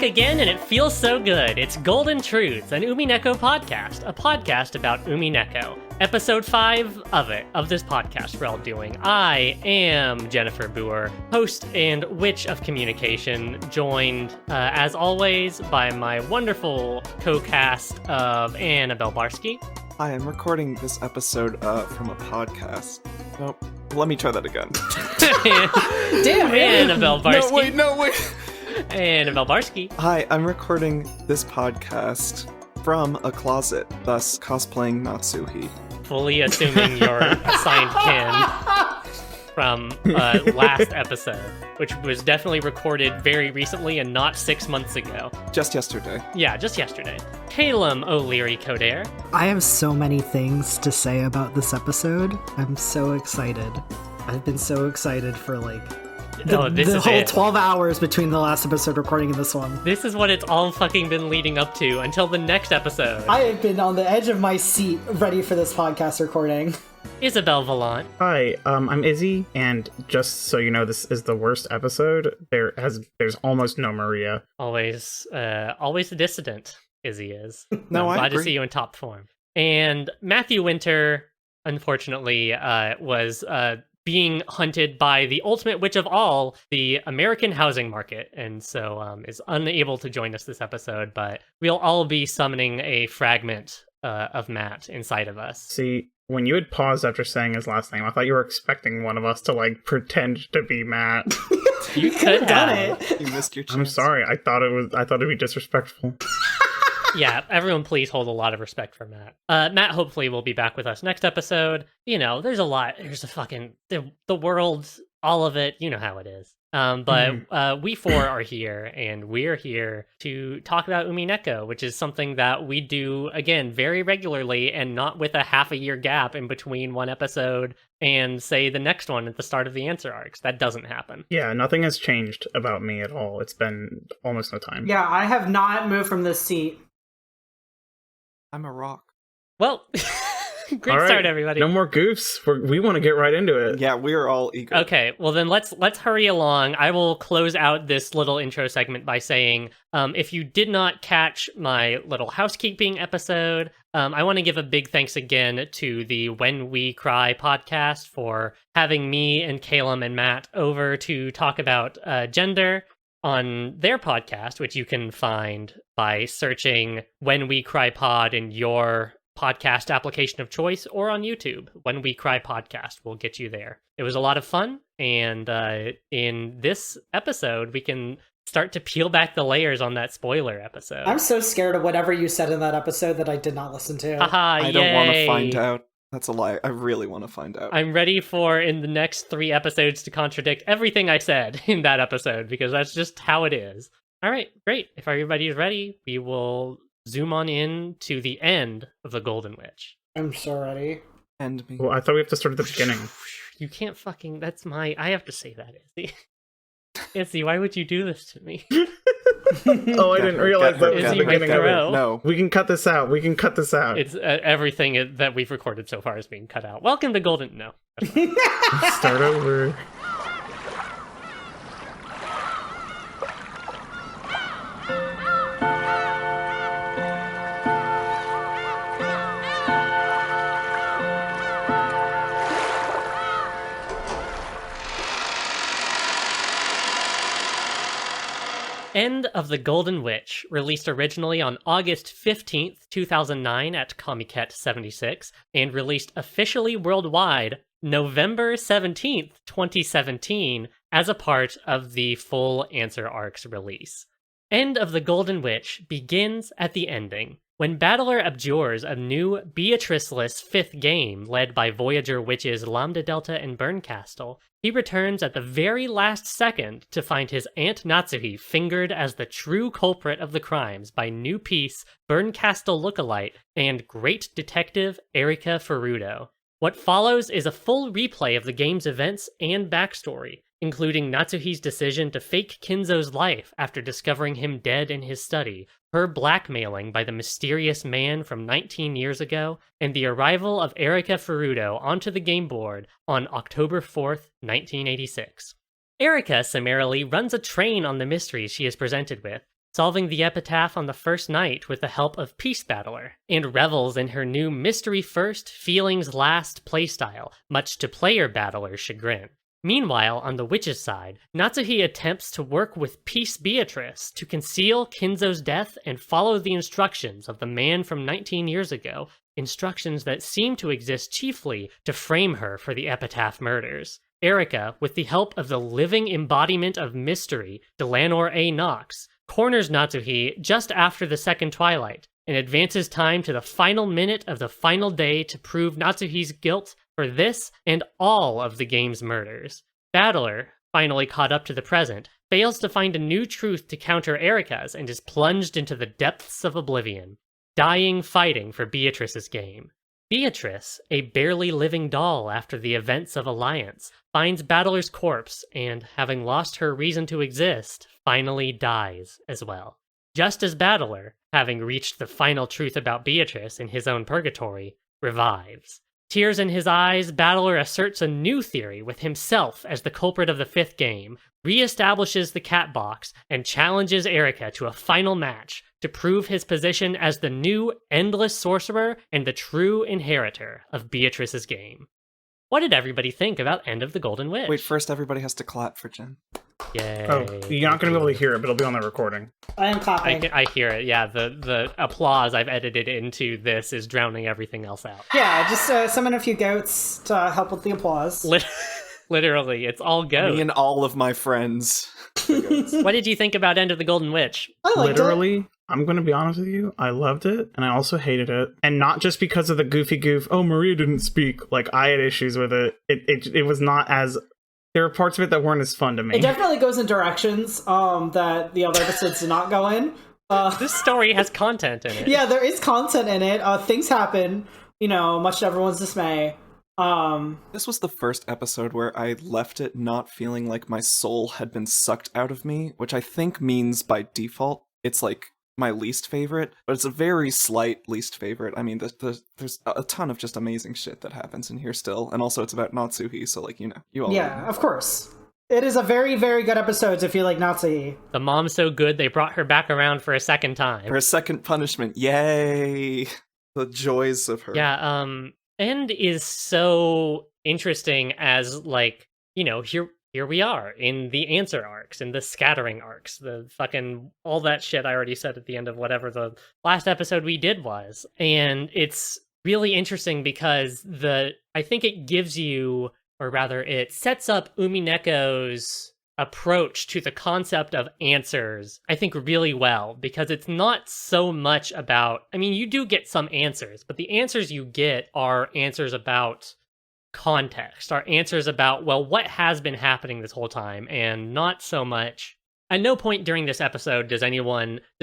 back again, and it feels so good. It's Golden Truths, an Umineko podcast, a podcast about Umineko. Episode 5 of this podcast we're all doing. I am Jennifer Booher, host and witch of communication, joined, as always, by my wonderful co-cast of Annabelle Barsky. Hi, I'm recording this episode from a podcast. Nope. Let me try that again. Damn, Annabelle Barsky. No, wait. Annabelle Barsky. Hi, I'm recording this podcast from a closet, thus cosplaying Natsuhi. Fully assuming your assigned kin from last episode, which was definitely recorded very recently and not 6 months ago. Just yesterday. Yeah, just yesterday. Caelum O'Leary Codair. I have so many things to say about this episode. I'm so excited. I've been so excited for the whole 12 hours between the last episode recording and this one. This is what it's all fucking been leading up to until the next episode. I have been on the edge of my seat ready for this podcast recording. Isabelle Valant. Hi, I'm Izzy, and just so you know, this is the worst episode. There's almost no Maria. Always the dissident, Izzy is. No, I'm I glad agree. to see you in top form. And Matthew Winter, unfortunately, was being hunted by the ultimate witch of all, the American housing market, and so is unable to join us this episode, but we'll all be summoning a fragment of Matt inside of us. See, when you had paused after saying his last name, I thought you were expecting one of us to, pretend to be Matt. You could Done have. it. You missed your chance. I'm sorry, I thought it'd be disrespectful. Yeah, everyone please hold a lot of respect for Matt. Matt hopefully will be back with us next episode. You know, there's a lot. There's a fucking... The world, all of it, you know how it is. But we four are here, and we're here to talk about Umineko, which is something that we do, again, very regularly, and not with a half a year gap in between one episode and, say, the next one at the start of the Answer Arcs. That doesn't happen. Yeah, nothing has changed about me at all. It's been almost no time. Yeah, I have not moved from this seat. I'm a rock. Well, great All right, start, everybody. No more goofs. We want to get right into it. Yeah, we're all eager. Okay, well then let's hurry along. I will close out this little intro segment by saying, if you did not catch my little housekeeping episode, I want to give a big thanks again to the When We Cry podcast for having me and Caelum and Matt over to talk about gender on their podcast, which you can find by searching When We Cry Pod in your podcast application of choice, or on YouTube. When We Cry Podcast will get you there. It was a lot of fun, and in this episode, we can start to peel back the layers on that spoiler episode. I'm so scared of whatever you said in that episode that I did not listen to. Haha, I don't want to find out. That's a lie. I really want to find out. I'm ready for, in the next 3 episodes, to contradict everything I said in that episode, because that's just how it is. All right, great. If everybody's ready, we will zoom on in to the end of the Golden Witch. I'm so ready. End me. Well, I thought we have to start at the beginning. You can't fucking... I have to say that, Izzy. Izzy, why would you do this to me? Oh, I didn't realize that was Izzy the beginning of it. McGrow. No. We can cut this out. It's everything that we've recorded so far is being cut out. Welcome to Golden... No. Start over. End of the Golden Witch, released originally on August 15th, 2009 at Comiket 76, and released officially worldwide November 17th, 2017, as a part of the full Answer Arcs release. End of the Golden Witch begins at the ending, when Battler abjures a new Beatriceless 5th game led by Voyager witches Lambda Delta and Burncastle. He returns at the very last second to find his Aunt Natsuhi fingered as the true culprit of the crimes by new piece Burncastle lookalike and great detective Erika Furudo. What follows is a full replay of the game's events and backstory, including Natsuhi's decision to fake Kinzo's life after discovering him dead in his study, her blackmailing by the mysterious man from 19 years ago, and the arrival of Erika Furudo onto the game board on October 4th, 1986. Erika summarily runs a train on the mysteries she is presented with, solving the epitaph on the first night with the help of Peace Battler, and revels in her new mystery first, feelings last playstyle, much to player Battler's chagrin. Meanwhile, on the witch's side, Natsuhi attempts to work with Peace Beatrice to conceal Kinzo's death and follow the instructions of the man from 19 years ago, instructions that seem to exist chiefly to frame her for the epitaph murders. Erika, with the help of the living embodiment of mystery, Delanor A. Knox, corners Natsuhi just after the second Twilight, and advances time to the final minute of the final day to prove Natsuhi's guilt for this and all of the game's murders. Battler, finally caught up to the present, fails to find a new truth to counter Erika's and is plunged into the depths of oblivion, dying fighting for Beatrice's game. Beatrice, a barely living doll after the events of Alliance, finds Battler's corpse and, having lost her reason to exist, finally dies as well. Just as Battler, having reached the final truth about Beatrice in his own purgatory, revives. Tears in his eyes, Battler asserts a new theory with himself as the culprit of the fifth game, re-establishes the cat box, and challenges Erika to a final match to prove his position as the new endless sorcerer and the true inheritor of Beatrice's game. What did everybody think about End of the Golden Witch? Wait, first everybody has to clap for Jenn. Yay. Oh, you're not going to be able to hear it, but it'll be on the recording. I am clapping. I hear it, yeah. The applause I've edited into this is drowning everything else out. Yeah, just summon a few goats to help with the applause. Literally, it's all goats. Me and all of my friends. What did you think about End of the Golden Witch? I liked it. I'm going to be honest with you, I loved it, and I also hated it. And not just because of the goofy goof, oh, Maria didn't speak. Like, I had issues with it. It was not as... There were parts of it that weren't as fun to me. It definitely goes in directions that the other episodes did not go in. This story has content in it. Yeah, there is content in it. Things happen, much to everyone's dismay. This was the first episode where I left it not feeling like my soul had been sucked out of me, which I think means by default it's like my least favorite, but it's a very slight least favorite. I mean, there's a ton of just amazing shit that happens in here still, and also it's about Natsuhi, so like, you all Yeah, of course. It is a very, very good episode if you like Natsuhi. The mom's so good they brought her back around for a second time. For a second punishment, yay! The joys of her. Yeah, End is so interesting as, like, here we are in the answer arcs, in the scattering arcs, the fucking, all that shit I already said at the end of whatever the last episode we did was. And it's really interesting because I think it gives you, or rather it sets up Umineko's approach to the concept of answers, I think, really well, because it's not so much about, I mean, you do get some answers, but the answers you get are answers about context, are answers about, well, what has been happening this whole time, and not so much. At no point during this episode does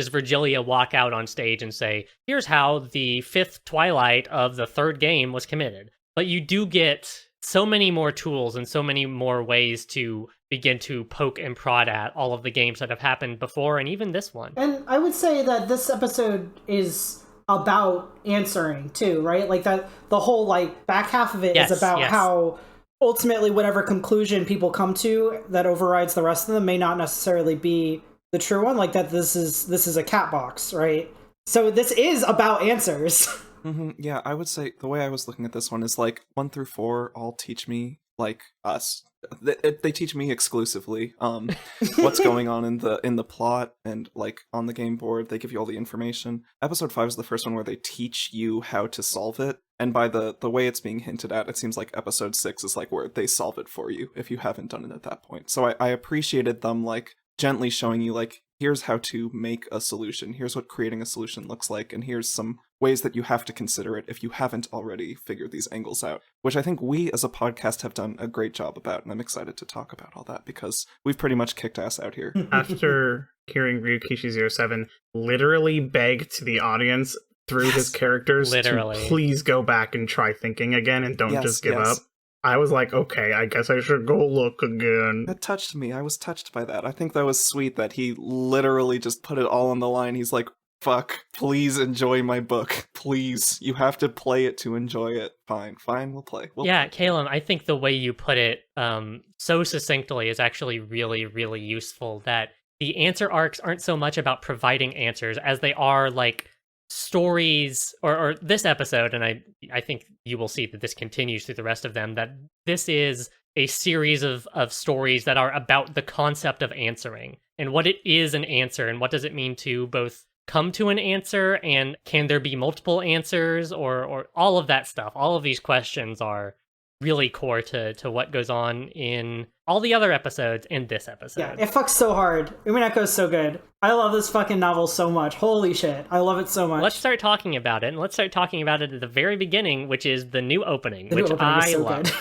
Virgilia walk out on stage and say, here's how the fifth Twilight of the third game was committed. But you do get so many more tools and so many more ways to begin to poke and prod at all of the games that have happened before, and even this one. And I would say that this episode is about answering too, right? Like that the whole like back half of it is about how ultimately whatever conclusion people come to that overrides the rest of them may not necessarily be the true one. Like that this is a cat box, right? So this is about answers. Mm-hmm. Yeah, I would say the way I was looking at this one is like 1 through 4 all teach me, like, us. They teach me exclusively what's going on in the plot, and like on the game board they give you all the information. Episode 5 is the first one where they teach you how to solve it, and by the way it's being hinted at, it seems like episode 6 is like where they solve it for you if you haven't done it at that point. So I appreciated them like gently showing you like, here's how to make a solution, here's what creating a solution looks like, and here's some ways that you have to consider it if you haven't already figured these angles out, which I think we as a podcast have done a great job about, and I'm excited to talk about all that because we've pretty much kicked ass out here. After hearing Ryukishi07 literally beg to the audience through his characters to please go back and try thinking again and don't just give up, I was like, okay, I guess I should go look again. That touched me. I was touched by that. I think that was sweet that he literally just put it all on the line. He's like, fuck, please enjoy my book. Please. You have to play it to enjoy it. Fine, we'll play. Caelum, I think the way you put it so succinctly is actually really, really useful, that the answer arcs aren't so much about providing answers as they are like stories, or this episode, and I think you will see that this continues through the rest of them, that this is a series of stories that are about the concept of answering and what it is an answer and what does it mean to both come to an answer and can there be multiple answers, or all of that stuff. All of these questions are really core to what goes on in all the other episodes and this episode. Yeah, it fucks so hard. Umineko is so good. I love this fucking novel so much. Holy shit. I love it so much. Let's start talking about it, and let's start talking about it at the very beginning, which is the new opening, which I love. Good.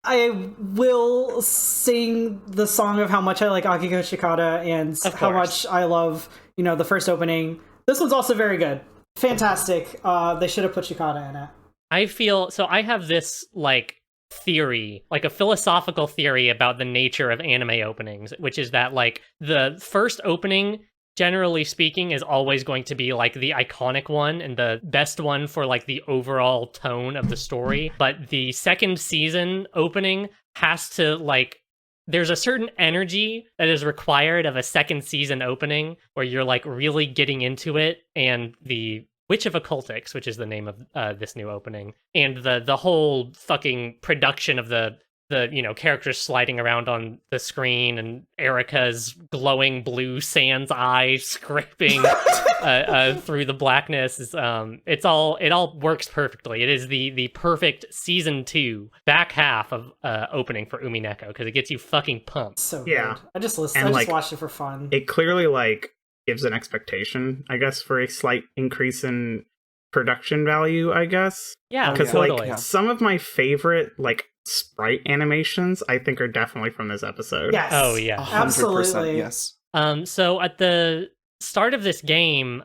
I will sing the song of how much I like Akiko Shikata and how much I love, the first opening. This one's also very good. Fantastic. They should have put Shikata in it. I have this, theory, like a philosophical theory about the nature of anime openings, which is that the first opening, generally speaking, is always going to be the iconic one and the best one for the overall tone of the story. But the second season opening has to there's a certain energy that is required of a second season opening where you're really getting into it, and the Witch of Occultics, which is the name of this new opening, and the whole fucking production of the characters sliding around on the screen and Erika's glowing blue sans eyes scraping through the blackness is it all works perfectly. It is the perfect season 2 back half of opening for Umineko because it gets you fucking pumped. So good. I just watched it for fun. It clearly gives an expectation, I guess, for a slight increase in production value, I guess. Yeah, because totally. Some of my favorite sprite animations I think are definitely from this episode. Yes. Oh yeah. 100%, Absolutely. Yes. So at the start of this game,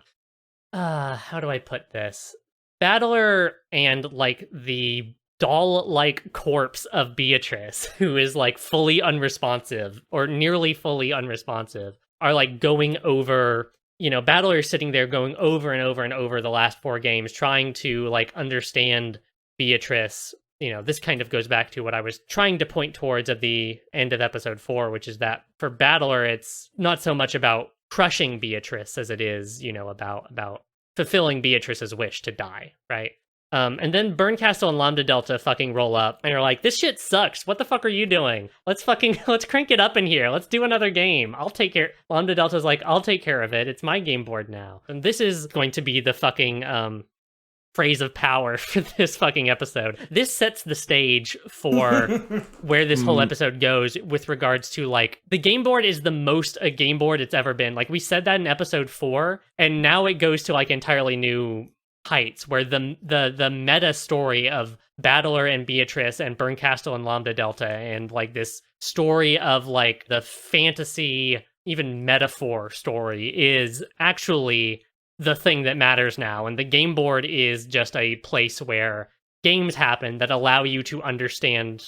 how do I put this? Battler and the doll-like corpse of Beatrice, who is fully unresponsive or nearly fully unresponsive, are going over, Battler's sitting there going over and over and over the last 4 games, trying to understand Beatrice. This kind of goes back to what I was trying to point towards at the end of episode 4, which is that for Battler, it's not so much about crushing Beatrice as it is, about fulfilling Beatrice's wish to die, right? And then Burncastle and Lambda Delta fucking roll up and are like, this shit sucks. What the fuck are you doing? Let's crank it up in here. Let's do another game. I'll take care. Lambda Delta's like, I'll take care of it. It's my game board now. And this is going to be the fucking phrase of power for this fucking episode. This sets the stage for where this whole episode goes with regards to the game board is the most a game board it's ever been. We said that in episode 4, and now it goes to entirely new heights where the meta story of Battler and Beatrice and Burncastle and Lambda Delta and this story of the fantasy, even metaphor story is actually the thing that matters now, and the game board is just a place where games happen that allow you to understand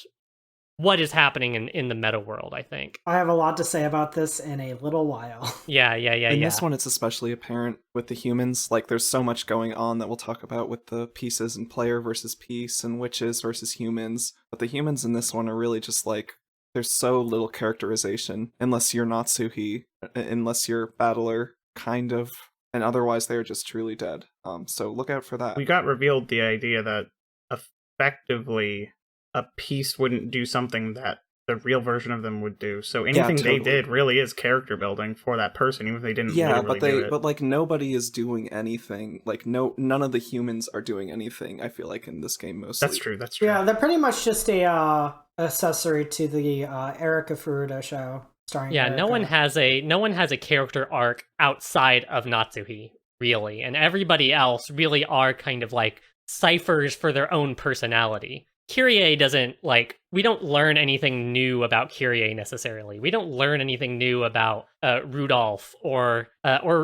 what is happening in the meta world, I think. I have a lot to say about this in a little while. Yeah. In this one, it's especially apparent with the humans. There's so much going on that we'll talk about with the pieces and player versus piece and witches versus humans. But the humans in this one are really just there's so little characterization, unless you're Natsuhi, unless you're Battler, kind of. And otherwise, they're just truly dead. So look out for that. We got revealed the idea that effectively a piece wouldn't do something that the real version of them would do. So anything they did really is character building for that person, even if they didn't. Yeah, really but do it. But nobody is doing anything. None of the humans are doing anything. I feel in this game mostly. That's true. Yeah, they're pretty much just a accessory to the Erika Furudo show. Yeah, Erika. no one has a character arc outside of Natsuhi, really, and everybody else really are kind of ciphers for their own personality. Kyrie doesn't we don't learn anything new about Kyrie necessarily. We don't learn anything new about Rudolph or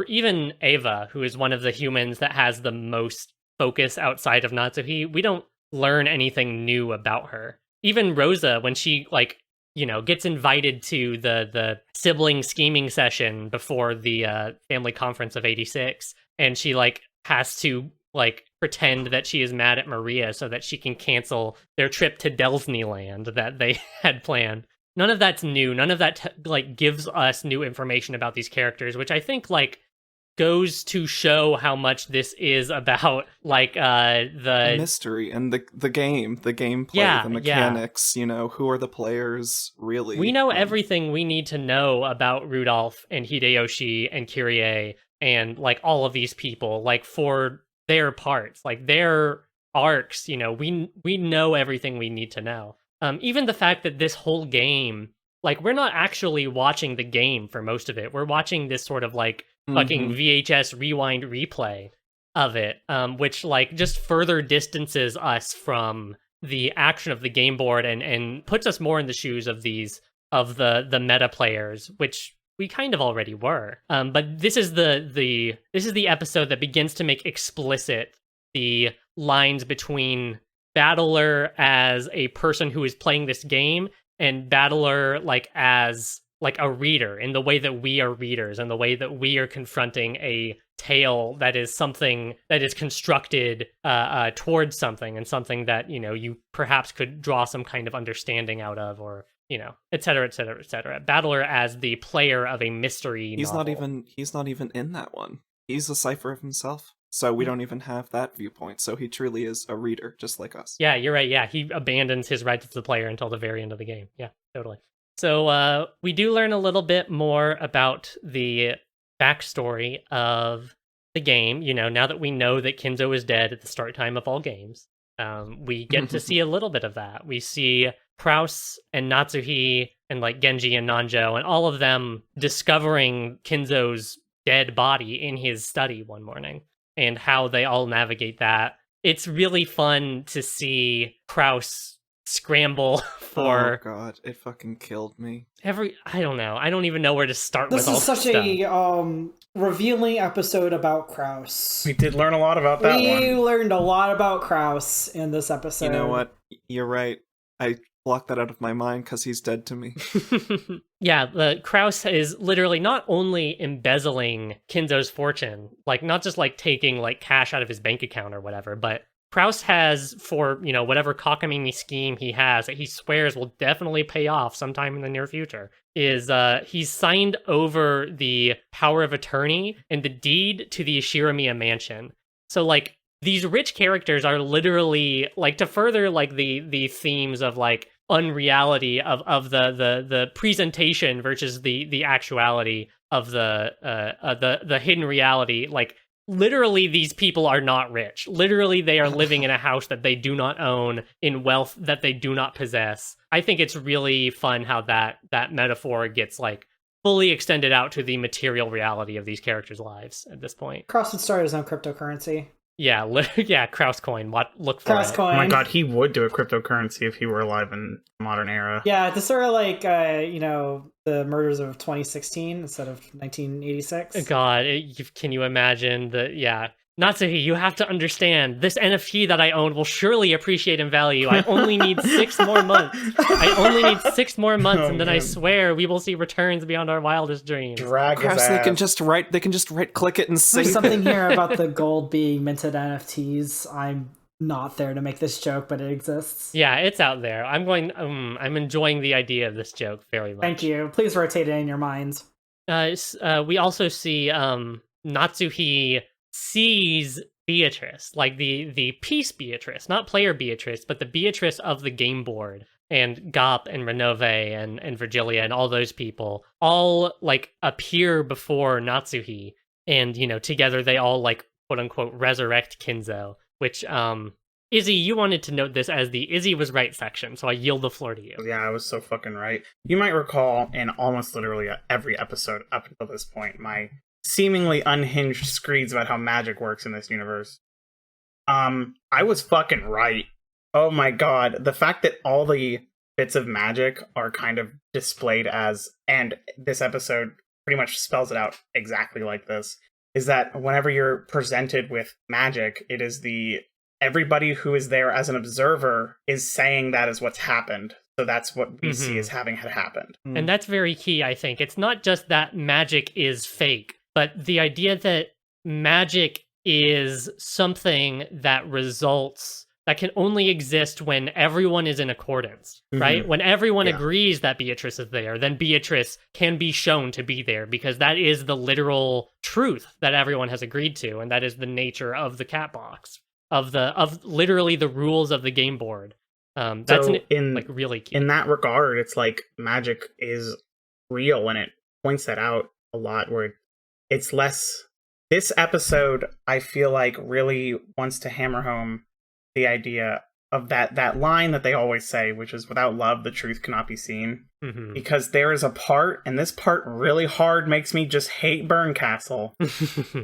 even Ava, who is one of the humans that has the most focus outside of Natsuhi. We don't learn anything new about her. Even Rosa, when she gets invited to the sibling scheming session before the family conference of 86, and she has to pretend that she is mad at Maria so that she can cancel their trip to Disneyland that they had planned. none of that's new. None of that like gives us new information about these characters, which I think like goes to show how much this is about like the mystery and the gameplay, the mechanics, you know, who are the players really. We know everything we need to know about Rudolph and Hideyoshi and Kyrie and like all of these people, like for their parts, like their arcs, you know, we know everything we need to know. Even the fact that this whole game, like we're not actually watching the game for most of it. We're watching this sort of like fucking VHS rewind replay of it, which like just further distances us from the action of the game board and puts us more in the shoes of the meta players, which we kind of already were. But this is the episode that begins to make explicit the lines between Battler as a person who is playing this game and Battler like as like a reader, in the way that we are readers and the way that we are confronting a tale that is something that is constructed towards something, and something that, you know, you perhaps could draw some kind of understanding out of, or, you know, et cetera, et cetera, et cetera. Battler as the player of a mystery novel. He's not even in that one. He's a cipher of himself. So we don't even have that viewpoint. So he truly is a reader, just like us. Yeah, you're right. Yeah, he abandons his rights as the player until the very end of the game. Yeah, totally. So we do learn a little bit more about the backstory of the game. You know, now that we know that Kinzo is dead at the start time of all games, we get to see a little bit of that. We see Krauss and Natsuhi and like Genji and Nanjo and all of them discovering Kinzo's dead body in his study one morning, and how they all navigate that. It's really fun to see Krauss scramble for... Oh god, it fucking killed me. I don't know. I don't even know where to start with all this stuff. This is such a revealing episode about Krauss. We did learn a lot about that one. We learned a lot about Krauss in this episode. You know what? You're right. I blocked that out of my mind because he's dead to me. Yeah, the Krauss is literally not only embezzling Kinzo's fortune, like not just like taking like cash out of his bank account or whatever, but Krauss has, for, you know, whatever cockamamie scheme he has that he swears will definitely pay off sometime in the near future, is he's signed over the power of attorney and the deed to the Ishiramiya mansion. So like these rich characters are literally like, to further like the themes of like unreality of the presentation versus the actuality of the hidden reality. Like literally these people are not rich. Literally they are living in a house that they do not own, in wealth that they do not possess. I think it's really fun how that metaphor gets like fully extended out to the material reality of these characters' lives at this point. Krauss would start his own cryptocurrency. Yeah, Kraus Coin. Look for Kraus it. Coin. Oh my god, he would do a cryptocurrency if he were alive in the modern era. Yeah, to sort of like, you know, the murders of 2016 instead of 1986. God, can you imagine Natsuhi, you have to understand, this NFT that I own will surely appreciate in value. I only need 6 more months. And then I swear we will see returns beyond our wildest dreams. Drag his ass. They can just right click it and save There's something here about the gold being minted NFTs. I'm not there to make this joke, but it exists. Yeah, it's out there. I'm enjoying the idea of this joke very much. Thank you. Please rotate it in your minds. We also see Natsuhi sees Beatrice, like the piece Beatrice, not player Beatrice, but the Beatrice of the game board, and Gop and Renove and Virgilia and all those people all like appear before Natsuhi, and you know, together they all like quote unquote resurrect Kinzo, which Izzy, you wanted to note this as the Izzy was right section, so I yield the floor to you. Yeah, I was so fucking right. You might recall in almost literally every episode up until this point, my seemingly unhinged screeds about how magic works in this universe. I was fucking right. Oh my god, the fact that all the bits of magic are kind of displayed as, and this episode pretty much spells it out exactly like this, is that whenever you're presented with magic, it is everybody who is there as an observer is saying that is what's happened. So that's what we see as having had happened. And that's very key, I think. It's not just that magic is fake, but the idea that magic is something that results that can only exist when everyone is in accordance, right? When everyone agrees that Beatrice is there, then Beatrice can be shown to be there, because that is the literal truth that everyone has agreed to, and that is the nature of the cat box, of literally the rules of the game board. That's really key. In that regard, it's like magic is real, and it points that out a lot, where it's less... This episode, I feel like, really wants to hammer home the idea of that line that they always say, which is, without love, the truth cannot be seen. Because there is a part, and this part really hard makes me just hate Burncastle,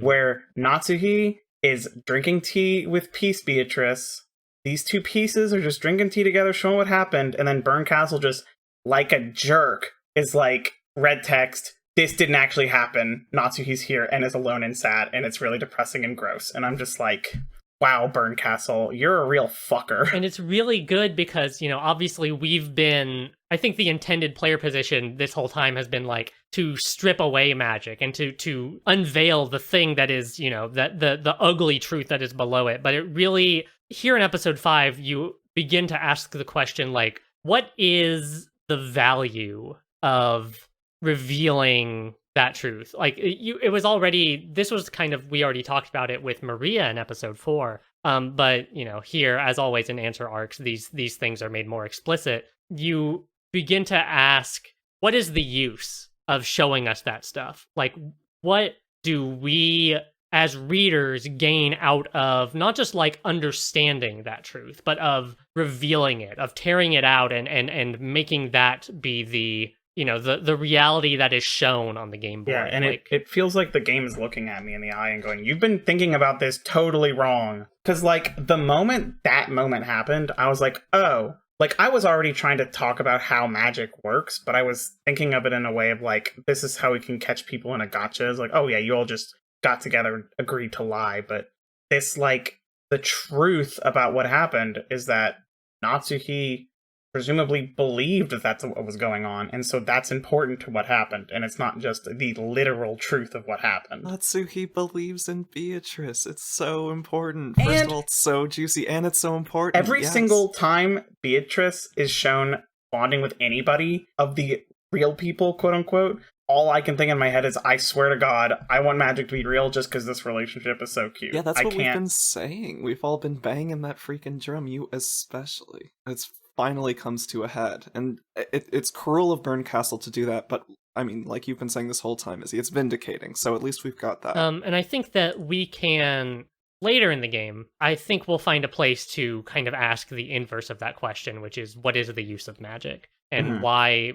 where Natsuhi is drinking tea with Peace Beatrice. These two pieces are just drinking tea together, showing what happened, and then Burncastle just, like a jerk, is like, red text, this didn't actually happen, Natsuhi's here, and is alone and sad, and it's really depressing and gross. And I'm just like... Wow, Burncastle, you're a real fucker. And it's really good because, obviously I think the intended player position this whole time has been like to strip away magic and to unveil the thing that is, that the ugly truth that is below it. But it really, here in episode 5, you begin to ask the question, like, what is the value of revealing that truth? Like, it was already, this was kind of, we already talked about it with Maria in episode 4, but here, as always in Answer Arcs, these things are made more explicit. You begin to ask, what is the use of showing us that stuff? Like, what do we as readers gain out of not just like understanding that truth, but of revealing it, of tearing it out and making that be the the reality that is shown on the game board. Yeah, and it feels like the game is looking at me in the eye and going, you've been thinking about this totally wrong. Because, like, the moment that moment happened, I was like, oh. Like, I was already trying to talk about how magic works, but I was thinking of it in a way of, like, this is how we can catch people in a gotcha. It's like, oh, yeah, you all just got together and agreed to lie. But this, like, the truth about what happened is that Natsuhi presumably believed that that's what was going on, and so that's important to what happened, and it's not just the literal truth of what happened. Natsuhi believes in Beatrice. It's so important. First of all, it's so juicy, and it's so important. Every single time Beatrice is shown bonding with anybody of the real people, quote-unquote, all I can think in my head is, I swear to God, I want magic to be real just because this relationship is so cute. Yeah, that's what we've been saying. We've all been banging that freaking drum, you especially. It's finally comes to a head, and it's cruel of Burncastle to do that, but I mean, like you've been saying this whole time, Izzy, it's vindicating, so at least we've got that. And I think that we can, later in the game, I think we'll find a place to kind of ask the inverse of that question, which is, what is the use of magic? And why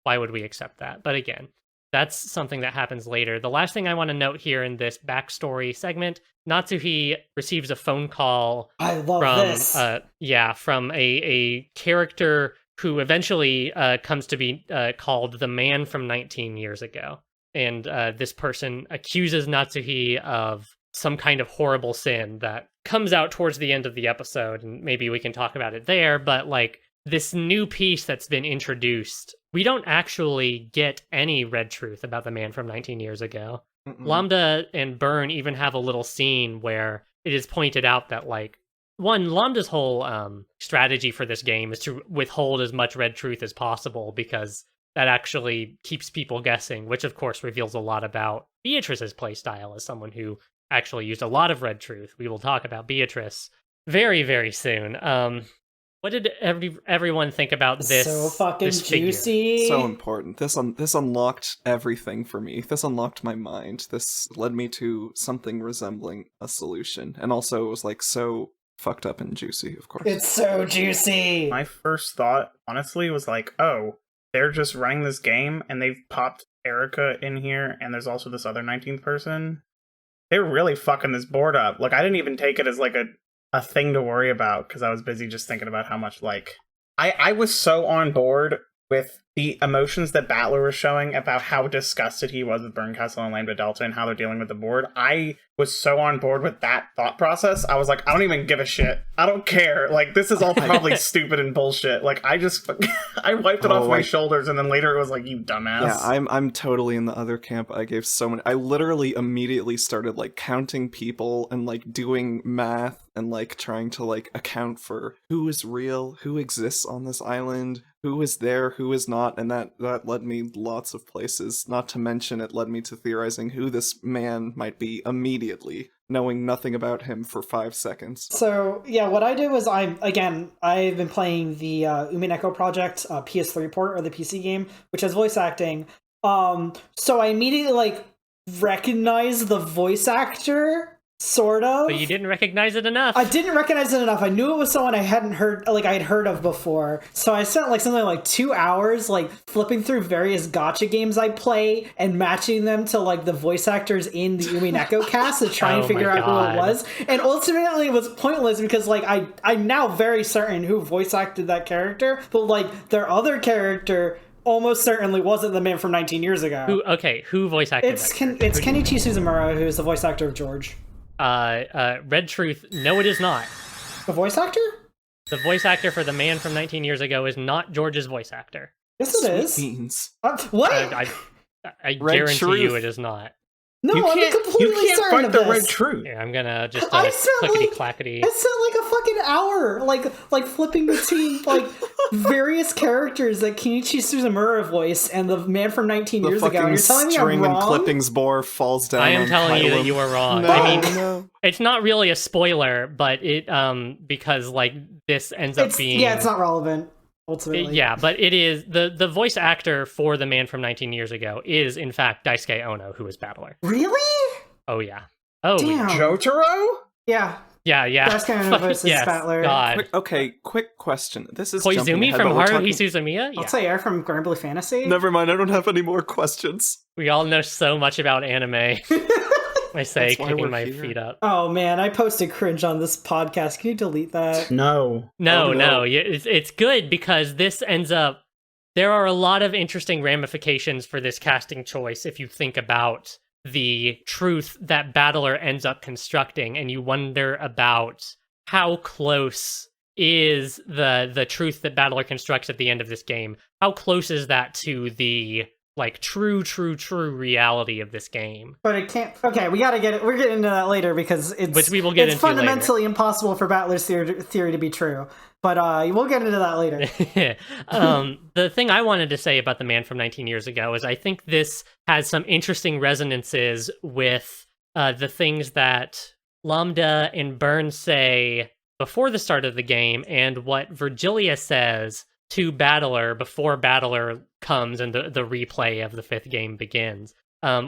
would we accept that? But again, that's something that happens later. The last thing I want to note here in this backstory segment, Natsuhi receives a phone call from a character who eventually comes to be called the man from 19 years ago. And this person accuses Natsuhi of some kind of horrible sin that comes out towards the end of the episode, and maybe we can talk about it there, but like, this new piece that's been introduced, we don't actually get any red truth about the man from 19 years ago. Lambda and Burn even have a little scene where it is pointed out that, like, Lambda's whole strategy for this game is to withhold as much red truth as possible, because that actually keeps people guessing, which of course reveals a lot about Beatrice's playstyle as someone who actually used a lot of red truth. We will talk about Beatrice very, very soon. What did everyone think about this? So fucking juicy. So important. This unlocked everything for me. This unlocked my mind. This led me to something resembling a solution. And also it was like so fucked up and juicy, of course. It's so juicy. My first thought, honestly, was like, oh, they're just running this game and they've popped Erika in here, and there's also this other 19th person. They're really fucking this board up. Like, I didn't even take it as like a thing to worry about, because I was busy just thinking about how much, like, I was so on board with the emotions that Battler was showing about how disgusted he was with Burncastle and Lambda Delta and how they're dealing with the board, I was so on board with that thought process. I was like, I don't even give a shit. I don't care. Like, this is all probably stupid and bullshit. Like, I wiped it off my shoulders, and then later it was like, you dumbass. Yeah, I'm totally in the other camp. I gave so many. I literally immediately started, like, counting people and, like, doing math and, like, trying to, like, account for who is real, who exists on this island, who is there, who is not, and that led me lots of places. Not to mention it led me to theorizing who this man might be immediately, knowing nothing about him for 5 seconds. So, yeah, what I did was, I've been playing the Umineko Project PS3 port, or the PC game, which has voice acting. So I immediately, like, recognized the voice actor, sort of. But you didn't recognize it enough. I didn't recognize it enough. I knew it was someone I hadn't heard, like, I'd heard of before. So I spent, like, something like 2 hours, like, flipping through various gacha games I play and matching them to, like, the voice actors in the Umineko cast to try and figure out who it was. And ultimately it was pointless because, like, I'm now very certain who voice acted that character, but, like, their other character almost certainly wasn't the man from 19 years ago. Who voice acted It's Kenichi Suzumura, who's the voice actor of George. Red Truth, no it is not. The voice actor? The voice actor for the man from 19 years ago is not George's voice actor. Yes, it is. Beans. What? I guarantee you it is not. No, I'm completely certain of the this. Red Truth. Yeah, I'm gonna just I clickety-clackety. spent like a fucking hour, like flipping between like various characters that Kenichi Suzumura voiced and the man from 19 years ago. You're telling me I'm wrong? String and clippings bore falls down. I am telling you that you were wrong. No, I mean, no. It's not really a spoiler, but it because like this ends up being it's not relevant. Ultimately. Yeah, but it is the voice actor for the man from 19 years ago is in fact Daisuke Ono, who is Battler. Really? Oh yeah. Oh damn. Jotaro? Yeah. Yeah. Daisuke Ono versus yes, Battler. God. Quick question. This is Koizumi from Haruhi Suzumiya? Yeah. I'll tell you, from Grand Blue Fantasy. Never mind, I don't have any more questions. We all know so much about anime. I say, kicking my feet up. Oh man, I posted cringe on this podcast. Can you delete that? No. No. It's good because this ends up... There are a lot of interesting ramifications for this casting choice if you think about the truth that Battler ends up constructing, and you wonder about how close is the truth that Battler constructs at the end of this game. How close is that to the... like true reality of this game. But it can't. Okay, we gotta get it. We're getting into that later because which we will get into fundamentally later. Impossible for Battler's theory to be true. But we'll get into that later. The thing I wanted to say about the man from 19 years ago is I think this has some interesting resonances with the things that Lambda and Burn say before the start of the game and what Virgilia says to Battler before Battler comes and the replay of the 5th game begins,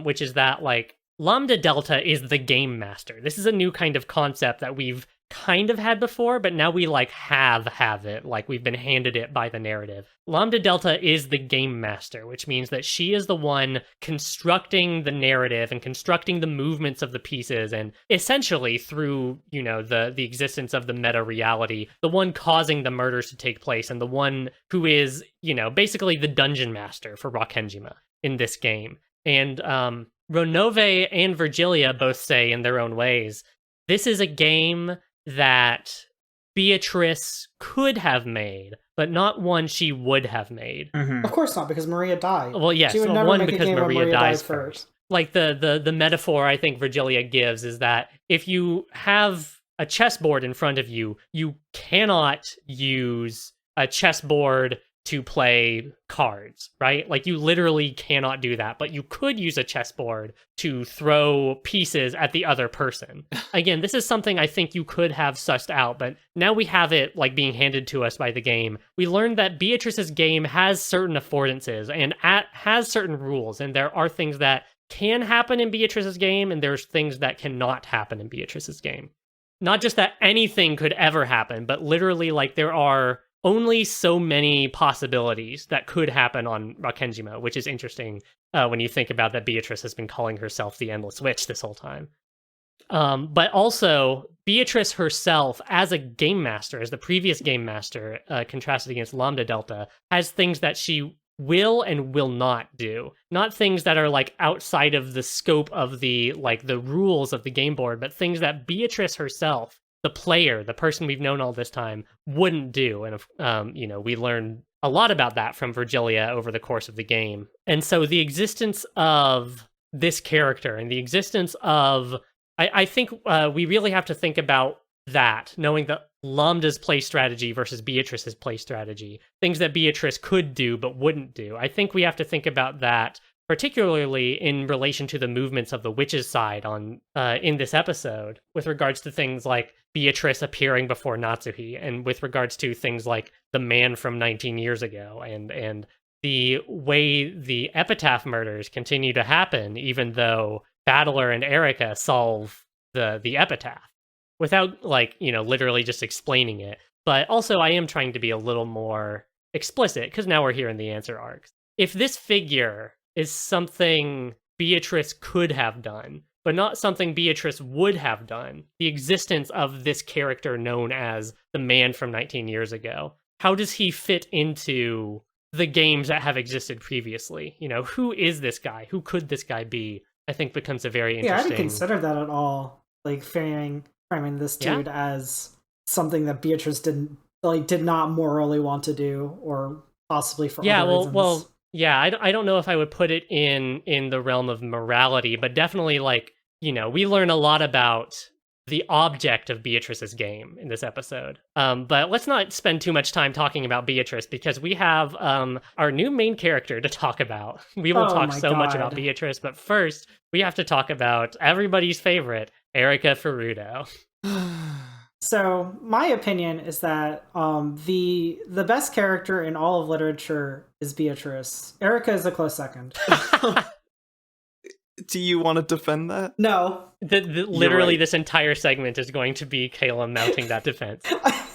which is that, like, Lambda Delta is the game master. This is a new kind of concept that we've kind of had before, but now we, like, have it. Like, we've been handed it by the narrative. Lambda Delta is the game master, which means that she is the one constructing the narrative and constructing the movements of the pieces, and essentially through, you know, the existence of the meta reality, the one causing the murders to take place, and the one who is, you know, basically the dungeon master for Rakenjima in this game. And Ronove and Virgilia both say in their own ways, this is a game that Beatrice could have made, but not one she would have made. Mm-hmm. Of course not, because Maria died. Well, yes, one because Maria dies first. Like the metaphor I think Virgilia gives is that if you have a chessboard in front of you, you cannot use a chessboard to play cards, right? Like, you literally cannot do that, but you could use a chessboard to throw pieces at the other person. Again, this is something I think you could have sussed out, but now we have it, like, being handed to us by the game. We learned that Beatrice's game has certain affordances and has certain rules, and there are things that can happen in Beatrice's game, and there's things that cannot happen in Beatrice's game. Not just that anything could ever happen, but literally, like, there are only so many possibilities that could happen on Rakenjima, which is interesting when you think about that Beatrice has been calling herself the Endless Witch this whole time. But also, Beatrice herself, as a game master, as the previous game master, contrasted against Lambda Delta, has things that she will and will not do. Not things that are like outside of the scope of the rules of the game board, but things that Beatrice herself, the player, the person we've known all this time, wouldn't do. And we learn a lot about that from Virgilia over the course of the game. And so the existence of this character and the existence of, I think we really have to think about that, knowing that Lambda's play strategy versus Beatrice's play strategy, things that Beatrice could do but wouldn't do. I think we have to think about that, particularly in relation to the movements of the witch's side on in this episode, with regards to things like Beatrice appearing before Natsuhi, and with regards to things like the man from 19 years ago, and the way the epitaph murders continue to happen, even though Battler and Erika solve the epitaph, without literally just explaining it. But also I am trying to be a little more explicit, because now we're here in the answer arcs. If this figure is something Beatrice could have done, but not something Beatrice would have done, the existence of this character known as the man from 19 years ago, how does he fit into the games that have existed previously? Who is this guy? Who could this guy be? I think becomes a very interesting... Yeah, I didn't consider that at all. Framing this dude as something that Beatrice did not morally want to do, or possibly for other reasons. Well, yeah, I don't know if I would put it in the realm of morality, but definitely we learn a lot about the object of Beatrice's game in this episode. But let's not spend too much time talking about Beatrice, because we have our new main character to talk about. We will talk so much about Beatrice, but first we have to talk about everybody's favorite, Erika Furudo. So my opinion is that the best character in all of literature is Beatrice. Erika is a close second. Do you want to defend that? No. Literally, this entire segment is going to be Caelum mounting that defense.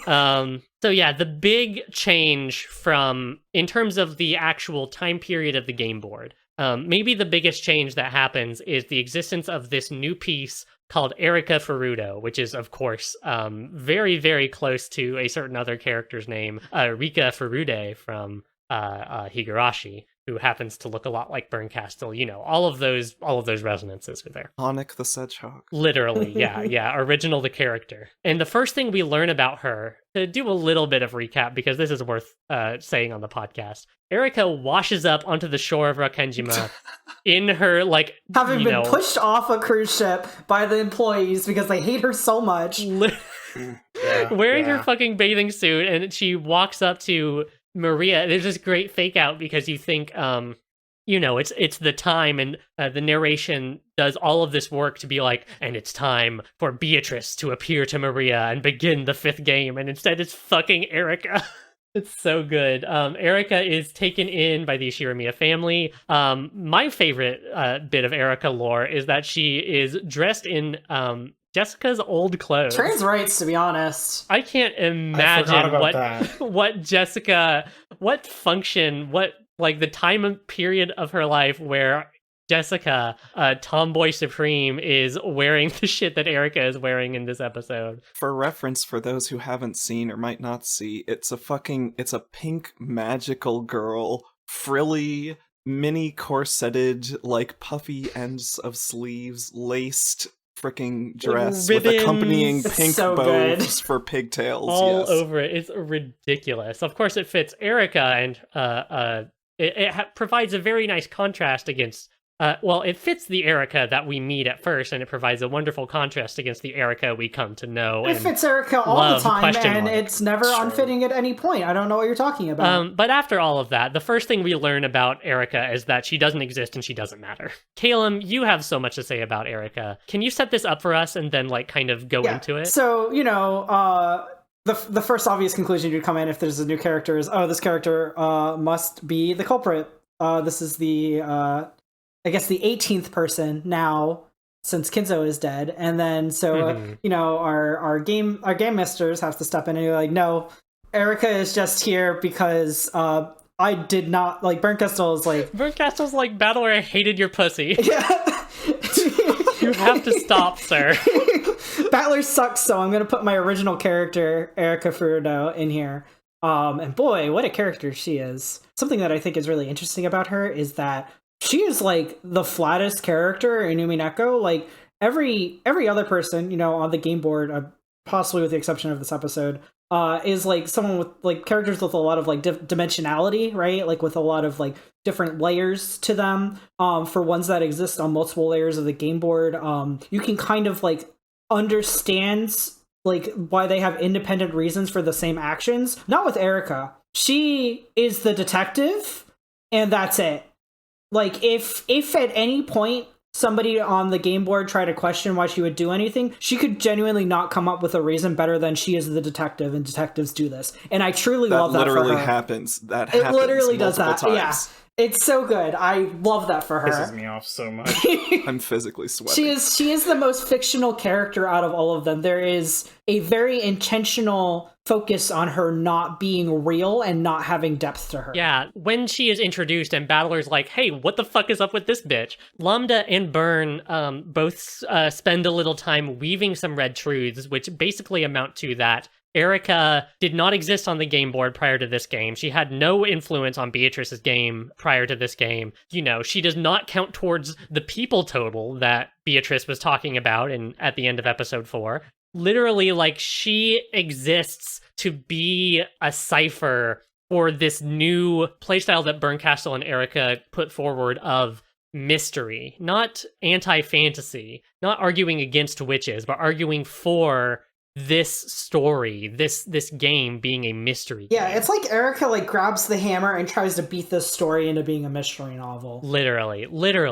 So yeah, the big change in terms of the actual time period of the game board, maybe the biggest change that happens is the existence of this new piece called Erika Furudo, which is, of course, very, very close to a certain other character's name, Erika Furude from Higurashi, who happens to look a lot like Bernkastel. All of those resonances are there. Sonic the Hedgehog. Literally, yeah. Original the character. And the first thing we learn about her, to do a little bit of recap, because this is worth saying on the podcast, Erika washes up onto the shore of Rakenjima in her, having been pushed off a cruise ship by the employees because they hate her so much. Wearing her fucking bathing suit, and she walks up to Maria. There's this great fake out because you think, it's the time, and the narration does all of this work to be and it's time for Beatrice to appear to Maria and begin the 5th game, and instead it's fucking Erika. It's so good. Erika is taken in by the Ishiramiya family. My favorite bit of Erika lore is that she is dressed in Jessica's old clothes. Trans rights, to be honest. I can't imagine what function, the time period of her life where Jessica, tomboy supreme, is wearing the shit that Erika is wearing in this episode. For reference, for those who haven't seen or might not see, it's a pink magical girl, frilly, mini corseted, puffy ends of sleeves, laced freaking dress with accompanying pink bows for pigtails. All over it. It's ridiculous. Of course, it fits Erika, and it provides a very nice contrast against... it fits the Erika that we meet at first, and it provides a wonderful contrast against the Erika we come to know. It fits Erika all the time, and it's never unfitting at any point. I don't know what you're talking about. But after all of that, the first thing we learn about Erika is that she doesn't exist and she doesn't matter. Caelum, you have so much to say about Erika. Can you set this up for us and then kind of go into it? So, the first obvious conclusion you'd come in if there's a new character is, this character must be the culprit. This is the... I guess the 18th person now, since Kinzo is dead, and then our game masters have to step in and be no, Erika is just here because I did not Bernkastel's Bernkastel's Battler, I hated your pussy. Yeah. You have to stop, sir. Battler sucks, so I'm gonna put my original character Erika Furudo in here. And boy, what a character she is. Something that I think is really interesting about her is that she is like the flattest character in Umineko. Like every other person, on the game board, possibly with the exception of this episode, is like someone with like characters with a lot of like dimensionality, right? Like with a lot of like different layers to them. For ones that exist on multiple layers of the game board, you can kind of like understand like why they have independent reasons for the same actions. Not with Erika. She is the detective, and that's it. Like if at any point somebody on the game board tried to question why she would do anything, she could genuinely not come up with a reason better than she is the detective, and detectives do this. And I truly love that for her. That literally happens. That happens. It literally does that. Times. Yeah. It's so good. I love that for her. Pisses me off so much. I'm physically sweating. She is the most fictional character out of all of them. There is a very intentional focus on her not being real and not having depth to her. Yeah, when she is introduced and Battler's like, hey, what the fuck is up with this bitch? Lambda and Burn both spend a little time weaving some red truths, which basically amount to that Erika did not exist on the game board prior to this game. She had no influence on Beatrice's game prior to this game. She does not count towards the people total that Beatrice was talking about at the end of episode 4. Literally, like, she exists to be a cipher for this new playstyle that Bernkastel and Erika put forward of mystery, not anti-fantasy, not arguing against witches, but arguing for this story, this game being a mystery game. Yeah, it's like Erika like grabs the hammer and tries to beat this story into being a mystery novel. Literally.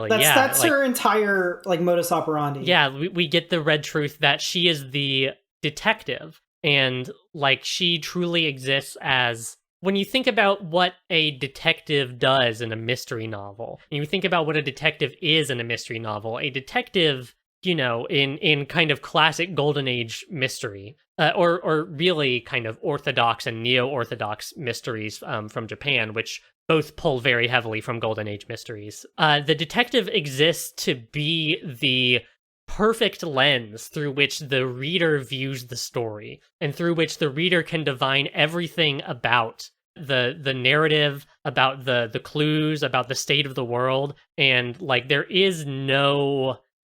That's like, her entire like modus operandi. Yeah, we get the red truth that she is the detective, and like she truly exists as, when you think about what a detective does in a mystery novel, and you think about what a detective is in a mystery novel, a detective, in kind of classic Golden Age mystery, or really kind of orthodox and neo-orthodox mysteries from Japan, which both pull very heavily from Golden Age mysteries. The detective exists to be the perfect lens through which the reader views the story, and through which the reader can divine everything about the narrative, about the clues, about the state of the world, and like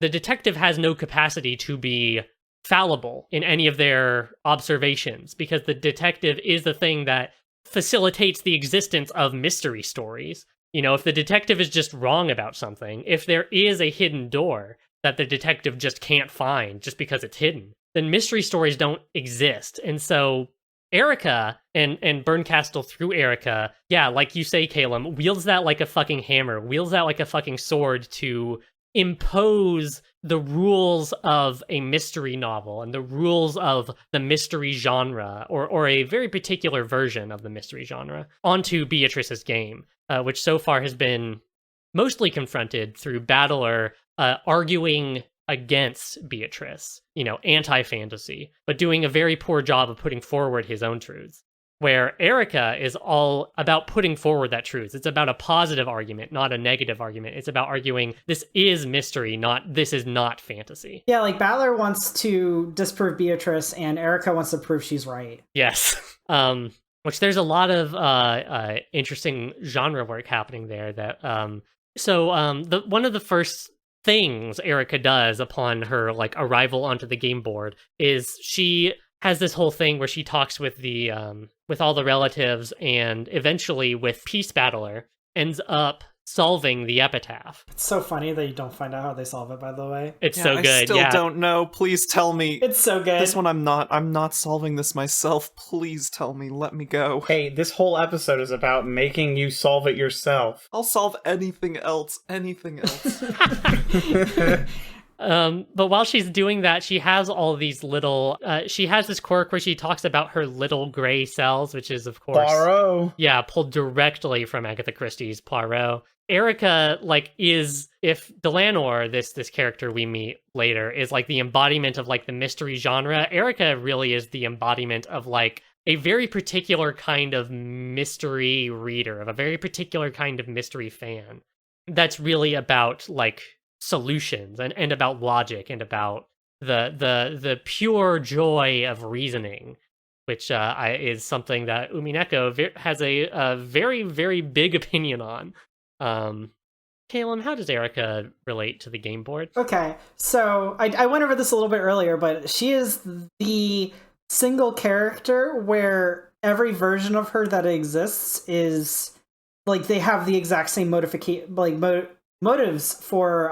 the detective has no capacity to be fallible in any of their observations, because the detective is the thing that facilitates the existence of mystery stories. If the detective is just wrong about something, if there is a hidden door that the detective just can't find just because it's hidden, then mystery stories don't exist. And so Erika and Bernkastel through Erika, yeah, like you say, Caelum, wields that like a fucking hammer, wields that like a fucking sword to impose the rules of a mystery novel and the rules of the mystery genre, or a very particular version of the mystery genre, onto Beatrice's game, which so far has been mostly confronted through Battler arguing against Beatrice, anti-fantasy, but doing a very poor job of putting forward his own truths. Where Erika is all about putting forward that truth. It's about a positive argument, not a negative argument. It's about arguing this is mystery, this is not fantasy. Yeah, like Battler wants to disprove Beatrice, and Erika wants to prove she's right. Yes. Which there's a lot of interesting genre work happening there. That one of the first things Erika does upon her like arrival onto the game board is she has this whole thing where she talks with the with all the relatives, and eventually with Peace Battler ends up solving the epitaph. It's so funny that you don't find out how they solve it, by the way. It's so good. I still don't know. Please tell me. It's so good. This one I'm not solving this myself. Please tell me. Let me go. Hey, this whole episode is about making you solve it yourself. I'll solve anything else. Anything else. But while she's doing that, she has all these little, she has this quirk where she talks about her little gray cells, which is, of course, Poirot. Yeah, pulled directly from Agatha Christie's Poirot. Erika, like, is, if Delanor, this character we meet later, is like the embodiment of like the mystery genre, Erika really is the embodiment of like a very particular kind of mystery reader, of a very particular kind of mystery fan. That's really about like solutions and about logic and about the pure joy of reasoning, which is something that Umineko has a very, very big opinion on. Caelum, how does Erika relate to the game board? Okay, so I went over this a little bit earlier, but she is the single character where every version of her that exists is like they have the exact same motives for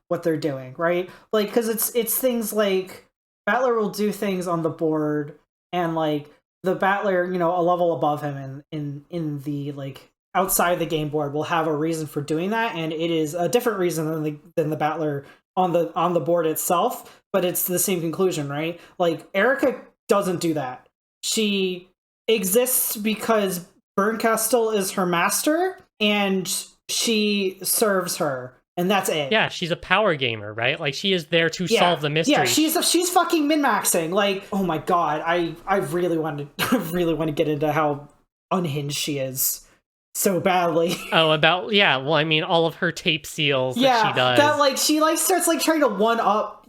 what they're doing, right? Like, because it's things like Battler will do things on the board, and like the Battler, a level above him in the like outside the game board will have a reason for doing that, and it is a different reason than the Battler on the board itself, but it's the same conclusion, right? Like Erika doesn't do that. She exists because Bernkastel is her master, and she serves her, and that's it. Yeah, she's a power gamer, right? Like she is there to solve the mystery. Yeah, she's fucking min-maxing. Like, oh my god, I really want to get into how unhinged she is so badly. Oh, well, I mean, all of her tape seals that she does. That like she like starts like trying to one up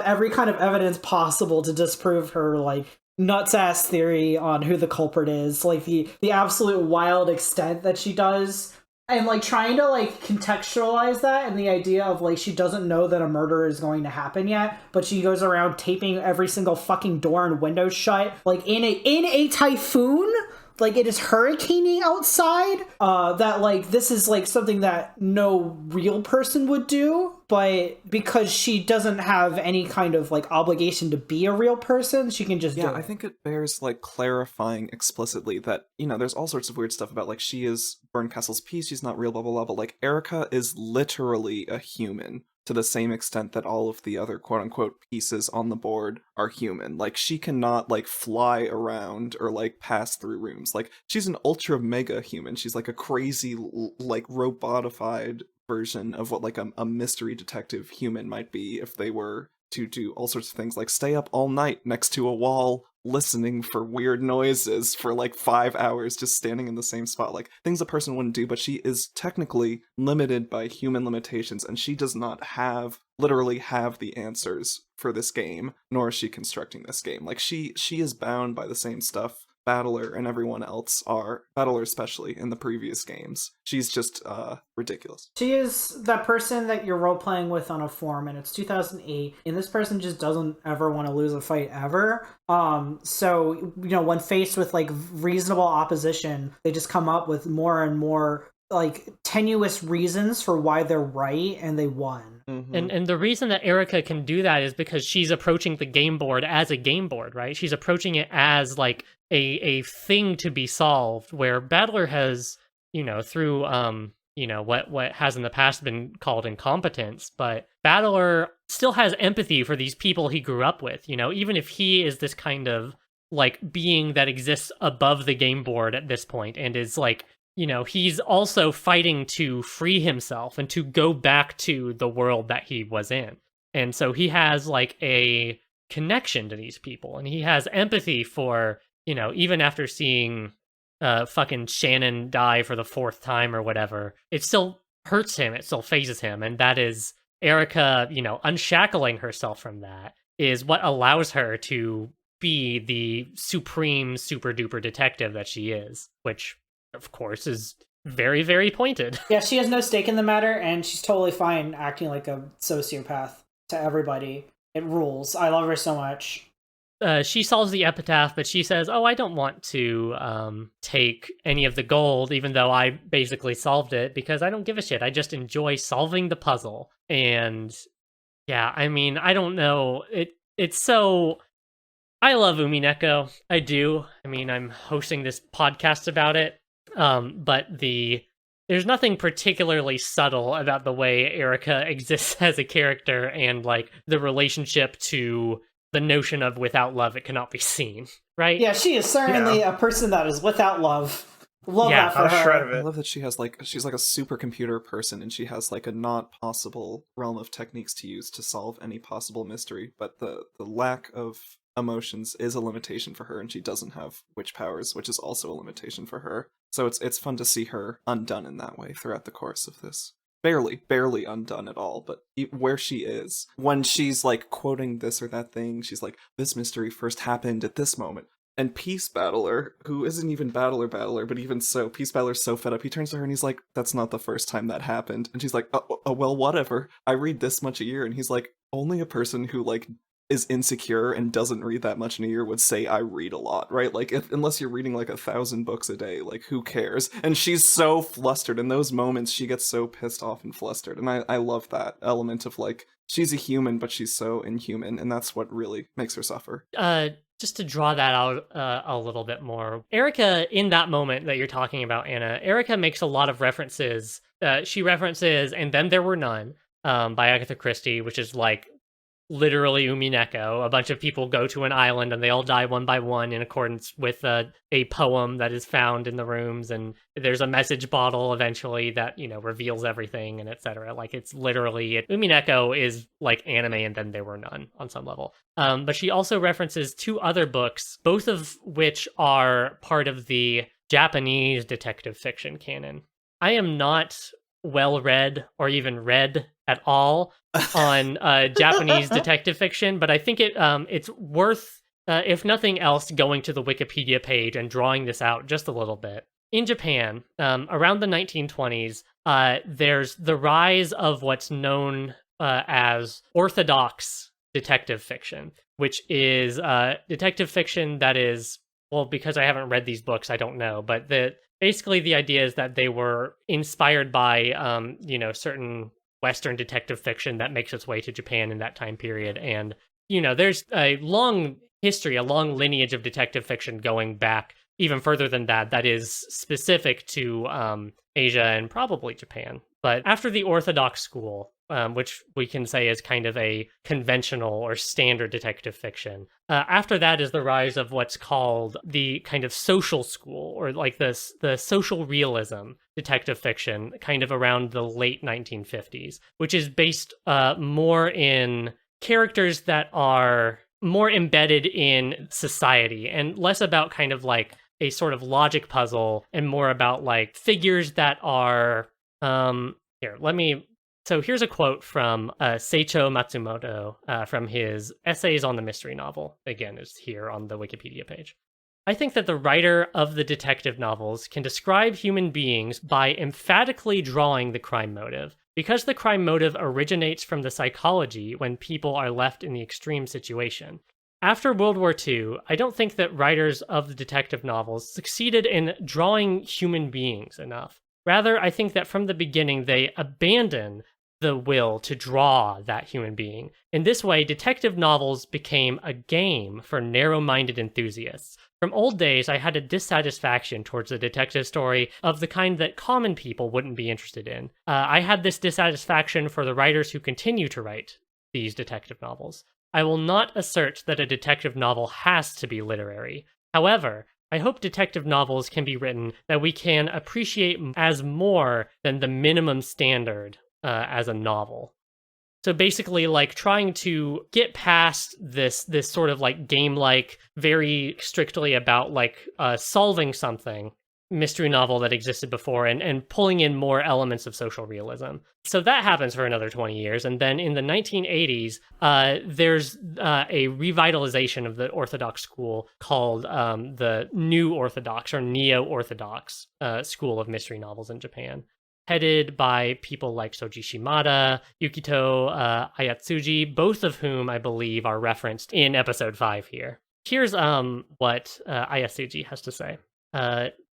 every kind of evidence possible to disprove her like nuts ass theory on who the culprit is, like the absolute wild extent that she does, and like trying to like contextualize that and the idea of like she doesn't know that a murder is going to happen yet, but she goes around taping every single fucking door and window shut, like in a typhoon. Like it is hurricaning outside, that like this is like something that no real person would do, but because she doesn't have any kind of like obligation to be a real person, she can just do it. I think it bears like clarifying explicitly that, there's all sorts of weird stuff about like she is Bernkastel's piece, she's not real, blah blah blah, but like Erika is literally a human to the same extent that all of the other quote-unquote pieces on the board are human. Like, she cannot, like, fly around or, like, pass through rooms. Like, she's an ultra-mega human. She's, like, a crazy, like, robotified version of what, like, a mystery detective human might be if they were to do all sorts of things, like stay up all night next to a wall listening for weird noises for like 5 hours, just standing in the same spot, like things a person wouldn't do. But she is technically limited by human limitations, and she does not literally have the answers for this game, nor is she constructing this game. Like she is bound by the same stuff Battler and everyone else are, Battler especially in the previous games. She's just ridiculous. She is that person that you're role-playing with on a forum, and it's 2008, and this person just doesn't ever want to lose a fight ever. So, when faced with like reasonable opposition, they just come up with more and more like tenuous reasons for why they're right, and they won. Mm-hmm. And the reason that Erika can do that is because she's approaching the game board as a game board, right? She's approaching it as like a thing to be solved, where Battler has, through what has in the past been called incompetence, but Battler still has empathy for these people he grew up with, even if he is this kind of like being that exists above the game board at this point and is like, he's also fighting to free himself and to go back to the world that he was in. And so he has like a connection to these people, and he has empathy for, even after seeing fucking Shannon die for the 4th time or whatever, it still hurts him, it still phases him. And that is Erika, unshackling herself from that is what allows her to be the supreme super duper detective that she is, which of course is very, very pointed. Yeah, she has no stake in the matter, and she's totally fine acting like a sociopath to everybody. It rules. I love her so much. She solves the epitaph, but she says, I don't want to take any of the gold, even though I basically solved it, because I don't give a shit. I just enjoy solving the puzzle. And yeah, I mean, I don't know. It's so... I love Umineko. I do. I mean, I'm hosting this podcast about it. But there's nothing particularly subtle about the way Erika exists as a character and like the relationship to the notion of without love, it cannot be seen, right? Yeah, she is certainly a person that is without love. Love that for her. I love that she's like a supercomputer person, and she has like a not possible realm of techniques to use to solve any possible mystery, but the lack of emotions is a limitation for her, and she doesn't have witch powers, which is also a limitation for her. So it's fun to see her undone in that way throughout the course of this barely undone at all, but where she is, when she's like quoting this or that thing, she's like, this mystery first happened at this moment. And Peace Battler, who isn't even Battler, but even so, Peace Battler's so fed up, he turns to her and he's like, that's not the first time that happened. And she's like, oh, well, whatever. I read this much a year. And he's like, only a person who, like, is insecure and doesn't read that much in a year would say I read a lot, right? Like, unless you're reading like 1,000 books a day, like, who cares? And she's so flustered. In those moments, she gets so pissed off and flustered. And I love that element of, like, she's a human, but she's so inhuman. And that's what really makes her suffer. Just to draw that out a little bit more, Erika, in that moment that you're talking about, Anna, Erika makes a lot of references. She references And Then There Were None by Agatha Christie, which is like literally Umineko. A bunch of people go to an island and they all die one by one in accordance with a poem that is found in the rooms, and there's a message bottle eventually that, you know, reveals everything and etc. Like, it's literally Umineko is like anime And Then There Were None on some level. But she also references 2 other books, both of which are part of the Japanese detective fiction canon. I am not well read or even read at all on Japanese detective fiction, but I think it's worth, if nothing else, going to the Wikipedia page and drawing this out just a little bit. In Japan, around the 1920s, there's the rise of what's known as orthodox detective fiction, which is detective fiction that is, well, because I haven't read these books, I don't know, but basically the idea is that they were inspired by, certain Western detective fiction that makes its way to Japan in that time period. And, you know, there's a long history, a long lineage of detective fiction going back even further than that is specific to Asia and probably Japan. But after the Orthodox school, which we can say is kind of a conventional or standard detective fiction, after that is the rise of what's called the kind of social school, or like the social realism detective fiction, kind of around the late 1950s, which is based more in characters that are more embedded in society and less about kind of like a sort of logic puzzle and more about like figures that are So here's a quote from Seicho Matsumoto from his Essays on the Mystery Novel. Again, is here on the Wikipedia page. I think that the writer of the detective novels can describe human beings by emphatically drawing the crime motive. Because the crime motive originates from the psychology when people are left in the extreme situation. After World War II, I don't think that writers of the detective novels succeeded in drawing human beings enough. Rather, I think that from the beginning they abandon the will to draw that human being. In this way, detective novels became a game for narrow-minded enthusiasts. From old days, I had a dissatisfaction towards a detective story of the kind that common people wouldn't be interested in. I had this dissatisfaction for the writers who continue to write these detective novels. I will not assert that a detective novel has to be literary. However, I hope detective novels can be written that we can appreciate as more than the minimum standard as a novel. So basically, like, trying to get past this sort of like game-like, very strictly about like solving something mystery novel that existed before and pulling in more elements of social realism. So that happens for another 20 years. And then in the 1980s, there's a revitalization of the Orthodox school called the New Orthodox or Neo-Orthodox school of mystery novels in Japan, headed by people like Soji Shimada, Yukito Ayatsuji, both of whom I believe are referenced in episode 5 here. Here's what Ayatsuji has to say.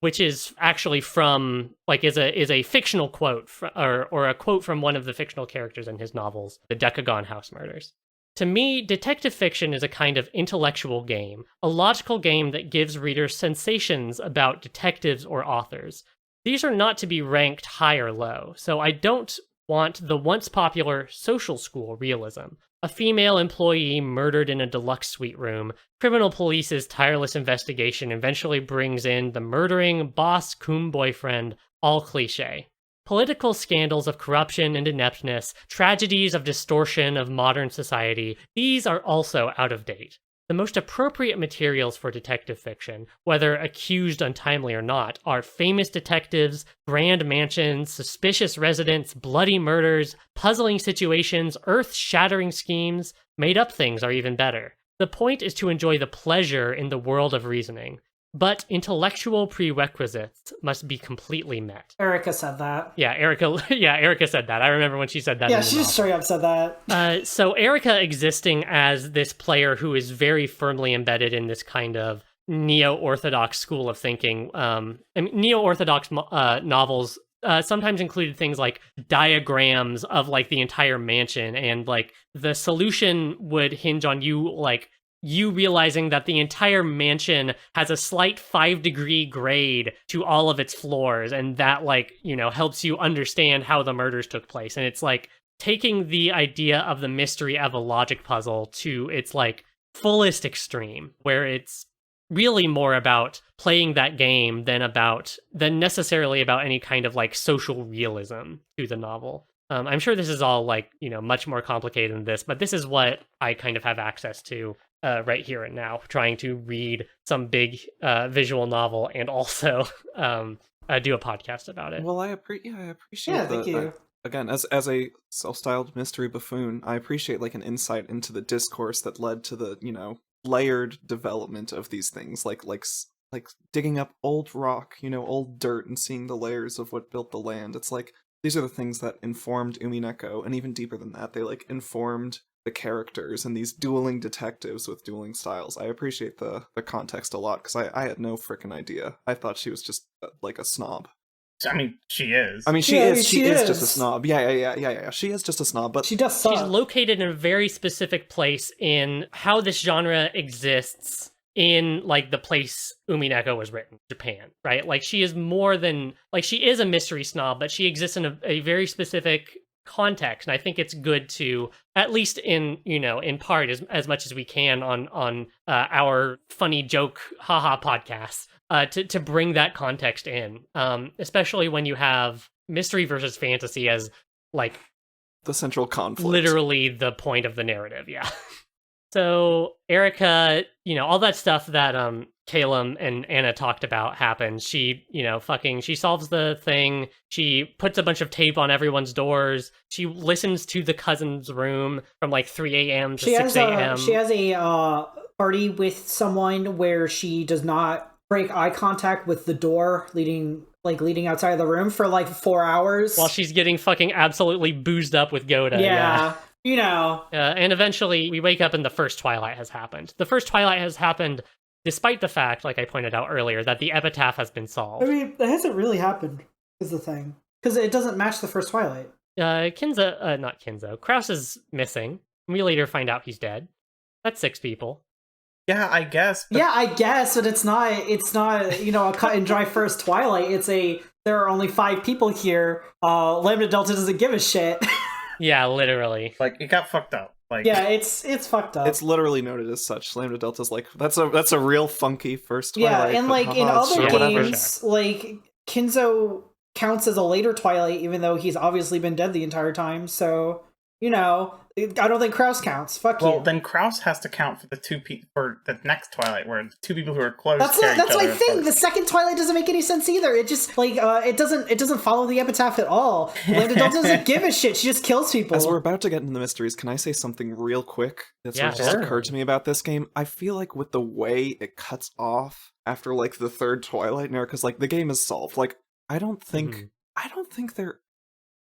Which is actually from, like, is a fictional quote, or a quote from one of the fictional characters in his novels, The Decagon House Murders. To me, detective fiction is a kind of intellectual game, a logical game that gives readers sensations about detectives or authors. These are not to be ranked high or low, so I don't want the once popular social school realism. A female employee murdered in a deluxe suite room. Criminal police's tireless investigation eventually brings in the murdering boss-cum boyfriend, all cliché. Political scandals of corruption and ineptness, tragedies of distortion of modern society, these are also out of date. the most appropriate materials for detective fiction, whether accused untimely or not, are famous detectives, grand mansions, suspicious residents, bloody murders, puzzling situations, earth-shattering schemes. Made-up things are even better. The point is to enjoy the pleasure in the world of reasoning. But intellectual prerequisites must be completely met. Erika said that. Yeah, Erika said that. I remember when she said that. Yeah, she just straight up said that. So Erika existing as this player who is very firmly embedded in this kind of neo-orthodox school of thinking. Neo-orthodox novels sometimes included things like diagrams of like the entire mansion, and like the solution would hinge on you realizing that the entire mansion has a slight 5-degree grade to all of its floors, and that, like, you know, helps you understand how the murders took place. And it's like taking the idea of the mystery of a logic puzzle to its like fullest extreme, where it's really more about playing that game than necessarily about any kind of like social realism to the novel. I'm sure this is all like, you know, much more complicated than this, but this is what I kind of have access to right here and now, trying to read some big visual novel and also do a podcast about it. Well, I appreciate. Yeah, thank you. Again, as a self-styled mystery buffoon, I appreciate like an insight into the discourse that led to the, you know, layered development of these things, like digging up old rock, you know, old dirt, and seeing the layers of what built the land. It's like these are the things that informed Umineko, and even deeper than that, they like informed the characters and these dueling detectives with dueling styles. I appreciate the context a lot, because I had no frickin' idea. I thought she was just like a snob. I mean, she is. She is just a snob. Yeah. She is just a snob, but she does suck. She's located in a very specific place in how this genre exists in like the place Umineko was written, Japan, right? Like she is more than like she is a mystery snob, but she exists in a very specific context, and I think it's good to, at least in, you know, in part as much as we can on our funny joke haha podcast, to bring that context in, especially when you have mystery versus fantasy as like the central conflict, literally the point of the narrative. Yeah. So Erika, you know, all that stuff that Caelum and Anna talked about happens. She, you know, she solves the thing. She puts a bunch of tape on everyone's doors. She listens to the cousin's room from like 3 a.m. to 6 a.m. She has a party with someone where she does not break eye contact with the door leading outside of the room for like 4 hours. While she's getting fucking absolutely boozed up with Goda. Yeah. You know. And eventually we wake up and the first Twilight has happened. The first Twilight has happened despite the fact, like I pointed out earlier, that the epitaph has been solved. I mean, that hasn't really happened, is the thing. Because it doesn't match the first Twilight. Not Kinzo. Krauss is missing. We later find out he's dead. That's 6 people. Yeah, I guess. But... Yeah, I guess, but it's not, you know, a cut and dry first Twilight. There are only 5 people here. Lambda Delta doesn't give a shit. Yeah, literally. Like, it got fucked up. Like, yeah, it's fucked up. It's literally noted as such. Lambda Delta's like, that's a real funky first Twilight. Yeah, and like in other games, like Kinzo counts as a later Twilight, even though he's obviously been dead the entire time. So, you know, I don't think Krauss counts. Fuck you. Well, then Krauss has to count for the 2 people for the next Twilight, where the 2 people who are close. That's my thing. The second Twilight doesn't make any sense either. It just like it doesn't follow the epitaph at all. Lambda Delta doesn't give a shit. She just kills people. As we're about to get into the mysteries, can I say something real quick that's just occurred to me about this game? I feel like with the way it cuts off after like the 3rd Twilight, because like the game is solved. Like I don't think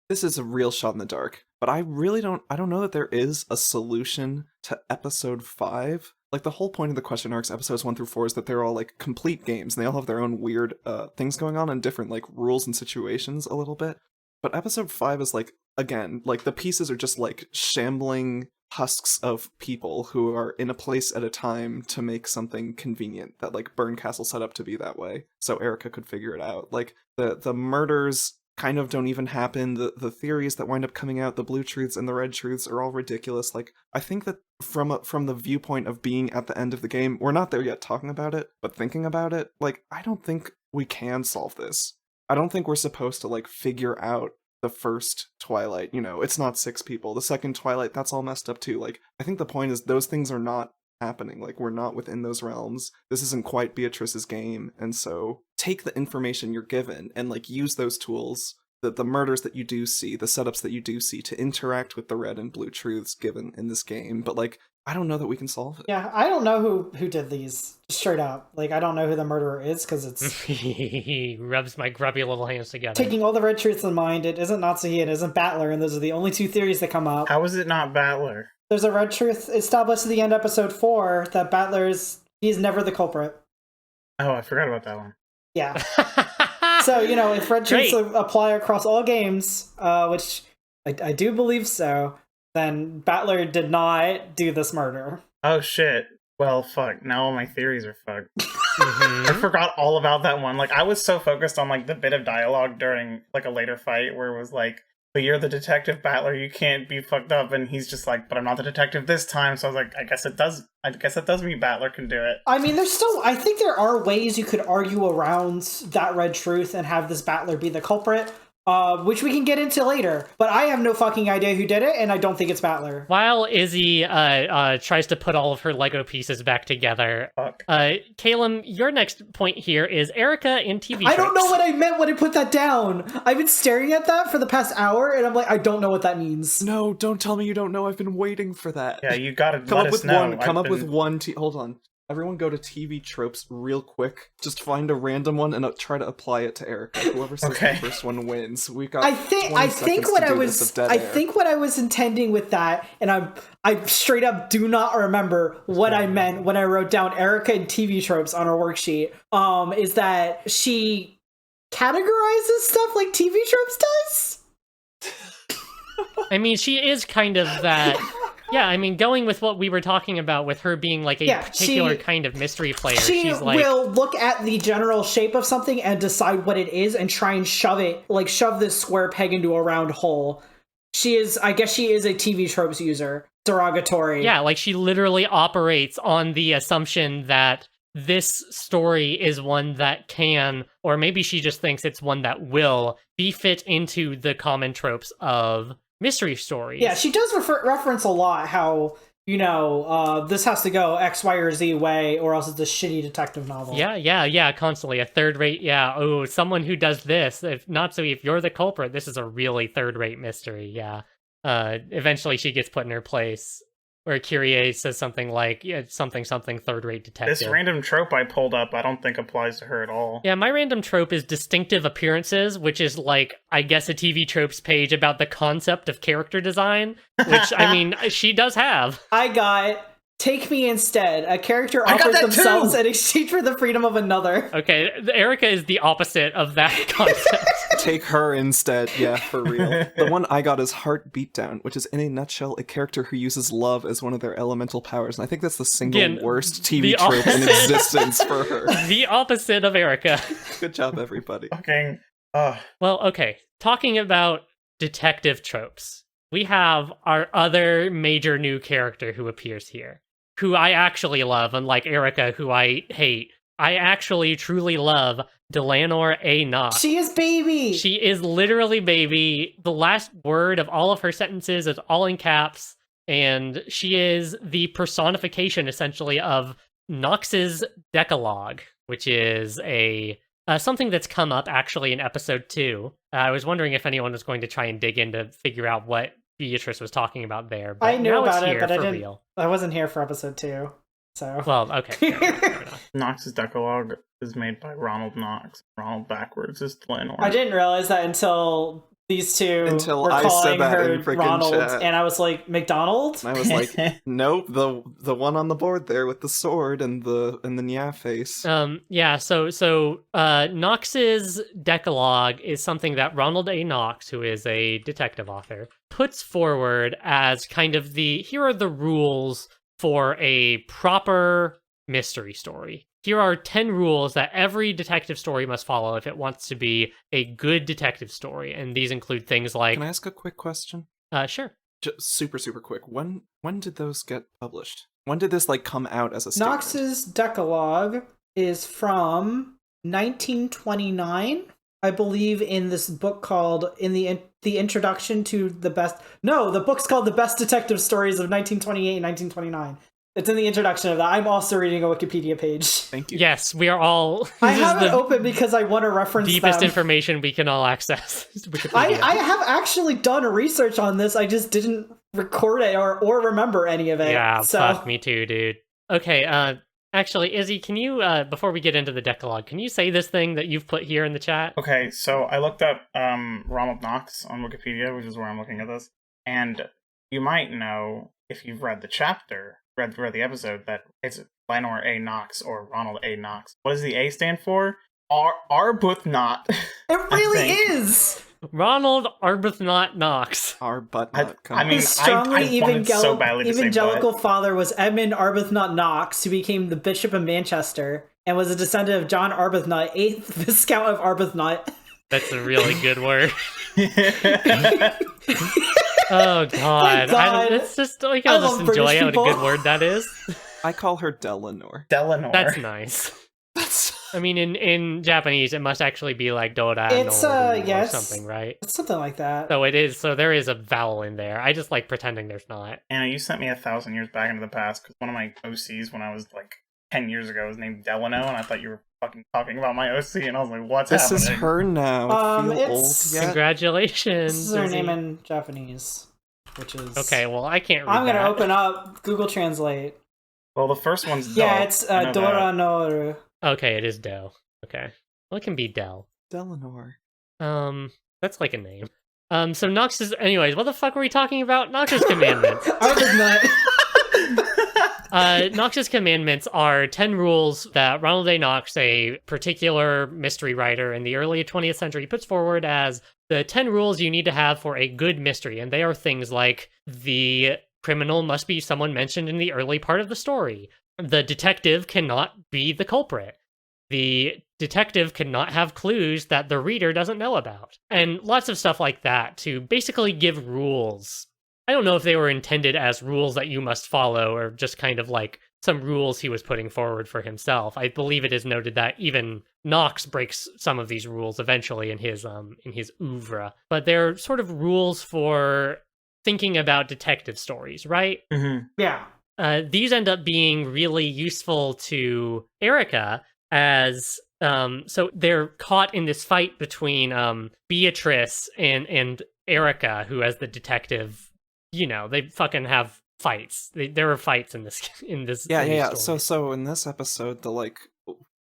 this is a real shot in the dark, but I don't know that there is a solution to episode 5. Like the whole point of the question arcs, episodes 1 through 4, is that they're all like complete games, and they all have their own weird things going on and different like rules and situations a little bit. But episode 5 is like, again, like the pieces are just like shambling husks of people who are in a place at a time to make something convenient that like Burncastle set up to be that way, so Erika could figure it out. Like the murders kind of don't even happen. The theories that wind up coming out, the blue truths and the red truths, are all ridiculous. Like I think that from the viewpoint of being at the end of the game, we're not there yet talking about it, but thinking about it, like I don't think we can solve this. I don't think we're supposed to like figure out the first Twilight. You know, it's not 6 people. The second Twilight, that's all messed up too. Like I think the point is those things are not happening. Like, we're not within those realms. This isn't quite Beatrice's game. And so take the information you're given and like use those tools, the murders that you do see, the setups that you do see, to interact with the red and blue truths given in this game. But like, I don't know that we can solve it. Yeah, I don't know who did these, straight up. Like, I don't know who the murderer is, because it's... He rubs my grubby little hands together. Taking all the red truths in mind, it isn't Natsuhi, it isn't Battler, and those are the only two theories that come up. How is it not Battler? There's a red truth established at the end of episode 4 that he's never the culprit. Oh, I forgot about that one. Yeah. So, if red truths apply across all games, which I do believe so, then Battler did not do this murder. Oh shit. Well, fuck. Now all my theories are fucked. I forgot all about that one. Like, I was so focused on like the bit of dialogue during like a later fight where it was like, but you're the detective, Battler, you can't be fucked up, and he's just like, but I'm not the detective this time. So I was like, I guess it does mean Battler can do it. I mean, I think there are ways you could argue around that red truth and have this Battler be the culprit. Which we can get into later. But I have no fucking idea who did it, and I don't think it's Battler. While Izzy tries to put all of her Lego pieces back together, Caelum, your next point here is Erika in TV tropes. I don't know what I meant when I put that down. I've been staring at that for the past hour, and I'm like, I don't know what that means. No, don't tell me you don't know. I've been waiting for that. Yeah, you gotta come up with one. Come up with one. Hold on. Everyone go to TV tropes real quick. Just find a random one and try to apply it to Erika. Whoever says the first one wins. We've got. I think what I was intending with that, and I straight up do not remember what I meant when I wrote down Erika and TV tropes on our worksheet. Is that she categorizes stuff like TV tropes does? I mean, she is kind of that. Yeah, I mean, going with what we were talking about with her being like a particular kind of mystery player, she's like... will look at the general shape of something and decide what it is and try and shove this square peg into a round hole. I guess she is a TV tropes user. Derogatory. Yeah, like she literally operates on the assumption that this story is one that can, or maybe she just thinks it's one that will, be fit into the common tropes of mystery stories. Yeah, she does reference a lot how, this has to go X, Y, or Z way, or else it's a shitty detective novel. Yeah, constantly. A third-rate, someone who does this. If you're the culprit, this is a really third-rate mystery, yeah. Eventually she gets put in her place, where Kyrie says something like, something third-rate detective. This random trope I pulled up, I don't think applies to her at all. Yeah, my random trope is distinctive appearances, which is like, I guess, a TV tropes page about the concept of character design, which, I mean, she does have. I got Take Me Instead. A character offers themselves in exchange for the freedom of another. Okay, Erika is the opposite of that concept. Take her instead. Yeah, for real. The one I got is Heart Beatdown, which is in a nutshell a character who uses love as one of their elemental powers. And I think that's the single worst TV trope in existence for her. The opposite of Erika. Good job, everybody. Okay. Well, okay. Talking about detective tropes, we have our other major new character who appears here, who I actually love, unlike Erika, who I hate. I actually truly love Delanor A. Knox. She is baby! She is literally baby. The last word of all of her sentences is all in caps, and she is the personification, essentially, of Knox's Decalogue, which is something that's come up, actually, in episode 2. I was wondering if anyone was going to try and dig in to figure out what Beatrice was talking about there. But I knew about it, but real. I wasn't here for episode 2. So. Well, okay. Fair enough. Knox's Decalogue is made by Ronald Knox. Ronald backwards is Delanor. I didn't realize that until these two were I calling said that her in Ronald, chat. and I was like, McDonald? And I was like, nope, the one on the board there with the sword and the nya face. So Knox's Decalogue is something that Ronald A. Knox, who is a detective author, puts forward as kind of here are the rules for a proper mystery story. Here are 10 rules that every detective story must follow if it wants to be a good detective story, and these include things like... Can I ask a quick question? Sure. Just super quick. When did those get published? When did this come out as a statement? Knox's Decalogue is from 1929, I believe, in this book called the introduction to the best. No, the book's called The Best Detective Stories of 1928 and 1929. It's in the introduction of that. I'm also reading a Wikipedia page. Thank you. Yes, we are all. I have it open because I want to reference deepest them. information we can all access. I have actually done research on this. I just didn't record it or remember any of it. Yeah, so. fuck me too, dude. Okay, actually, Izzy, can you, before we get into the Decalogue, can you say this thing that you've put here in the chat? Okay, so I looked up Ronald Knox on Wikipedia, which is where I'm looking at this, and you might know, if you've read the chapter, read the episode, that it's Lenore A. Knox or Ronald A. Knox. What does the A stand for? Arbuthnot. It really is! Ronald Arbuthnot Knox. Arbuthnot. I mean, His strongly so badly to evangelical father was Edmund Arbuthnot Knox, who became the Bishop of Manchester, and was a descendant of John Arbuthnot, 8th Viscount of Arbuthnot. That's a really good word. Oh god. It's just like I'll just enjoy how a good word that is. I call her Delanor. Delanor. That's nice. I mean, in Japanese, it must actually be like Dora or something, right? It's something like that. So it is. So there is a vowel in there. I just like pretending there's not. Anna, you sent me 1,000 years back into the past because one of my OCs when I was like 10 years ago was named Delano, and I thought you were fucking talking about my OC, and I was like, what's happening? This is her now. Feel old yet? Congratulations. This is her name in Japanese, which is... Okay, well, I can't read I'm going to open up Google Translate. Well, the first one's Yeah, it's Dora Noru. Okay, it is Del. Okay. Well, it can be Del. Delanor. That's like a name. So Nox's... Anyways, what the fuck were we talking about? Nox's commandments. Nox's commandments are 10 rules that Ronald A. Knox, a particular mystery writer in the early 20th century, puts forward as the 10 rules you need to have for a good mystery. And they are things like the criminal must be someone mentioned in the early part of the story. The detective cannot be the culprit. The detective cannot have clues that the reader doesn't know about. And lots of stuff like that to basically give rules. I don't know if they were intended as rules that you must follow or just kind of like some rules he was putting forward for himself. I believe it is noted that even Knox breaks some of these rules eventually in his oeuvre. But they're sort of rules for thinking about detective stories, right? Mm-hmm. Yeah. These end up being really useful to Erika as so they're caught in this fight between Beatrice and Erika, who as the detective, you know, they fucking have fights. There are fights in this Yeah. So in this episode, the like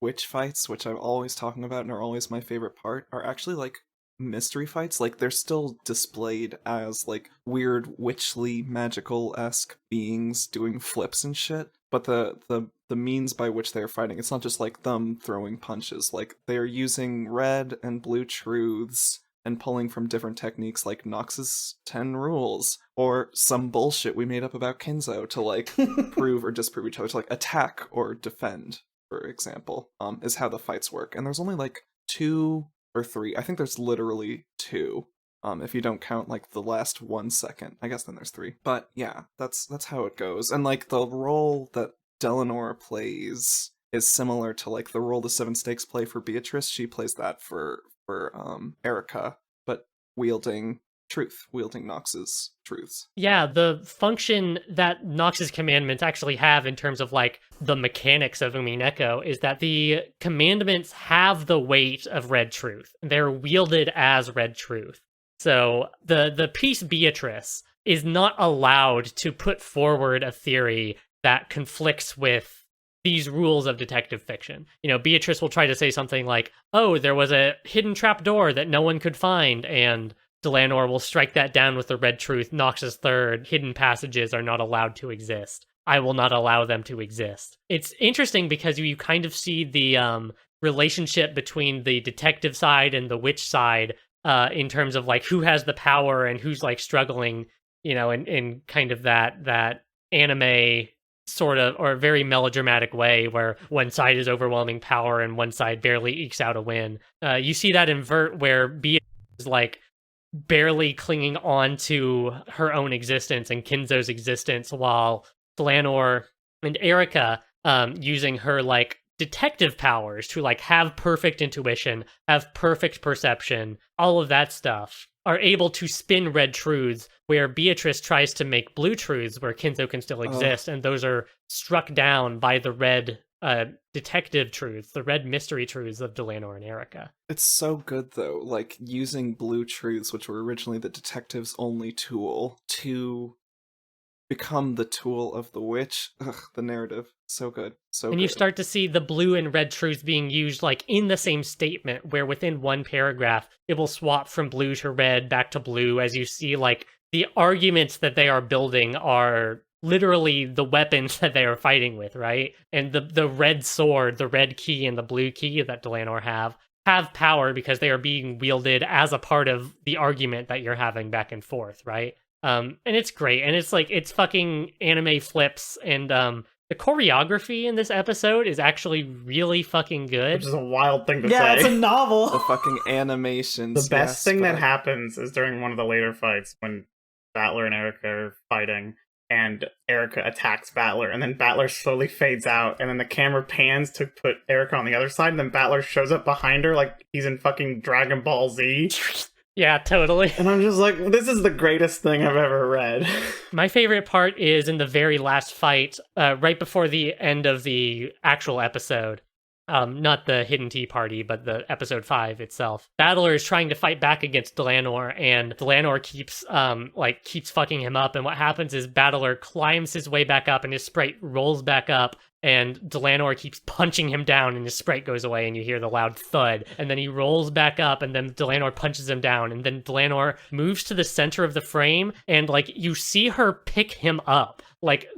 witch fights, which I'm always talking about and are always my favorite part, are actually like mystery fights. Like they're still displayed as like weird witchly magical-esque beings doing flips and shit, but the means by which they're fighting, it's not just like them throwing punches. Like they're using red and blue truths and pulling from different techniques like Knox's 10 rules or some bullshit we made up about Kinzo to like prove or disprove each other, to like attack or defend, for example, is how the fights work. And there's only like 2 or 3. I think there's literally 2. If you don't count like the last 1 second. I guess then there's 3. But yeah, that's how it goes. And like the role that Delanor plays is similar to like the role the Seven Stakes play for Beatrice. She plays that for Erika, but wielding Knox's truths. Yeah, the function that Knox's commandments actually have in terms of like the mechanics of Umineko is that the commandments have the weight of red truth. They're wielded as red truth. So the piece Beatrice is not allowed to put forward a theory that conflicts with these rules of detective fiction. You know, Beatrice will try to say something like, oh, there was a hidden trapdoor that no one could find, and Delanor will strike that down with the red truth. Knox's third, hidden passages are not allowed to exist. I will not allow them to exist. It's interesting because you kind of see the relationship between the detective side and the witch side in terms of like who has the power and who's like struggling, you know, in kind of that anime sort of, or a very melodramatic way where one side is overwhelming power and one side barely ekes out a win. You see that invert where Beatrice is like barely clinging on to her own existence and Kinzo's existence, while Delanor and Erika using her like detective powers to like have perfect intuition, have perfect perception, all of that stuff. are able to spin red truths, where Beatrice tries to make blue truths where Kinzo can still exist, and those are struck down by the red detective truths, the red mystery truths of Delanor and Erika. It's so good, though, like, using blue truths, which were originally the detective's only tool, to become the tool of the witch. Ugh, the narrative. So good. So and good. You start to see the blue and red truths being used like in the same statement, where within one paragraph, it will swap from blue to red back to blue as you see like the arguments that they are building are literally the weapons that they are fighting with, right? And the red sword, the red key, and the blue key that Delanor have power because they are being wielded as a part of the argument that you're having back and forth, right? And it's great, and it's like it's fucking anime flips, and the choreography in this episode is actually really fucking good. Which is a wild thing to say. Yeah, it's a novel. The fucking animations. The best thing that happens is during one of the later fights when Battler and Erika are fighting, and Erika attacks Battler, and then Battler slowly fades out, and then the camera pans to put Erika on the other side, and then Battler shows up behind her like he's in fucking Dragon Ball Z. Yeah, totally. And I'm just like, this is the greatest thing I've ever read. My favorite part is in the very last fight, right before the end of the actual episode. Not the Hidden Tea Party, but the episode 5 itself. Battler is trying to fight back against Delanor, and Delanor keeps fucking him up, and what happens is Battler climbs his way back up, and his sprite rolls back up, and Delanor keeps punching him down, and his sprite goes away, and you hear the loud thud, and then he rolls back up, and then Delanor punches him down, and then Delanor moves to the center of the frame, and, like, you see her pick him up. Like,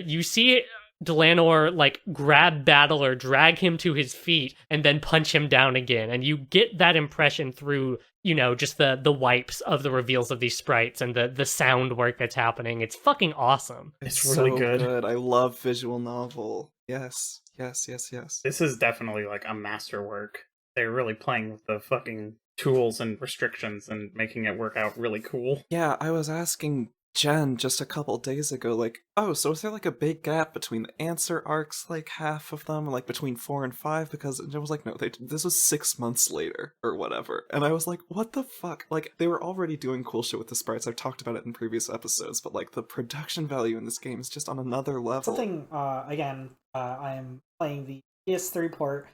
you see Delanor, like, grab Battler, drag him to his feet, and then punch him down again, and you get that impression through, you know, just the wipes of the reveals of these sprites and the sound work that's happening. It's fucking awesome. It's really so good. I love visual novel. Yes. This is definitely like a masterwork. They're really playing with the fucking tools and restrictions and making it work out really cool. Yeah, I was asking Jenn just a couple days ago, like, oh, so is there like a big gap between the answer arcs, like half of them, like between 4 and 5? Because I was like, no, this was 6 months later or whatever. And I was like, what the fuck? Like, they were already doing cool shit with the sprites. I've talked about it in previous episodes, but like the production value in this game is just on another level. Something, again, I am playing the PS3 port.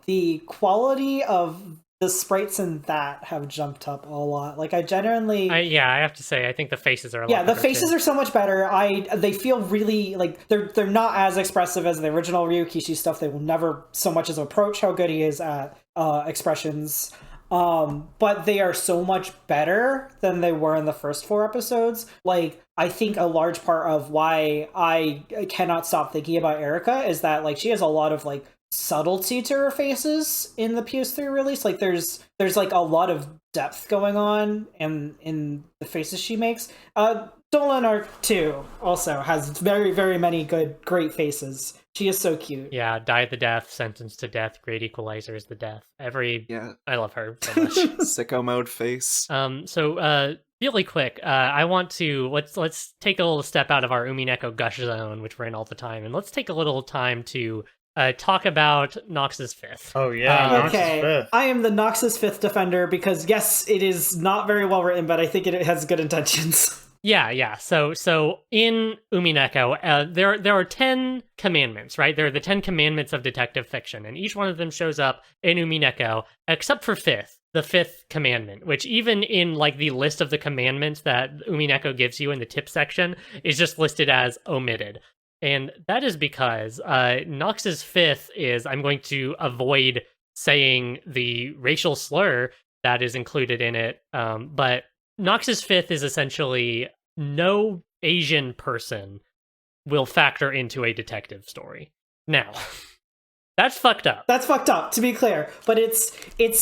The quality of the sprites in that have jumped up a lot. Like, I genuinely... I have to say, I think the faces are a lot better. Yeah, the faces too. are so much better. They feel really, like, they're not as expressive as the original Ryukishi stuff. They will never so much as approach how good he is at expressions. But they are so much better than they were in the first 4 episodes. Like, I think a large part of why I cannot stop thinking about Erika is that, like, she has a lot of, like, subtlety to her faces in the PS3 release. Like, there's like a lot of depth going on in the faces she makes. Delanor too also has very, very many great faces. She is so cute. Yeah, Die the Death, Sentenced to Death, Great Equalizer is the death. I love her so much. Sicko mode face. So really quick, I want to let's take a little step out of our Umineko gush zone, which we're in all the time, and let's take a little time to talk about Nox's Fifth. Oh yeah, okay. Nox's Fifth. I am the Nox's Fifth defender because yes, it is not very well written, but I think it has good intentions. Yeah. So in Umineko, there are 10 commandments, right? There are the 10 commandments of detective fiction, and each one of them shows up in Umineko, except for the fifth commandment, which even in like the list of the commandments that Umineko gives you in the tip section is just listed as omitted. And that is because Nox's Fifth is, I'm going to avoid saying the racial slur that is included in it, but Nox's Fifth is essentially no Asian person will factor into a detective story. Now, that's fucked up. That's fucked up, to be clear. But it's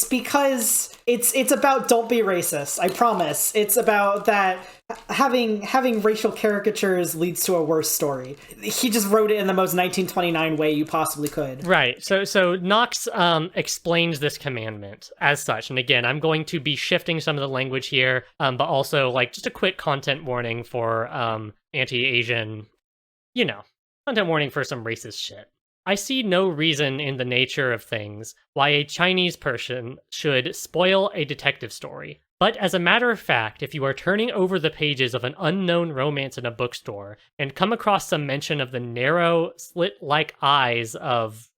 because it's about don't be racist. I promise. It's about that having racial caricatures leads to a worse story. He just wrote it in the most 1929 way you possibly could. Right. So Nox explains this commandment as such. And again, I'm going to be shifting some of the language here, but also like just a quick content warning for anti-Asian, content warning for some racist shit. I see no reason in the nature of things why a Chinese person should spoil a detective story, But as a matter of fact, if you are turning over the pages of an unknown romance in a bookstore and come across some mention of the narrow, slit-like eyes of...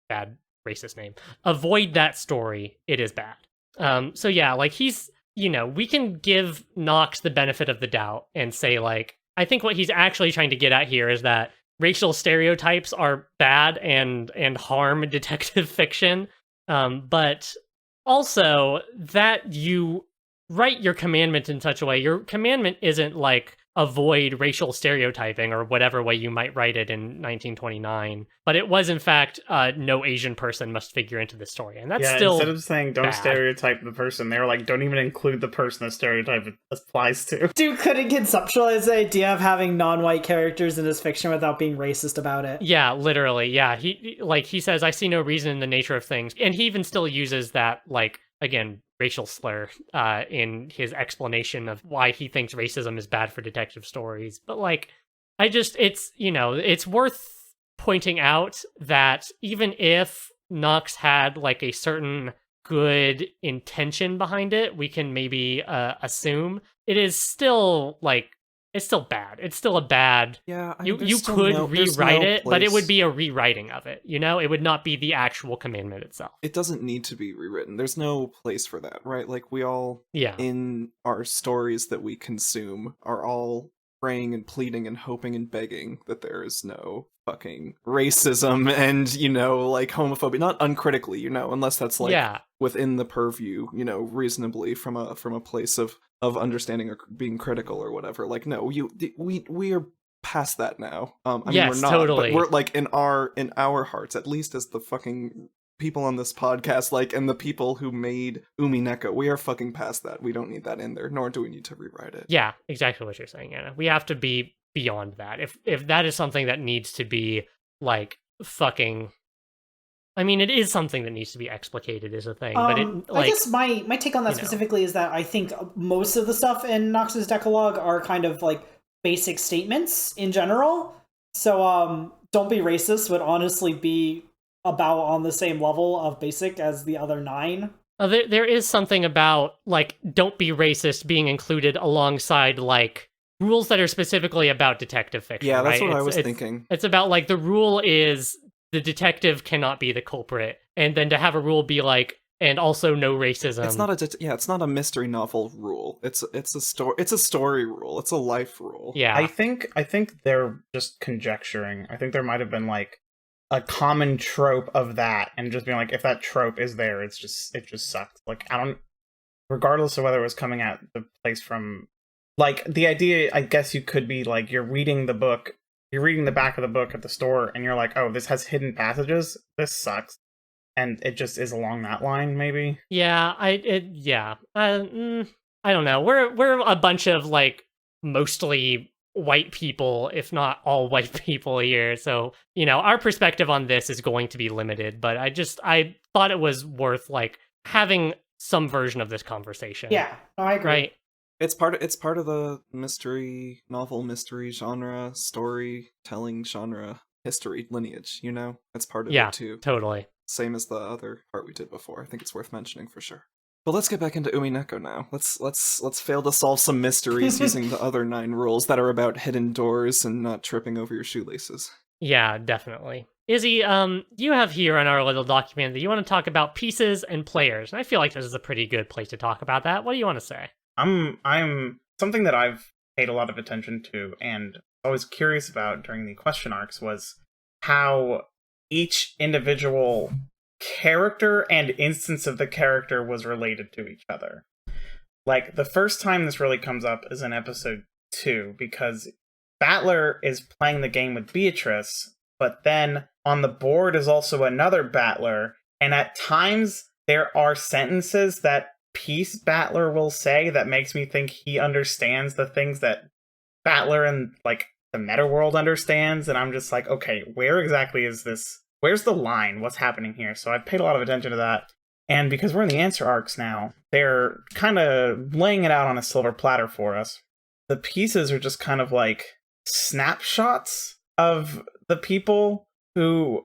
bad racist name. Avoid that story. It is bad. So yeah, like he's, we can give Knox the benefit of the doubt and say, like, I think what he's actually trying to get at here is that racial stereotypes are bad and harm detective fiction. But also that you write your commandment in such a way, your commandment isn't like avoid racial stereotyping or whatever way you might write it in 1929, but it was in fact no Asian person must figure into the story, and that's still instead of saying don't bad. Stereotype the person, they were like don't even include the person the stereotype applies to. Dude couldn't conceptualize the idea of having non-white characters in his fiction without being racist about it. Yeah, literally. Yeah, he says I see no reason in the nature of things, and he even still uses that, like, again, racial slur in his explanation of why he thinks racism is bad for detective stories. But like, it's worth pointing out that even if Knox had like a certain good intention behind it, we can maybe assume it is still like, it's still bad. It's still a bad... Yeah, you could rewrite it, but it would be a rewriting of it, It would not be the actual commandment itself. It doesn't need to be rewritten. There's no place for that, right? Like, we all, in our stories that we consume, are all praying and pleading and hoping and begging that there is no fucking racism and, like, homophobia. Not uncritically, unless that's, like, within the purview, reasonably from a place of understanding or being critical or whatever. Like, no, we are past that now. I mean, we're not, totally. But we're like in our hearts, at least as the fucking people on this podcast, like, and the people who made Umineko, we are fucking past that. We don't need that in there, nor do we need to rewrite it. Yeah, exactly what you're saying, Anna. We have to be beyond that. If that is something that needs to be like fucking... I mean, it is something that needs to be explicated is a thing, but I guess my take on that specifically is that I think most of the stuff in Knox's Decalogue are kind of like basic statements in general. So don't be racist would honestly be about on the same level of basic as the other 9. There is something about, like, don't be racist being included alongside, like, rules that are specifically about detective fiction. Yeah, that's right? what I was thinking. It's about, like, the rule is... the detective cannot be the culprit, and then to have a rule be like, and also no racism. It's not a mystery novel rule. It's a story rule. It's a life rule. Yeah, I think they're just conjecturing. I think there might have been like a common trope of that, and just being like, if that trope is there, it just sucks. Like, regardless of whether it was coming at the place from, like, the idea. I guess you could be like, you're reading the book. You're reading the back of the book at the store, and you're like, oh, this has hidden passages? This sucks. And it just is along that line, maybe? Yeah, I don't know. We're a bunch of, like, mostly white people, if not all white people here, so, our perspective on this is going to be limited, but I thought it was worth, like, having some version of this conversation. Yeah, no, I agree. Right? It's part of the mystery novel, mystery genre, storytelling genre, history lineage. It's part of it too. Yeah, totally. Same as the other part we did before. I think it's worth mentioning for sure. But let's get back into Umineko now. Let's fail to solve some mysteries using the other 9 rules that are about hidden doors and not tripping over your shoelaces. Yeah, definitely. Izzy, you have here on our little document that you want to talk about pieces and players, and I feel like this is a pretty good place to talk about that. What do you want to say? I'm something that I've paid a lot of attention to and I was curious about during the question arcs was how each individual character and instance of the character was related to each other. Like, the first time this really comes up is in episode 2, because Battler is playing the game with Beatrice, but then on the board is also another Battler, and at times there are sentences that Peace Battler will say that makes me think he understands the things that Battler and, like, the meta world understands, and I'm just like, okay, where exactly is this? Where's the line? What's happening here? So I've paid a lot of attention to that. And because we're in the answer arcs now, they're kind of laying it out on a silver platter for us. The pieces are just kind of like snapshots of the people who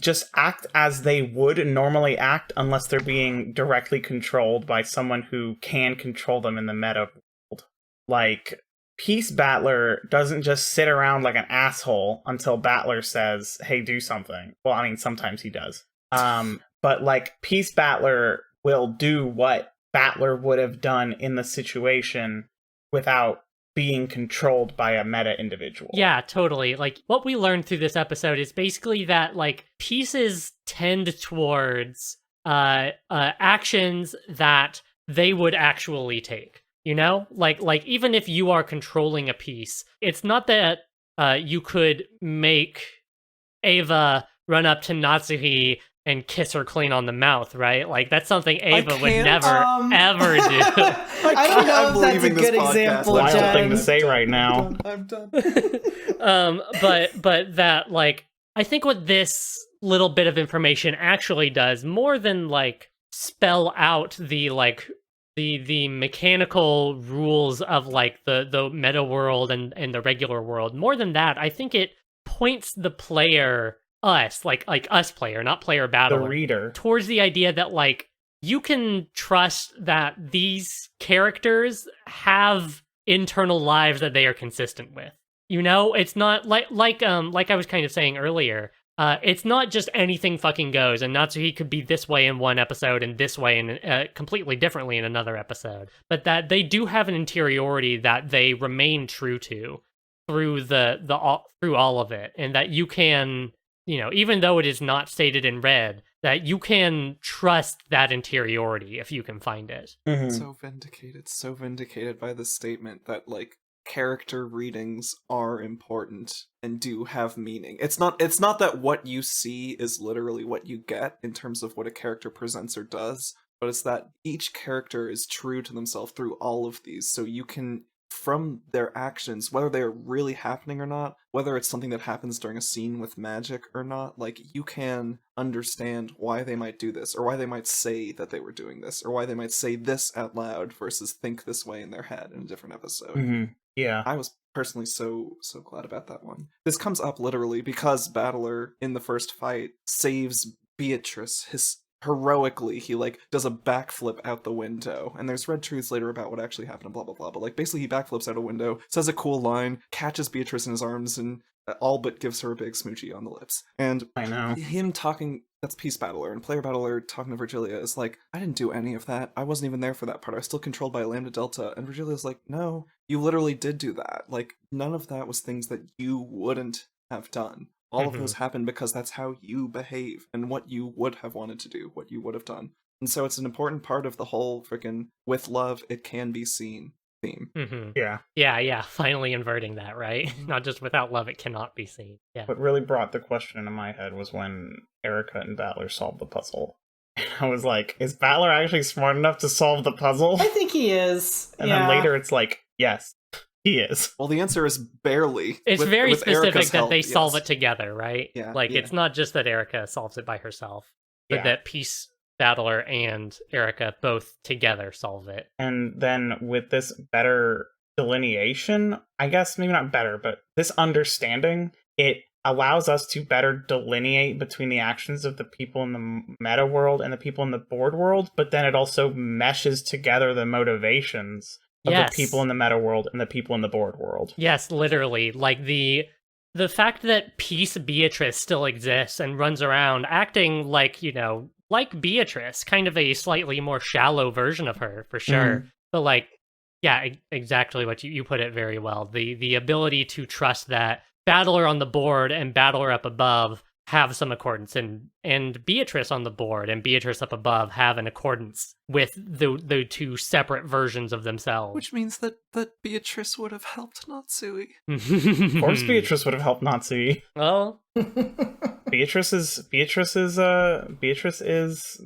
just act as they would normally act unless they're being directly controlled by someone who can control them in the meta world. Like, Peace Battler doesn't just sit around like an asshole until Battler says, hey, do something. Well, I mean, sometimes he does. But, like, Peace Battler will do what Battler would have done in the situation without being controlled by a meta individual. Yeah, totally. Like, what we learned through this episode is basically that, like, pieces tend towards actions that they would actually take. You know? Like even if you are controlling a piece, it's not that you could make Ava run up to Natsuhi and kiss her clean on the mouth, right? Like, that's something Ava would never, ever do. I don't know if that's a good example, Wild Jenn. thing to say right now. I'm done. But that, like, I think what this little bit of information actually does, more than, like, spell out the, like, the mechanical rules of, like, the meta world and the regular world, more than that, I think it points the player, us player, not player battler, the reader, towards the idea that, like, you can trust that these characters have internal lives that they are consistent with. You know, it's not like I was kind of saying earlier. It's not just anything fucking goes, and Natsuhi could be this way in one episode and this way in completely differently in another episode. But that they do have an interiority that they remain true to through through all of it, and that you can, you know, even though it is not stated in red, that you can trust that interiority if you can find it. Mm-hmm. So vindicated by the statement that, like, character readings are important and do have meaning. It's not that what you see is literally what you get in terms of what a character presents or does, but it's that each character is true to themselves through all of these, so you can, from their actions, whether they're really happening or not, whether it's something that happens during a scene with magic or not, like, you can understand why they might do this, or why they might say that they were doing this, or why they might say this out loud versus think this way in their head in a different episode. Mm-hmm. Yeah. I was personally so glad about that one. This comes up literally because Battler, in the first fight, saves Beatrice heroically. He, like, does a backflip out the window, and there's red truths later about what actually happened and blah blah blah, but, like, basically he backflips out a window, says a cool line, catches Beatrice in his arms, and all but gives her a big smoochie on the lips. And I know him talking, that's Peace Battler, and Player Battler talking to Virgilia is like, I didn't do any of that, I wasn't even there for that part, I was still controlled by Lambda Delta. And Virgilia's like, no, you literally did do that. Like, none of that was things that you wouldn't have done. All of those happened because that's how you behave, and what you would have wanted to do, what you would have done. And so it's an important part of the whole frickin' with love, it can be seen theme. Mm-hmm. Yeah. Finally inverting that, right? Not just without love, it cannot be seen. Yeah. What really brought the question into my head was when Erika and Battler solved the puzzle. I was like, is Battler actually smart enough to solve the puzzle? I think he is. And then later it's like, yes, he is. Well, the answer is barely. It's very specific Erika's that help, they solve it together, right? Yeah. Like, it's not just that Erika solves it by herself, but that Peace Battler and Erika both together solve it. And then with this better delineation, I guess maybe not better, but this understanding, it allows us to better delineate between the actions of the people in the meta world and the people in the board world, but then it also meshes together the motivations of the people in the meta world and the people in the board world. Yes, literally. Like, the fact that Peace Beatrice still exists and runs around acting like, you know, like Beatrice, kind of a slightly more shallow version of her, for sure. Mm-hmm. But, like, yeah, exactly what you put it very well. The ability to trust that Battler on the board and Battler up above have some accordance, and Beatrice on the board and Beatrice up above have an accordance with the two separate versions of themselves. Which means that Beatrice would have helped Natsui. Of course Beatrice would have helped Natsui. Well, Beatrice is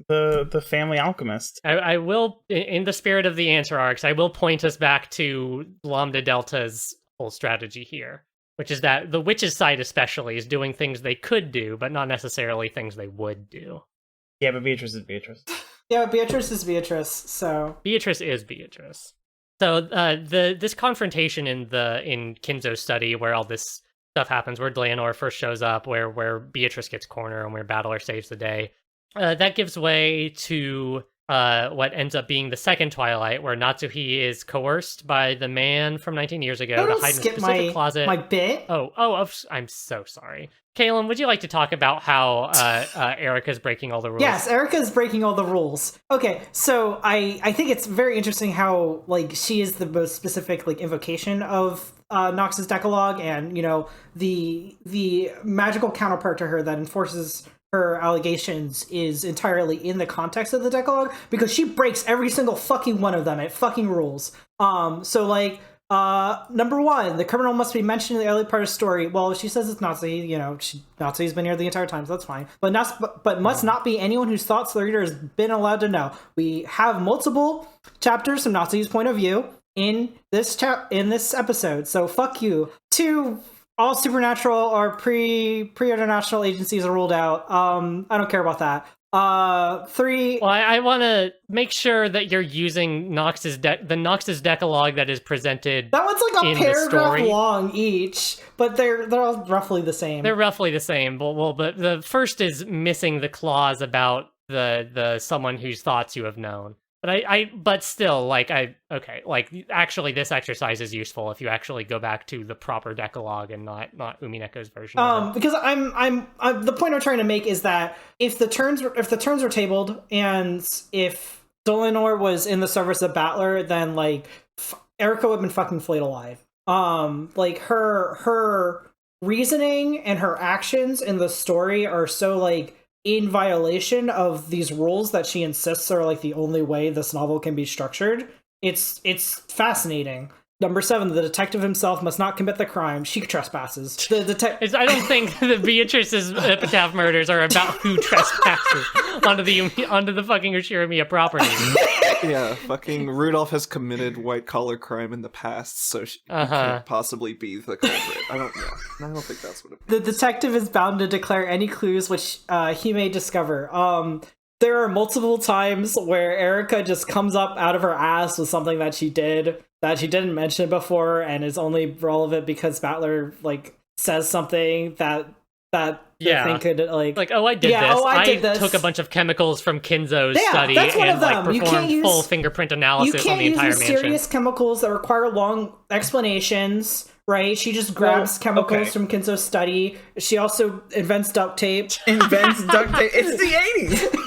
the family alchemist. I will, in the spirit of the answer arcs, I will point us back to Lambda Delta's whole strategy here, which is that the witch's side especially is doing things they could do, but not necessarily things they would do. Yeah, but Beatrice is Beatrice. Yeah, but Beatrice is Beatrice, so... Beatrice is Beatrice. So this confrontation in Kinzo's study, where all this stuff happens, where Leonor first shows up, where Beatrice gets cornered, and where Battler saves the day. That gives way to what ends up being the second Twilight, where Natsuhi is coerced by the man from 19 years ago to hide in a specific closet. My bit? I'm so sorry. Caelum, would you like to talk about how Erika's breaking all the rules? Yes, Erika's breaking all the rules. Okay, so I think it's very interesting how, like, she is the most specific, like, invocation of Nox's Decalogue, and, you know, the magical counterpart to her that enforces her allegations is entirely in the context of the Decalogue, because she breaks every single fucking one of them. It fucking rules. So, like, number one, the criminal must be mentioned in the early part of the story. Well, she says it's Nazi, you know, Nazi's been here the entire time, so that's fine. But must not be anyone whose thoughts the reader has been allowed to know. We have multiple chapters from Nazi's point of view in this episode, so fuck you. 2, all supernatural or pre-international agencies are ruled out. I don't care about that. 3. Well, I want to make sure that you're using the Nox's Decalogue that is presented. That one's like a paragraph long each, but they're all roughly the same. They're roughly the same. But the first is missing the clause about the someone whose thoughts you have known. But still, actually, this exercise is useful if you actually go back to the proper Decalogue and not Umineko's version. Because I'm the point I'm trying to make is that if the turns were tabled, and if Dolinor was in the service of Battler, then like Erika would have been fucking flayed alive. Like her reasoning and her actions in the story are so like in violation of these rules that she insists are like the only way this novel can be structured. It's fascinating. Number 7, the detective himself must not commit the crime. She trespasses. I don't think the Beatrice's epitaph murders are about who trespasses onto the fucking Ushirimiya property. Yeah, fucking Rudolph has committed white-collar crime in the past, so she can't possibly be the culprit. I don't think that's what it means. The detective is bound to declare any clues which he may discover. There are multiple times where Erika just comes up out of her ass with something that she didn't mention before, and is only relevant because Battler like says something that thing could like oh, I did this. I did this. Took a bunch of chemicals from Kinzo's study and like performed full fingerprint analysis on the entire mansion. You can't use serious chemicals that require long explanations, right? She just grabs chemicals from Kinzo's study. She also invents duct tape. It's the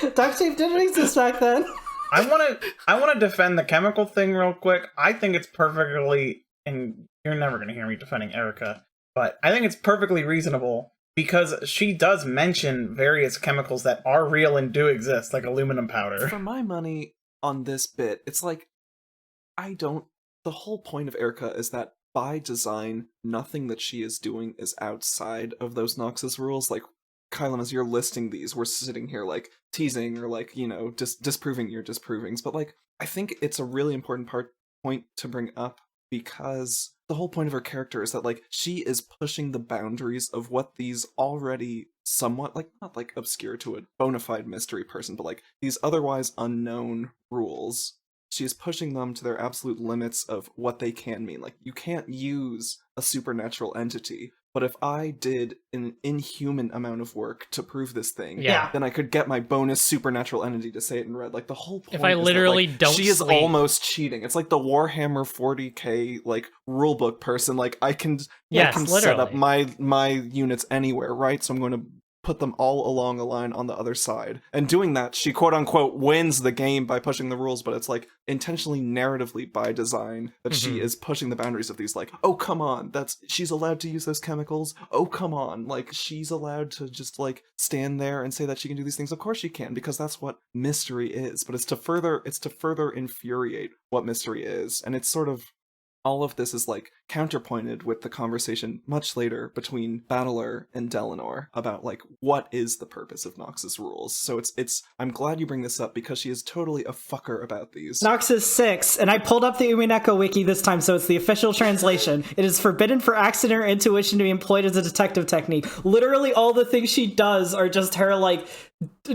80s. Duct tape didn't exist back then. I want to defend the chemical thing real quick. I think it's perfectly, and you're never going to hear me defending Erika, but I think it's perfectly reasonable because she does mention various chemicals that are real and do exist, like aluminum powder. For my money on this bit, it's like, the whole point of Erika is that by design, nothing that she is doing is outside of those Nox's rules. Like, Caelum, as you're listing these, we're sitting here like teasing or like, you know, disproving your disprovings. But like, I think it's a really important point to bring up, because the whole point of her character is that like she is pushing the boundaries of what these already somewhat like, not like obscure to a bona fide mystery person, but like these otherwise unknown rules. She is pushing them to their absolute limits of what they can mean. Like, you can't use a supernatural entity, but if I did an inhuman amount of work to prove this thing, then I could get my bonus supernatural entity to say it in red. Like, the whole point if I literally is that, like, don't she is almost cheating. It's like the Warhammer 40k like rulebook person. Like, I can set up my units anywhere, right? So I'm going to put them all along a line on the other side. And doing that, she quote-unquote wins the game by pushing the rules, but it's like intentionally narratively by design that she is pushing the boundaries of these, like, oh, come on, she's allowed to use those chemicals? Oh, come on, like, she's allowed to just, like, stand there and say that she can do these things? Of course she can, because that's what mystery is. But it's to further infuriate what mystery is. And it's sort of, all of this is like counterpointed with the conversation much later between Battler and Delanor about like what is the purpose of Nox's rules. So it's I'm glad you bring this up because she is totally a fucker about these. Nox is 6, and I pulled up the Umineko wiki this time, so it's the official translation. It is forbidden for accident or intuition to be employed as a detective technique. Literally all the things she does are just her like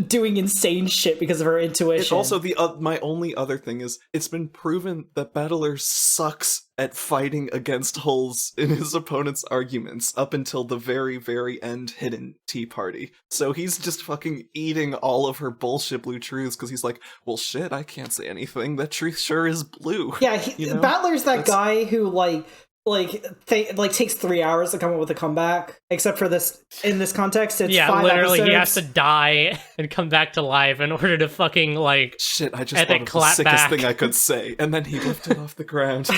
doing insane shit because of her intuition. It's also my only other thing is it's been proven that Battler sucks at fighting against against holes in his opponent's arguments up until the very, very end hidden tea party. So he's just fucking eating all of her bullshit blue truths because he's like, well, shit, I can't say anything. That truth sure is blue. Yeah, Battler's that guy who takes 3 hours to come up with a comeback. Except for this, in this context, it's 5 literally episodes. He has to die and come back to life in order to fucking shit. I just thought of the sickest thing I could say, and then he lifted off the ground.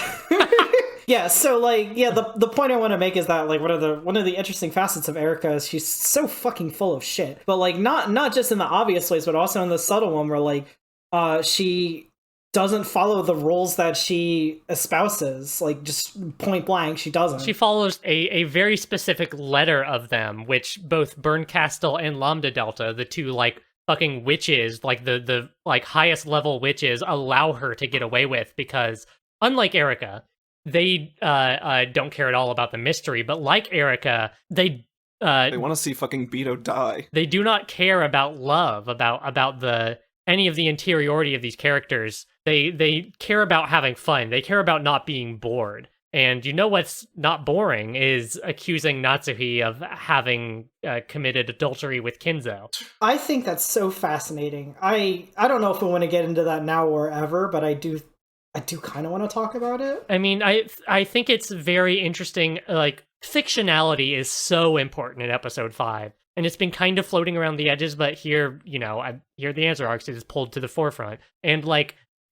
Yeah, so the point I want to make is that one of the interesting facets of Erika is she's so fucking full of shit, but not just in the obvious ways, but also in the subtle one where she doesn't follow the rules that she espouses, just point blank. She doesn't. She follows a very specific letter of them, which both Bernkastel and Lambda Delta, the two fucking witches, the highest level witches, allow her to get away with, because unlike Erika, they don't care at all about the mystery, but like Erika, they want to see fucking Beto die. They do not care about love, about any of the interiority of these characters. They care about having fun. They care about not being bored. And you know what's not boring is accusing Natsuhi of having committed adultery with Kinzo. I think that's so fascinating. I don't know if we want to get into that now or ever, but I do kind of want to talk about it. I mean, I think it's very interesting. Fictionality is so important in episode 5, and it's been kind of floating around the edges, but here the Answer Arcs is pulled to the forefront. And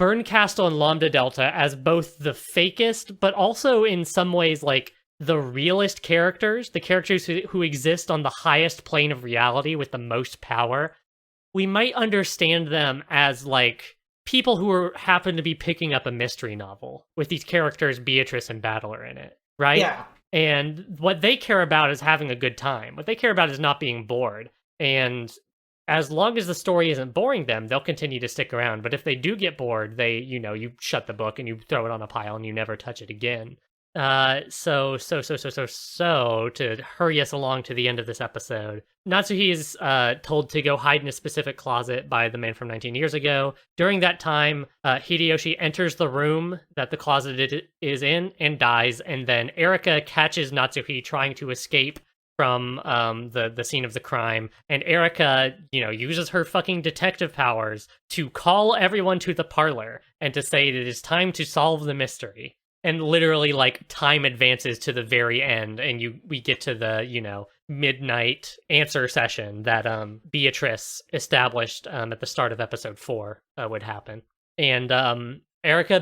Bernkastel and Lambda Delta as both the fakest, but also in some ways the realist characters, the characters who exist on the highest plane of reality with the most power. We might understand them as people who happen to be picking up a mystery novel with these characters, Beatrice and Battler, in it, right? Yeah. And what they care about is having a good time. What they care about is not being bored. And as long as the story isn't boring them, they'll continue to stick around. But if they do get bored, you shut the book and you throw it on a pile and you never touch it again. So to hurry us along to the end of this episode, Natsuhi is told to go hide in a specific closet by the man from 19 years ago. During that time, Hideyoshi enters the room that the closet is in and dies, and then Erika catches Natsuhi trying to escape from the scene of the crime, and Erika, uses her fucking detective powers to call everyone to the parlor and to say that it is time to solve the mystery. And literally, time advances to the very end, and we get to the, midnight answer session that Beatrice established at the start of episode 4 would happen. And Erika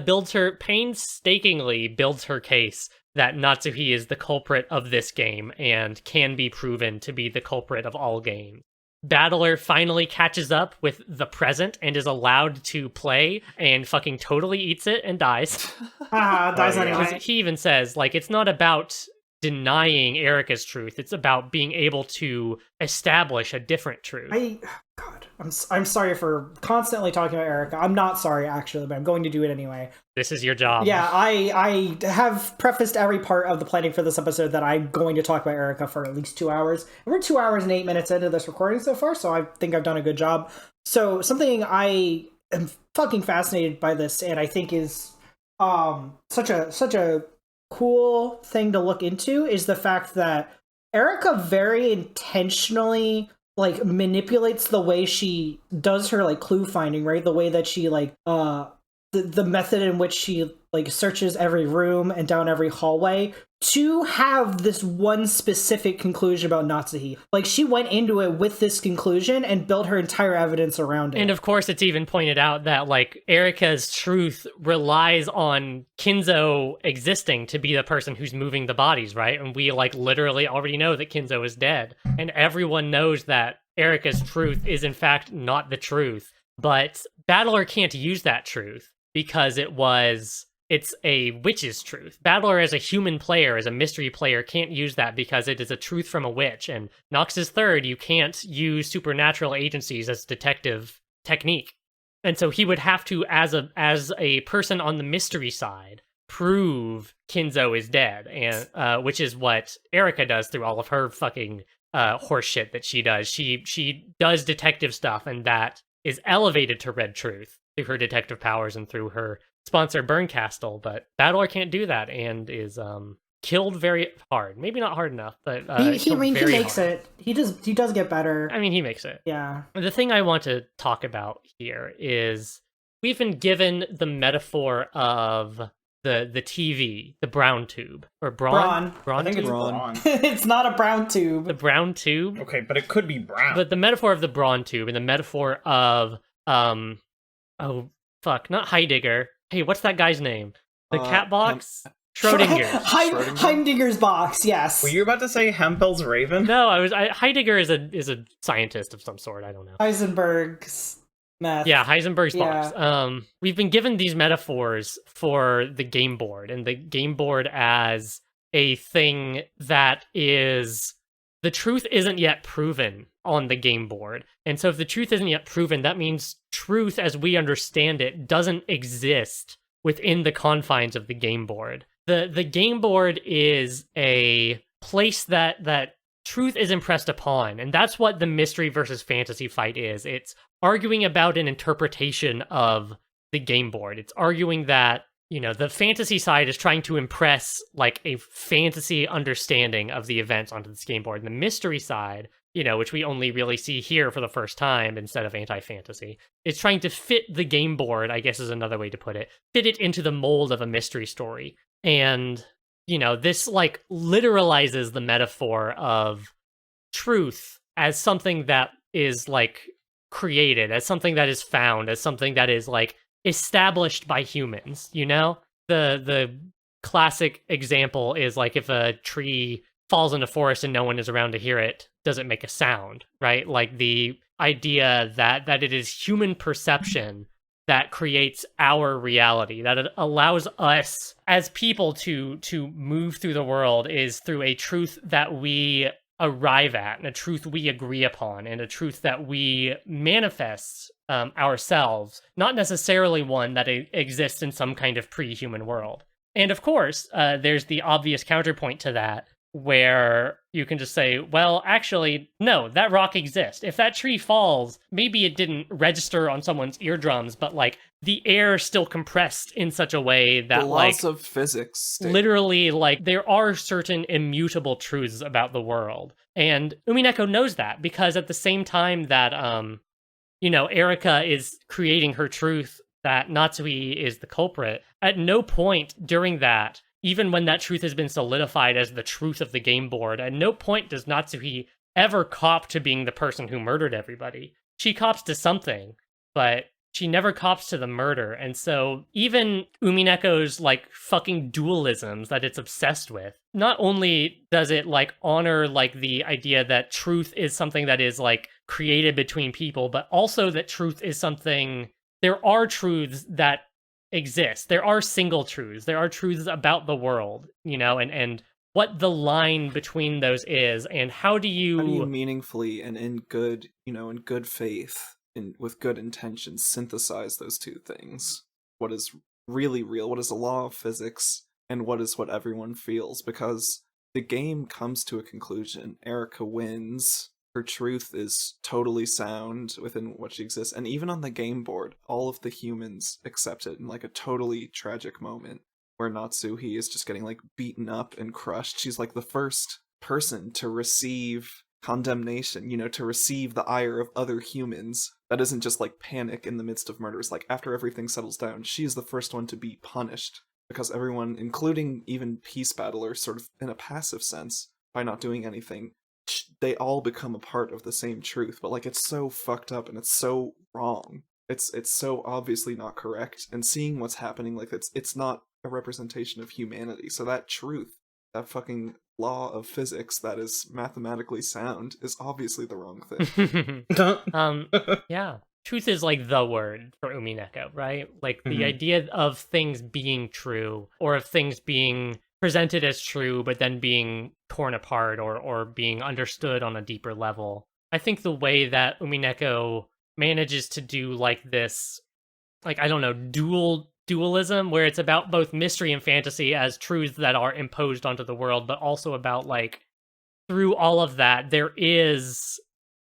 painstakingly builds her case that Natsuhi is the culprit of this game and can be proven to be the culprit of all games. Battler finally catches up with the present and is allowed to play and fucking totally eats it and dies. Dies anyway. He even says, it's not about denying Erika's truth. It's about being able to establish a different truth. I'm sorry for constantly talking about Erika. I'm not sorry, actually, but I'm going to do it anyway. This is your job. Yeah, I have prefaced every part of the planning for this episode that I'm going to talk about Erika for at least 2 hours. And we're 2 hours and 8 minutes into this recording so far, so I think I've done a good job. So something I am fucking fascinated by this, and I think is such a cool thing to look into, is the fact that Erika very intentionally manipulates the way she does her clue finding, right? The way that she the method in which she searches every room and down every hallway to have this one specific conclusion about Natsuhi. She went into it with this conclusion and built her entire evidence around it. And of course, it's even pointed out that Erika's truth relies on Kinzo existing to be the person who's moving the bodies, right? And we literally already know that Kinzo is dead. And everyone knows that Erika's truth is in fact not the truth. But Battler can't use that truth because it's a witch's truth. Battler as a human player, as a mystery player, can't use that because it is a truth from a witch. And Nox's Third, you can't use supernatural agencies as detective technique. And so he would have to, as a person on the mystery side, prove Kinzo is dead, and which is what Erika does through all of her fucking horse shit that she does. She does detective stuff, and that is elevated to red truth through her detective powers and through her sponsor Burncastle, but Battler can't do that and is killed very hard. Maybe not hard enough, but he makes hard. It. He does get better. I mean, he makes it. Yeah. The thing I want to talk about here is we've been given the metaphor of the TV, the brown tube, or brawn. I think tube? it's brawn. It's not a brown tube. The brown tube. Okay, but it could be brown. But the metaphor of the brawn tube and the metaphor of oh fuck, not Heidegger. Hey, what's that guy's name? The cat box. Schrodinger's. Heidegger's box. Yes. Were you about to say Hempel's raven? No, Heidegger is a scientist of some sort. I don't know. Heisenberg's math. Yeah, Heisenberg's box. We've been given these metaphors for the game board, and the game board as a thing that is the truth isn't yet proven on the game board. And so if the truth isn't yet proven, that means truth as we understand it doesn't exist within the confines of the game board. The game board is a place that truth is impressed upon, and that's what the mystery versus fantasy fight is. It's arguing about an interpretation of the game board. It's arguing that, you know, the fantasy side is trying to impress like a fantasy understanding of the events onto this game board. And the mystery side, you know, which we only really see here for the first time instead of anti-fantasy, is trying to fit the game board, I guess is another way to put it, fit it into the mold of a mystery story. And, you know, this like literalizes the metaphor of truth as something that is like created, as something that is found, as something that is like established by humans, you know? The classic example is like if a tree falls in a forest and no one is around to hear it, does it make a sound, right? Like the idea that it is human perception that creates our reality, that it allows us as people to move through the world is through a truth that we arrive at, and a truth we agree upon, and a truth that we manifest ourselves, not necessarily one that exists in some kind of pre-human world. And of course, there's the obvious counterpoint to that, where you can just say, well, actually, no, that rock exists. If that tree falls, maybe it didn't register on someone's eardrums, but like the air still compressed in such a way that the laws of physics literally, like, there are certain immutable truths about the world. And Umineko knows that, because at the same time that, you know, Erika is creating her truth that Natsui is the culprit, at no point during that, even when that truth has been solidified as the truth of the game board, at no point does Natsui ever cop to being the person who murdered everybody. She cops to something, but she never cops to the murder. And so even Umineko's like fucking dualisms that it's obsessed with, not only does it like honor like the idea that truth is something that is like created between people, but also that truth is something, there are truths that exist. There are single truths. There are truths about the world, you know, and what the line between those is, and how do you meaningfully and in good, you know, in good faith and with good intentions synthesize those two things? What is really real? What is the law of physics? And what is what everyone feels? Because the game comes to a conclusion. Erika wins. Her truth is totally sound within what she exists. And even on the game board, all of the humans accept it in like a totally tragic moment where Natsuhi is just getting like beaten up and crushed. She's like the first person to receive condemnation, you know, to receive the ire of other humans. That isn't just like panic in the midst of murders. Like after everything settles down, she is the first one to be punished because everyone, including even peace battlers, sort of in a passive sense, by not doing anything, they all become a part of the same truth. But like it's so fucked up and it's so wrong. It's so obviously not correct. And seeing what's happening, like it's not a representation of humanity. So that truth, that fucking law of physics that is mathematically sound, is obviously the wrong thing. Yeah. Truth is like the word for Umineko, right? Like the idea of things being true, or of things being presented as true, but then being torn apart or being understood on a deeper level. I think the way that Umineko manages to do like this, like, I don't know, dualism, where it's about both mystery and fantasy as truths that are imposed onto the world, but also about like, through all of that, there is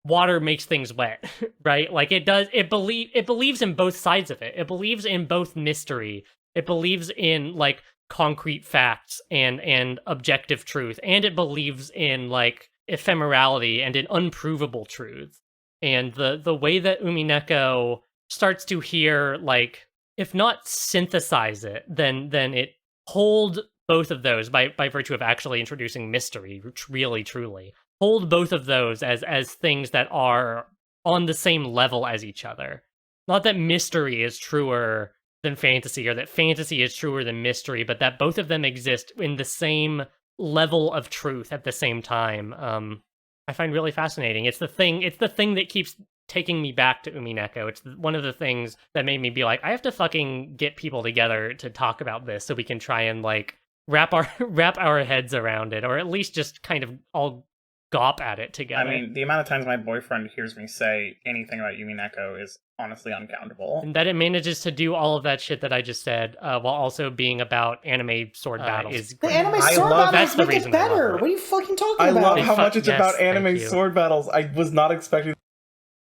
water makes things wet, right? Like it believes in both sides of it. It believes in both mystery It believes in like concrete facts and objective truth, and it believes in like ephemerality and in unprovable truths. And the way that Umineko starts to hear, like, if not synthesize it, then it hold both of those by virtue of actually introducing mystery, really, truly. Hold both of those as things that are on the same level as each other. Not that mystery is truer than fantasy, or that fantasy is truer than mystery, but that both of them exist in the same level of truth at the same time. I find really fascinating. It's the thing that keeps taking me back to Umineko. It's one of the things that made me be like, I have to fucking get people together to talk about this so we can try and like wrap our heads around it, or at least just kind of all gawp at it together. I mean, the amount of times my boyfriend hears me say anything about Umineko is honestly uncountable. And that it manages to do all of that shit that I just said, while also being about anime sword battles. Is the anime sword battles make it better. What are you fucking talking about? I love how much it's about anime sword battles. I was not expecting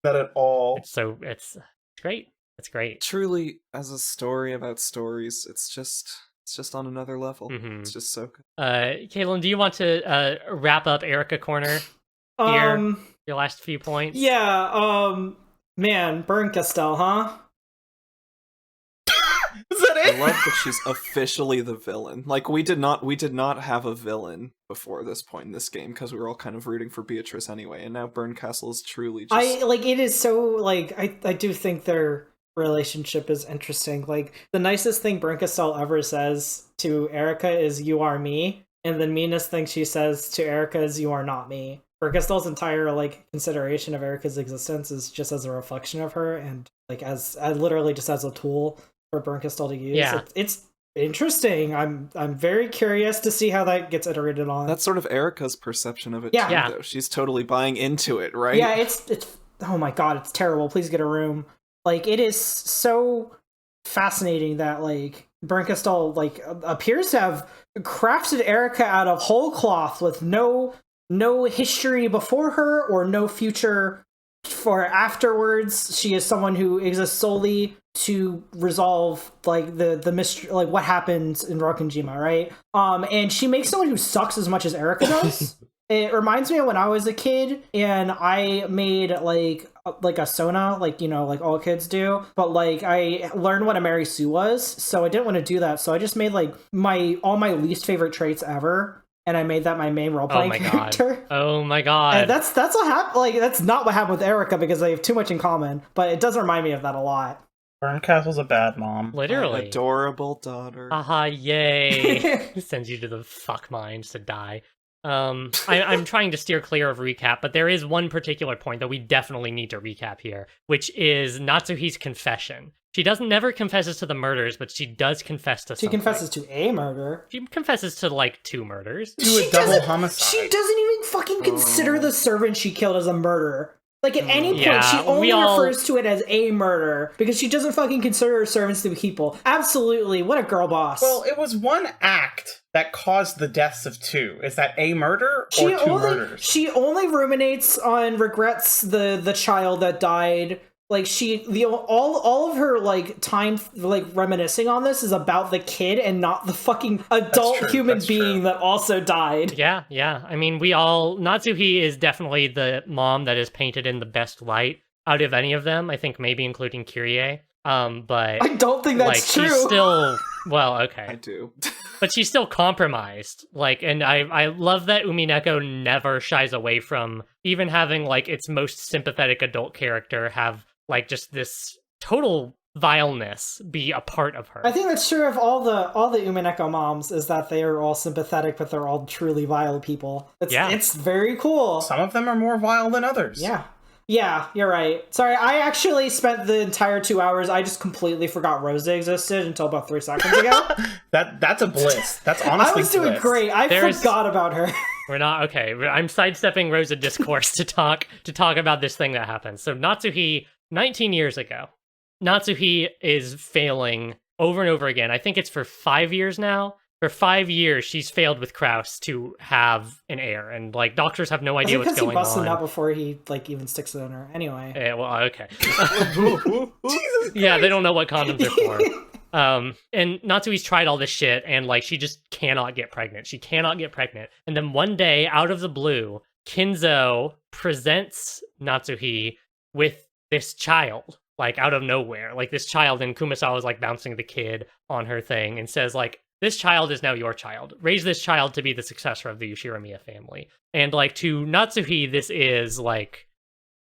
that at all. It's great. It's great. Truly, as a story about stories, it's just on another level. Mm-hmm. It's just so good. Caelum, do you want to wrap up Erika Corner here? Your last few points? Yeah, man, Burn Castell, huh? Is that it? I love that she's officially the villain. Like, we did not have a villain before this point in this game, because we were all kind of rooting for Beatrice anyway, and now Burncastle is truly just... it is so, like, I do think their relationship is interesting. Like, the nicest thing Burncastle ever says to Erika is, "You are me," and the meanest thing she says to Erika is, "You are not me." Burncastle's entire, like, consideration of Erika's existence is just as a reflection of her, and, like, as literally just as a tool for Burncastle to use. Yeah. It's interesting. I'm very curious to see how that gets iterated on. That's sort of Erika's perception of it, Yeah. too, Yeah. though. She's totally buying into it, right? Yeah, it's oh my god, it's terrible. Please get a room. Like, it is so fascinating that, like, Burncastle, like, appears to have crafted Erika out of whole cloth with no history before her or no future for afterwards. She is someone who exists solely to resolve, like, the mystery, like, what happens in Rokkenjima, right? And she makes someone who sucks as much as Erika does. It reminds me of when I was a kid and I made like a Sona, like, you know, like all kids do. But like, I learned what a Mary Sue was, so I didn't want to do that. So I just made like all my least favorite traits ever, and I made that my main role playing character. Oh my god! And that's what happened. Like, that's not what happened with Erika because they have too much in common. But it does remind me of that a lot. Burncastle's a bad mom. Literally. An adorable daughter. Aha, yay. Sends you to the fuck minds to die. I'm trying to steer clear of recap, but there is one particular point that we definitely need to recap here, which is Natsuhi's confession. She never confesses to the murders, but she does confess to something. She confesses to a murder. She confesses to like 2 murders. To a double homicide. She doesn't even fucking consider the servant she killed as a murder. Like, at any point, she only refers to it as a murder because she doesn't fucking consider her servants to be people. Absolutely. What a girl boss. Well, it was one act that caused the deaths of 2. Is that a murder or 2 murders? She only ruminates on regrets the child that died. Like, all of her, like, time, like, reminiscing on this is about the kid and not the fucking adult human being that also died. Yeah. I mean, Natsuhi is definitely the mom that is painted in the best light out of any of them. I think maybe including Kyrie. But I don't think that's true. She's still, well, okay. I do. But she's still compromised. Like, and I love that Umineko never shies away from even having, like, its most sympathetic adult character have, like, just this total vileness be a part of her. I think that's true of all the Umineko moms, is that they are all sympathetic, but they're all truly vile people. It's very cool. Some of them are more vile than others. Yeah, you're right. Sorry, I actually spent the entire 2 hours, I just completely forgot Rosa existed until about 3 seconds ago. That's a bliss. That's honestly I was doing bliss. great. I forgot about her. We're not okay. I'm sidestepping Rosa discourse to talk about this thing that happened. So Natsuhi, 19 years ago, Natsuhi is failing over and over again. I think it's for 5 years now. For 5 years, she's failed with Krauss to have an heir, and like doctors have no idea what's going on. Because he busted out before he like even sticks it in her. Anyway. Yeah, well, okay. Jesus yeah, they don't know what condoms are for. And Natsui's tried all this shit, and like she just cannot get pregnant. She cannot get pregnant. And then one day, out of the blue, Kinzo presents Natsuhi with this child, like out of nowhere. Like this child, and Kumasawa's like bouncing the kid on her thing and says like, this child is now your child. Raise this child to be the successor of the Ushiramiya family. And like to Natsuhi, this is like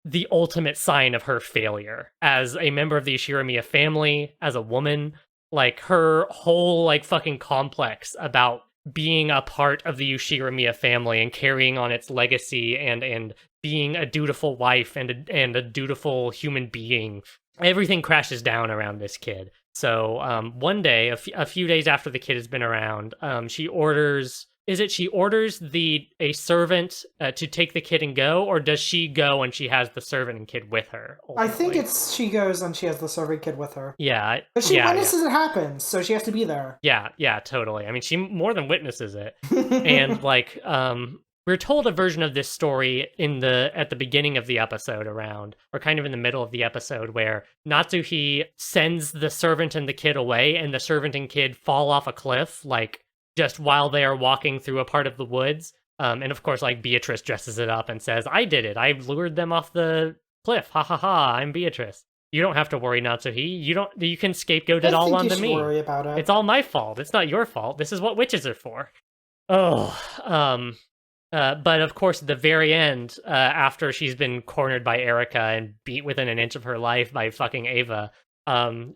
the ultimate sign of her failure as a member of the Ushiramiya family, as a woman. Like her whole like fucking complex about being a part of the Ushiramiya family and carrying on its legacy and being a dutiful wife and a dutiful human being. Everything crashes down around this kid. So one day, a few days after the kid has been around, she orders a servant to take the kid and go, or does she go and she has the servant and kid with her? Ultimately? I think it's she goes and she has the servant kid with her. Yeah. But she witnesses it happen, so she has to be there. Yeah, totally. I mean, she more than witnesses it. And like, we're told a version of this story at the beginning of the episode or kind of in the middle of the episode, where Natsuhi sends the servant and the kid away, and the servant and kid fall off a cliff, like, just while they are walking through a part of the woods. And of course, like, Beatrice dresses it up and says, I did it. I lured them off the cliff. Ha ha ha, I'm Beatrice. You don't have to worry, Natsuhi. You can scapegoat it all onto me. Worry about it. It's all my fault. It's not your fault. This is what witches are for. But of course, at the very end, after she's been cornered by Erika and beat within an inch of her life by fucking Ava,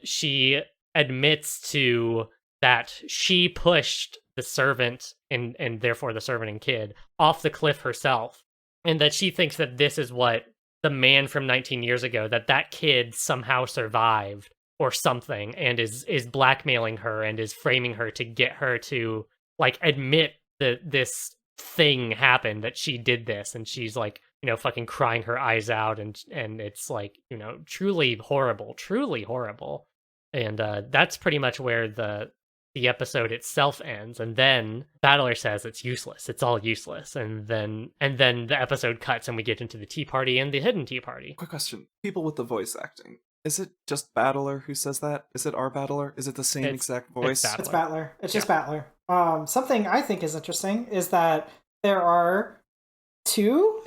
she admits to that she pushed the servant and therefore the servant and kid off the cliff herself, and that she thinks that this is what the man from 19 years ago, that kid somehow survived or something, and is blackmailing her and is framing her to get her to like admit that this thing happened, that she did this, and she's like, you know, fucking crying her eyes out, and it's like, you know, truly horrible. And that's pretty much where the episode itself ends, and then Battler says it's useless, it's all useless, and then the episode cuts and we get into the tea party and the hidden tea party. Quick question, people with the voice acting, is it just Battler who says that? Is it our Battler? Is it the same exact voice? It's Battler. It's just Battler. Something I think is interesting is that there are two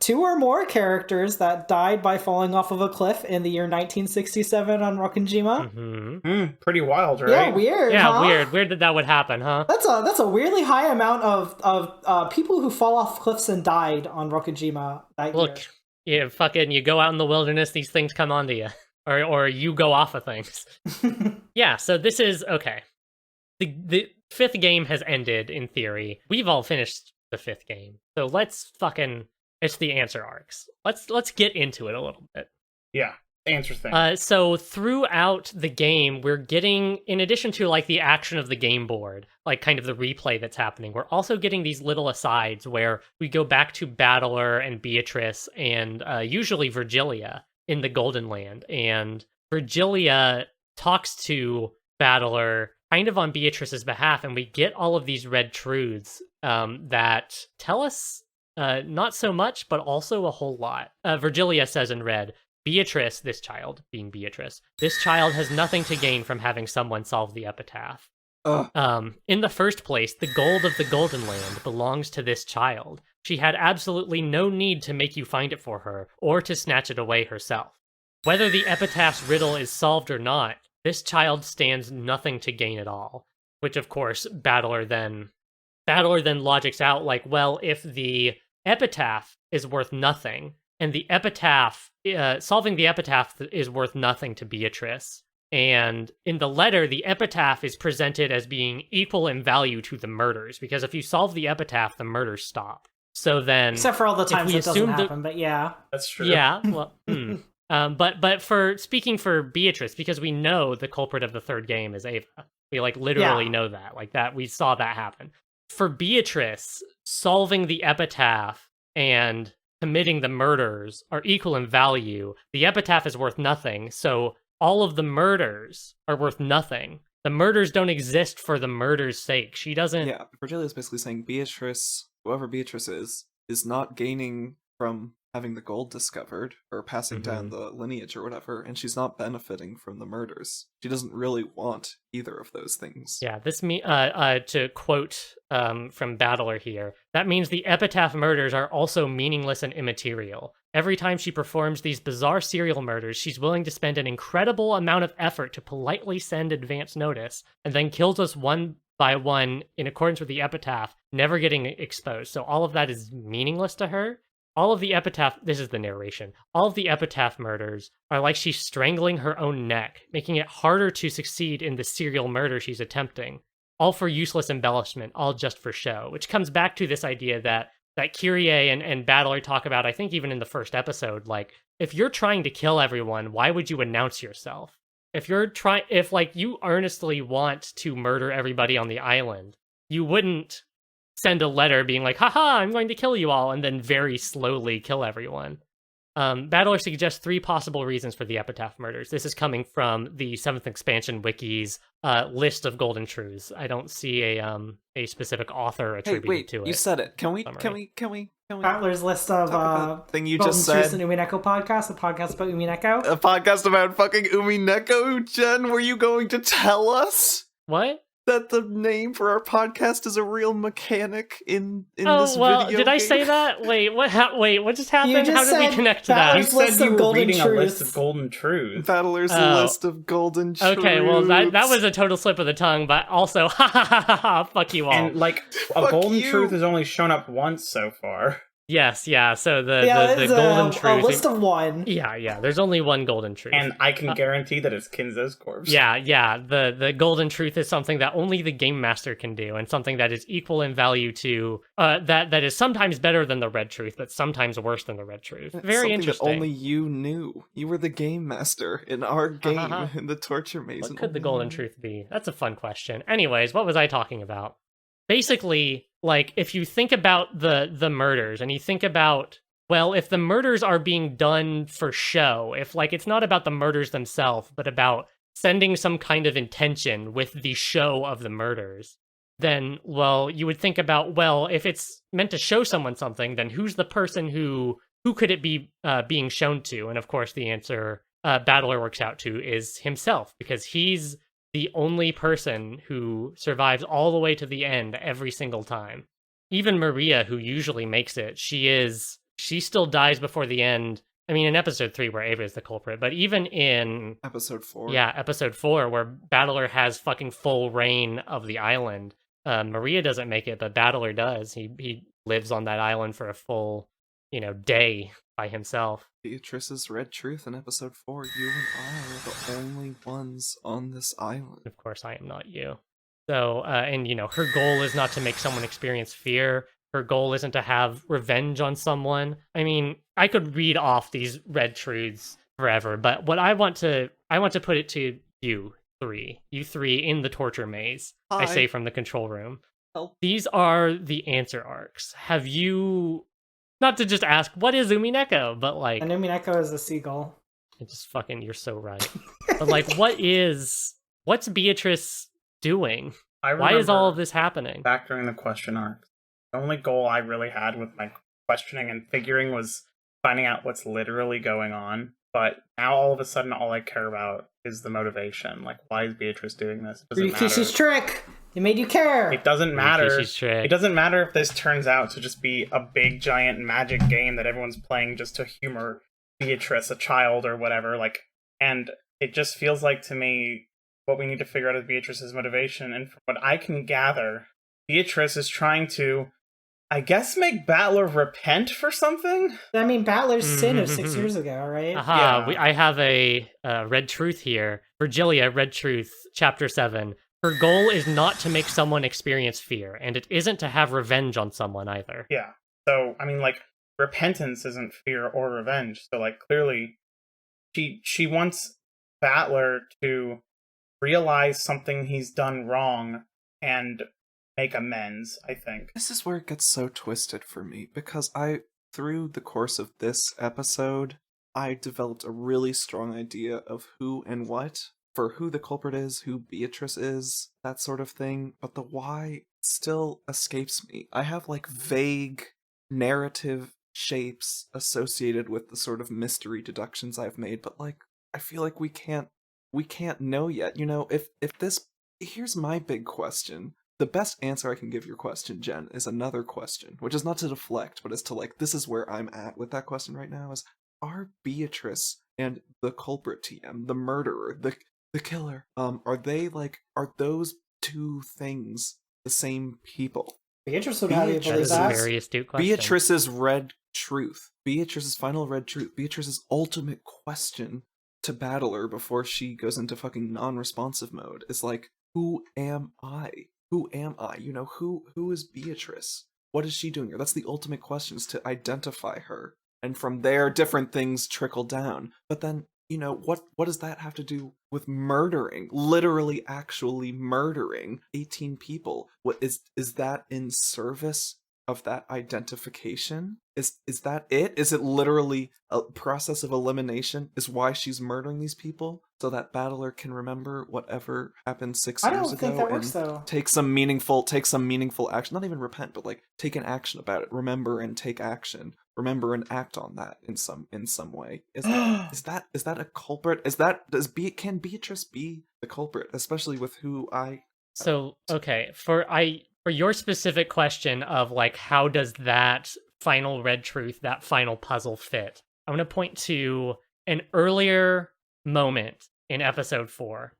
or more characters that died by falling off of a cliff in the year 1967 on Rokkenjima. Mm-hmm. Pretty wild, right? Yeah, weird. Yeah, huh? weird. Weird that would happen, huh? That's a weirdly high amount of people who fall off cliffs and died on Rokkenjima that year. You go out in the wilderness, these things come onto you. Or you go off of things. Yeah, so this is, okay. The fifth game has ended, in theory. We've all finished the fifth game. So it's the answer arcs. Let's get into it a little bit. Yeah, answer thing. So throughout the game, we're getting, in addition to like the action of the game board, like kind of the replay that's happening, we're also getting these little asides where we go back to Battler and Beatrice and usually Virgilia in the Golden Land, and Virgilia talks to Battler kind of on Beatrice's behalf, and we get all of these red truths that tell us not so much, but also a whole lot. Virgilia says in red, Beatrice, this child, being Beatrice, this child has nothing to gain from having someone solve the epitaph. In the first place, the gold of the Golden Land belongs to this child. She had absolutely no need to make you find it for her, or to snatch it away herself. Whether the epitaph's riddle is solved or not, this child stands nothing to gain at all. Which, of course, Battler then logics out, like, well, if the epitaph is worth nothing, and the epitaph, solving the epitaph is worth nothing to Beatrice, and in the letter, the epitaph is presented as being equal in value to the murders, because if you solve the epitaph, the murders stop. So then, except for all the times it doesn't happen, but yeah, that's true. Yeah, well, but for speaking for Beatrice, because we know the culprit of the third game is Ava. We like literally know that, like that we saw that happen. For Beatrice, solving the epitaph and committing the murders are equal in value. The epitaph is worth nothing, so all of the murders are worth nothing. The murders don't exist for the murder's sake. She doesn't. Yeah, Virgilia is basically saying Beatrice, whoever Beatrice is not gaining from having the gold discovered or passing down the lineage or whatever, and she's not benefiting from the murders. She doesn't really want either of those things. Yeah, this to quote from Battler here, that means the epitaph murders are also meaningless and immaterial. Every time she performs these bizarre serial murders, she's willing to spend an incredible amount of effort to politely send advance notice, and then kills us one by one in accordance with the epitaph, never getting exposed. So all of that is meaningless to her. All of the epitaph, this is the narration, all of the epitaph murders are like she's strangling her own neck, making it harder to succeed in the serial murder she's attempting. All for useless embellishment, all just for show, which comes back to this idea that Kyrie and Battler talk about, I think even in the first episode, like, if you're trying to kill everyone, why would you announce yourself? If you earnestly want to murder everybody on the island, you wouldn't send a letter being like, haha, I'm going to kill you all, and then very slowly kill everyone. Battler suggests 3 possible reasons for the epitaph murders. This is coming from the 7th expansion wiki's list of golden truths. I don't see a specific author attributed to it. You said it. Can we Battler's list of thing you golden just truths said? in Umineko podcast, a podcast about Umineko. A podcast about fucking Umineko? Jen, were you going to tell us? What? That the name for our podcast is a real mechanic in this video did I game? say that? Wait, what just happened? just How did we connect to that? You said you were reading a list truths. of golden truths. Battler's list of golden truths. Okay, well, that was a total slip of the tongue, but also, fuck you all. And, like, a golden truth has only shown up once so far. Yes, yeah, so the golden truth. A list of 1. Yeah, there's only one golden truth. And I can guarantee that it's Kinzo's corpse. Yeah, the golden truth is something that only the game master can do, and something that is equal in value to, that is sometimes better than the red truth, but sometimes worse than the red truth. Very interesting. That only you knew. You were the game master in our game, in the torture maze. What could the golden truth be? That's a fun question. Anyways, what was I talking about? Basically, like, if you think about the murders, and you think about, well, if the murders are being done for show, if, like, it's not about the murders themselves, but about sending some kind of intention with the show of the murders, then, well, you would think about, well, if it's meant to show someone something, then who's the person who could it be being shown to? And of course, the answer Battler works out to is himself, because he's the only person who survives all the way to the end every single time. Even Maria, who usually makes it, she still dies before the end. I mean, in episode 3, where Ava is the culprit, but even in episode 4. Yeah, episode 4, where Battler has fucking full reign of the island. Maria doesn't make it, but Battler does. He lives on that island for a full, day by himself. Beatrice's red truth in episode 4. You and I are the only ones on this island. Of course, I am not you. So, and her goal is not to make someone experience fear. Her goal isn't to have revenge on someone. I mean, I could read off these red truths forever, but what I want to put it to you three in the torture maze. Hi. I say from the control room. Help. These are the answer arcs. Have you, not to just ask, what is Umineko, but like... And Umineko is a seagull. It's just fucking, you're so right. But like, what's Beatrice doing? Why is all of this happening? Back during the question arc, the only goal I really had with my questioning and figuring was finding out what's literally going on. But now all of a sudden, all I care about is the motivation. Like, why is Beatrice doing this? It doesn't matter. Rikishi's trick! It made you care! It doesn't matter. Rikishi's trick. It doesn't matter if this turns out to just be a big, giant magic game that everyone's playing just to humor Beatrice, a child or whatever. Like, and it just feels like to me, what we need to figure out is Beatrice's motivation. And from what I can gather, Beatrice is trying to, I guess, make Battler repent for something? I mean, Battler's sin of 6 years ago, right? Aha, I have a red truth here. Virgilia, red truth, chapter 7. Her goal is not to make someone experience fear, and it isn't to have revenge on someone either. Yeah. So, I mean, like, repentance isn't fear or revenge. So, like, clearly, she wants Battler to realize something he's done wrong and make amends, I think. This is where it gets so twisted for me, because through the course of this episode, I developed a really strong idea of who and what, for who the culprit is, who Beatrice is, that sort of thing, but the why still escapes me. I have, like, vague narrative shapes associated with the sort of mystery deductions I've made, but like I feel like we can't know yet. You know, if this, here's my big question. The best answer I can give your question, Jen, is another question, which is not to deflect, but is to like, this is where I'm at with that question right now, is are Beatrice and the culprit TM, the murderer, the killer, are those two things the same people? Beatrice would have you believe that. That is a very astute question. Beatrice's red truth, Beatrice's final red truth, Beatrice's ultimate question to Battler before she goes into fucking non-responsive mode is like, who am I? Who am I? You know, who is Beatrice? What is she doing here? That's the ultimate question, is to identify her. And from there, different things trickle down. But then, you know, what does that have to do with murdering? Literally, actually murdering 18 people. What is that in service of that identification? Is that it? Is it literally a process of elimination? Is why she's murdering these people? So that Battler can remember whatever happened 6 years ago. I don't think that works, though. Take some meaningful action. Not even repent, but like take an action about it. Remember and take action. Remember and act on that in some way. Is that a culprit? Can Beatrice be the culprit? Especially with who I. So okay, for your specific question of like, how does that final red truth, that final puzzle fit? I'm going to point to an earlier moment in episode 4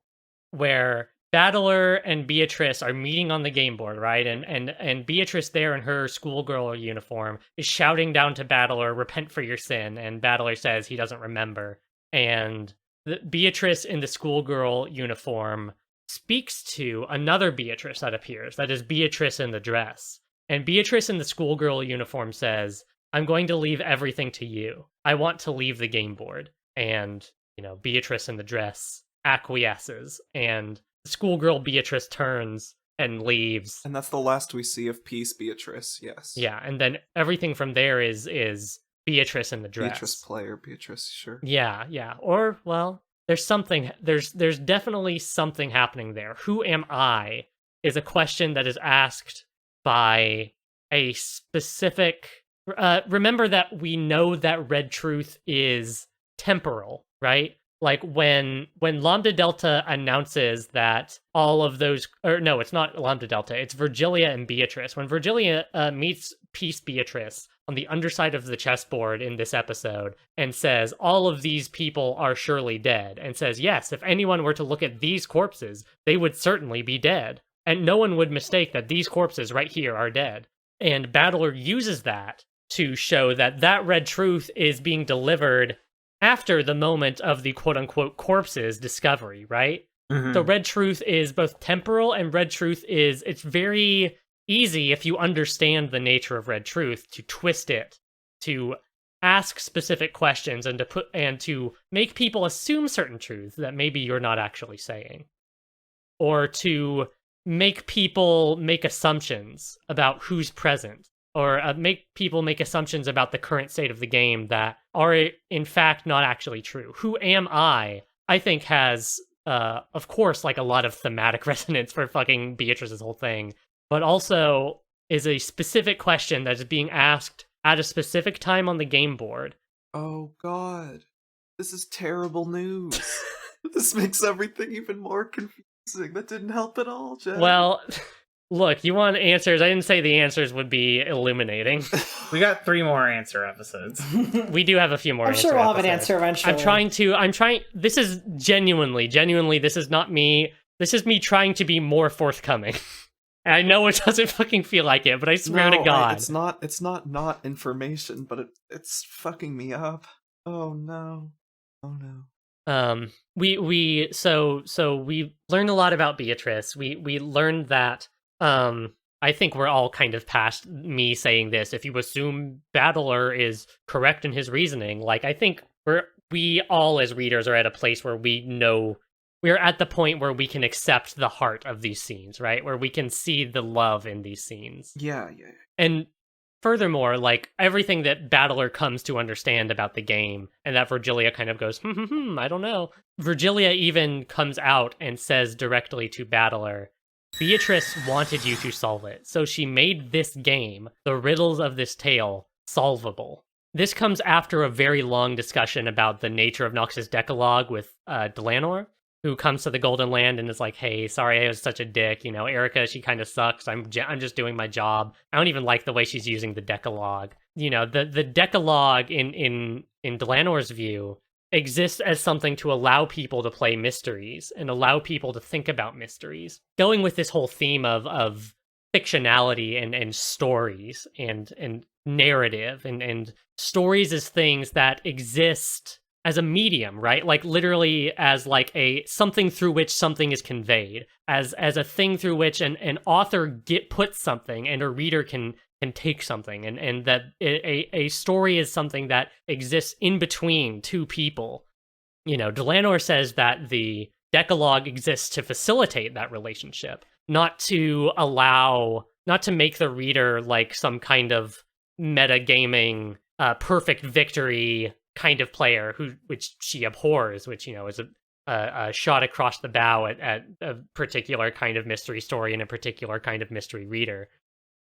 where Battler and Beatrice are meeting on the game board, right? And Beatrice there in her schoolgirl uniform is shouting down to Battler, repent for your sin, and Battler says he doesn't remember. And Beatrice in the schoolgirl uniform speaks to another Beatrice that appears, that is Beatrice in the dress. And Beatrice in the schoolgirl uniform says, I'm going to leave everything to you. I want to leave the game board. And, you know, Beatrice in the dress acquiesces, and the schoolgirl Beatrice turns and leaves. And that's the last we see of Peace Beatrice, yes. Yeah, and then everything from there is Beatrice in the dress. Beatrice, sure. Yeah. Or, well, there's definitely something happening there. Who am I is a question that is asked by a specific... remember that we know that red truth is temporal, right? Like when Lambda Delta announces that all of those... Or no, it's not Lambda Delta, it's Virgilia and Beatrice. When Virgilia meets Peace Beatrice on the underside of the chessboard in this episode and says, all of these people are surely dead, and says, yes, if anyone were to look at these corpses, they would certainly be dead. And no one would mistake that these corpses right here are dead. And Battler uses that to show that that red truth is being delivered after the moment of the quote-unquote corpse's discovery, right? Mm-hmm. So red truth is both temporal, and red truth is, it's very easy if you understand the nature of red truth to twist it, to ask specific questions, and to make people assume certain truths that maybe you're not actually saying. Or to make people make assumptions about who's present, or make people make assumptions about the current state of the game that are in fact not actually true. Who am I think has, of course, like a lot of thematic resonance for fucking Beatrice's whole thing, but also is a specific question that is being asked at a specific time on the game board. Oh god, this is terrible news. This makes everything even more confusing. That didn't help at all, Jen. Well, look, you want answers? I didn't say the answers would be illuminating. We got 3 more answer episodes. We do have a few more. I'm sure we'll have an answer eventually. I'm trying. This is genuinely. This is not me. This is me trying to be more forthcoming. And I know it doesn't fucking feel like it, but I swear to God, it's not information, but it's fucking me up. Oh no. We learned a lot about Beatrice. We learned that I think we're all kind of past me saying this. If you assume Battler is correct in his reasoning, like I think we all as readers are at a place where we know we're at the point where we can accept the heart of these scenes, right? Where we can see the love in these scenes. Yeah. And furthermore, like everything that Battler comes to understand about the game, and that Virgilia kind of goes, I don't know. Virgilia even comes out and says directly to Battler, Beatrice wanted you to solve it, so she made this game, the riddles of this tale, solvable. this comes after a very long discussion about the nature of Nox's Decalogue with Delanor, who comes to the Golden Land and is like, hey, sorry I was such a dick, you know, Erika, she kind of sucks, I'm just doing my job. I don't even like the way she's using the Decalogue. You know, the Decalogue in Delanor's view exists as something to allow people to play mysteries and allow people to think about mysteries. Going with this whole theme of fictionality and stories and narrative and stories as things that exist as a medium, right? Like literally as like a something through which something is conveyed, as a thing through which an author puts something and a reader can take something, and that a story is something that exists in between two people. You know, Delanor says that the Decalogue exists to facilitate that relationship, not to make the reader like some kind of metagaming perfect victory kind of player which she abhors, which, you know, is a shot across the bow at a particular kind of mystery story and a particular kind of mystery reader.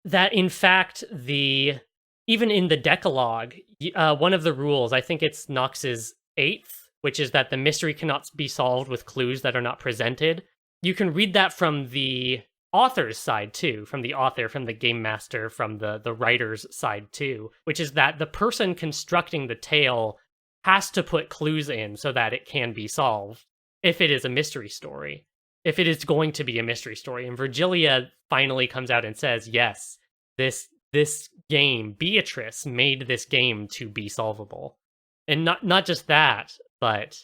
That in fact, even in the Decalogue, one of the rules, I think it's Nox's 8th, which is that the mystery cannot be solved with clues that are not presented. You can read that from the author's side too, from the author, from the game master, from the writer's side too, which is that the person constructing the tale has to put clues in so that it can be solved if it is a mystery story, if it is going to be a mystery story. And Virgilia finally comes out and says, yes, this game, Beatrice made this game to be solvable. And not just that, but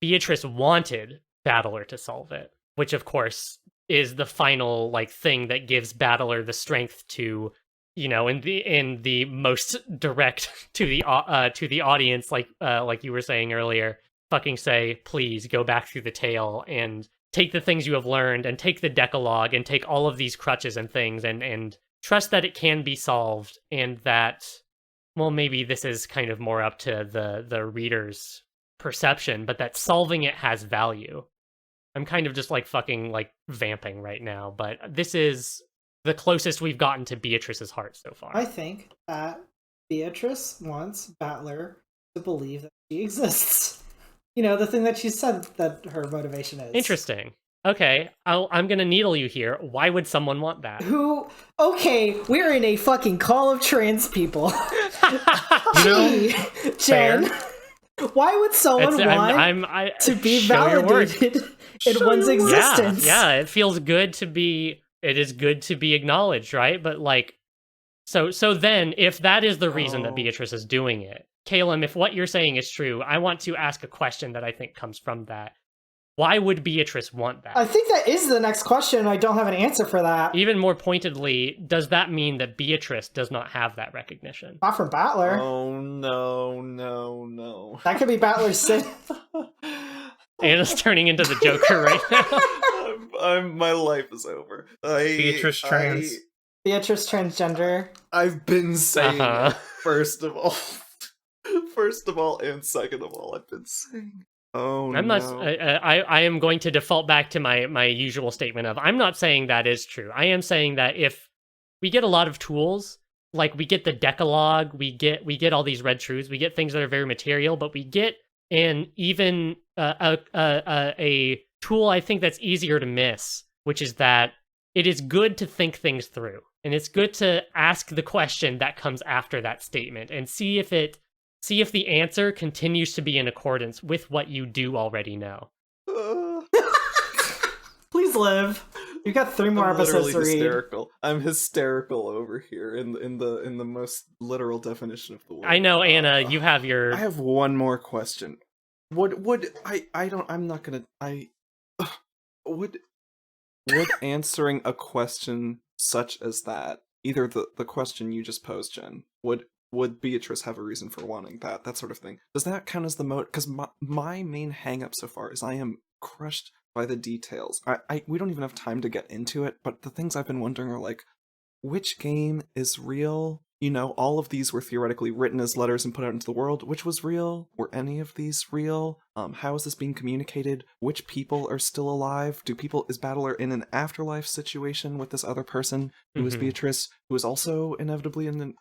Beatrice wanted Battler to solve it, which of course is the final like thing that gives Battler the strength to, you know, in the most direct to the audience, like you were saying earlier, fucking say, please go back through the tale and take the things you have learned and take the Decalogue and take all of these crutches and things and trust that it can be solved, and that, well, maybe this is kind of more up to the reader's perception, but that solving it has value. I'm kind of just like fucking like vamping right now, but this is the closest we've gotten to Beatrice's heart so far. I think that Beatrice wants Battler to believe that she exists. You know, the thing that she said that her motivation is. Interesting. Okay, I'm gonna needle you here. Why would someone want that? Okay, we're in a fucking call of trans people. Jenn, why would someone want to be validated in one's existence? Yeah, it feels good to be. It is good to be acknowledged, right? But like, so then, if that is the reason that Beatrice is doing it, Caelum, if what you're saying is true, I want to ask a question that I think comes from that. Why would Beatrice want that? I think that is the next question. I don't have an answer for that. Even more pointedly, does that mean that Beatrice does not have that recognition? Not from Battler. Oh, no. That could be Battler's sin. Anna's turning into the Joker right now. My life is over. Beatrice trans. Beatrice transgender. I've been saying it, first of all, and second of all, I've been saying. Oh, I'm not. I am going to default back to my usual statement of I'm not saying that is true. I am saying that if we get a lot of tools, like we get the Decalogue, we get all these red truths, we get things that are very material, but we get a tool I think that's easier to miss, which is that it is good to think things through, and it's good to ask the question that comes after that statement and see if the answer continues to be in accordance with what you do already know. Please live. You've got 3 more episodes to read. Hysterical. I'm hysterical over here in the most literal definition of the word. I know, Anna, you have your. I have one more question. Would answering a question such as that, either the question you just posed, Jenn, would Beatrice have a reason for wanting that sort of thing? Does that count as the motive? Because my main hang-up so far is I am crushed by the details. We don't even have time to get into it, but the things I've been wondering are like, which game is real? You know, all of these were theoretically written as letters and put out into the world. Which was real? Were any of these real? How is this being communicated? Which people are still alive? Is Battler in an afterlife situation with this other person who is Beatrice, who is also inevitably in an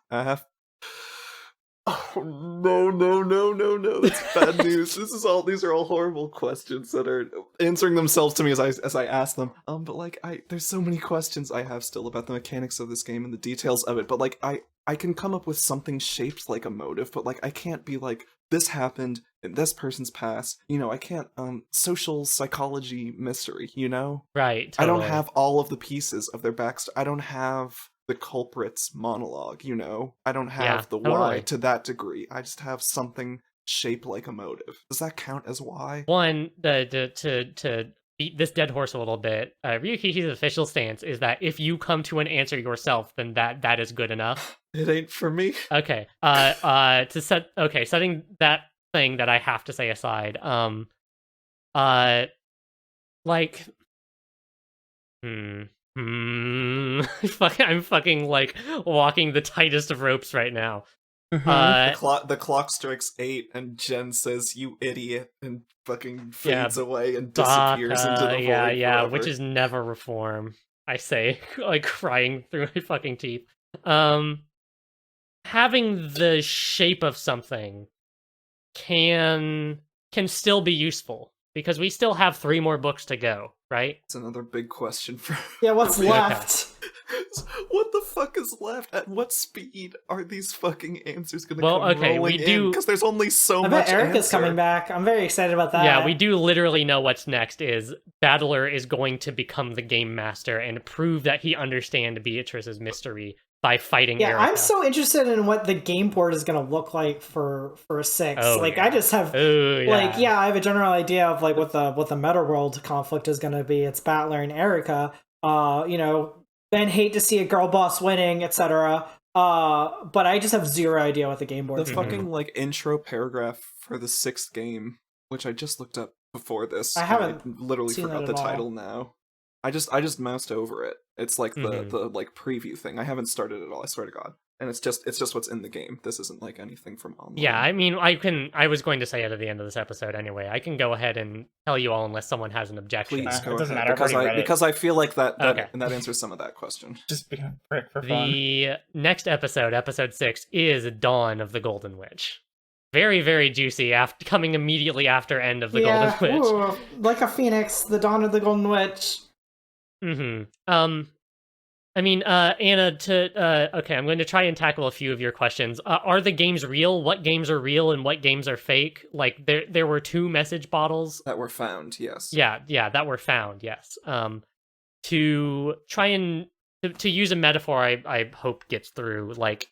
No. That's bad news. These are all horrible questions that are answering themselves to me as I ask them. But like there's so many questions I have still about the mechanics of this game and the details of it, but like I can come up with something shaped like a motive, but like I can't be like, this happened in this person's past. I can't social psychology mystery, Right, totally. I don't have all of the pieces of their backstory. I don't have the culprit's monologue, I don't have the why to that degree. I just have something shaped like a motive. Does that count as why? One, to beat this dead horse a little bit, Ryukishi's official stance is that if you come to an answer yourself, then that is good enough. It ain't for me. Okay. Setting that thing that I have to say aside, I'm fucking like walking the tightest of ropes right now. The clock strikes 8 and Jenn says, "You idiot," and fucking fades away and disappears into the void. Yeah, which is never reform. I say, like crying through my fucking teeth. Having the shape of something can still be useful, because we still have 3 more books to go, right? It's another big question for what's left? What the fuck is left? At what speed are these fucking answers gonna come rolling in? Because there's only so much. I bet Erika's coming back. I'm very excited about that. Yeah, we do literally know what's next. Is Battler is going to become the game master and prove that he understands Beatrice's mystery by fighting Erika. I'm so interested in what the game board is going to look like for 6. I just have I have a general idea of like what the meta world conflict is going to be. It's Battler and Erika. Ben hate to see a girl boss winning, etc. But I just have zero idea what the game board is. The fucking like intro paragraph for the 6th game, which I just looked up before this. I literally forgot the title now. I just moused over it. It's like the like preview thing. I haven't started it at all, I swear to God. And it's just what's in the game. This isn't like anything from online. Yeah, I mean, I was going to say it at the end of this episode anyway. I can go ahead and tell you all unless someone has an objection. Please go ahead, because I feel like that answers some of that question. Just be for fun. The next episode 6, is Dawn of the Golden Witch. Very, very juicy, coming immediately after End of the Golden Witch. Ooh, like a phoenix, the Dawn of the Golden Witch. I mean, Anna, okay, I'm going to try and tackle a few of your questions. Are the games real? What games are real and what games are fake? Like, there were 2 message bottles that were found, yes. Yeah, that were found, yes. To try and to use a metaphor I hope gets through, like,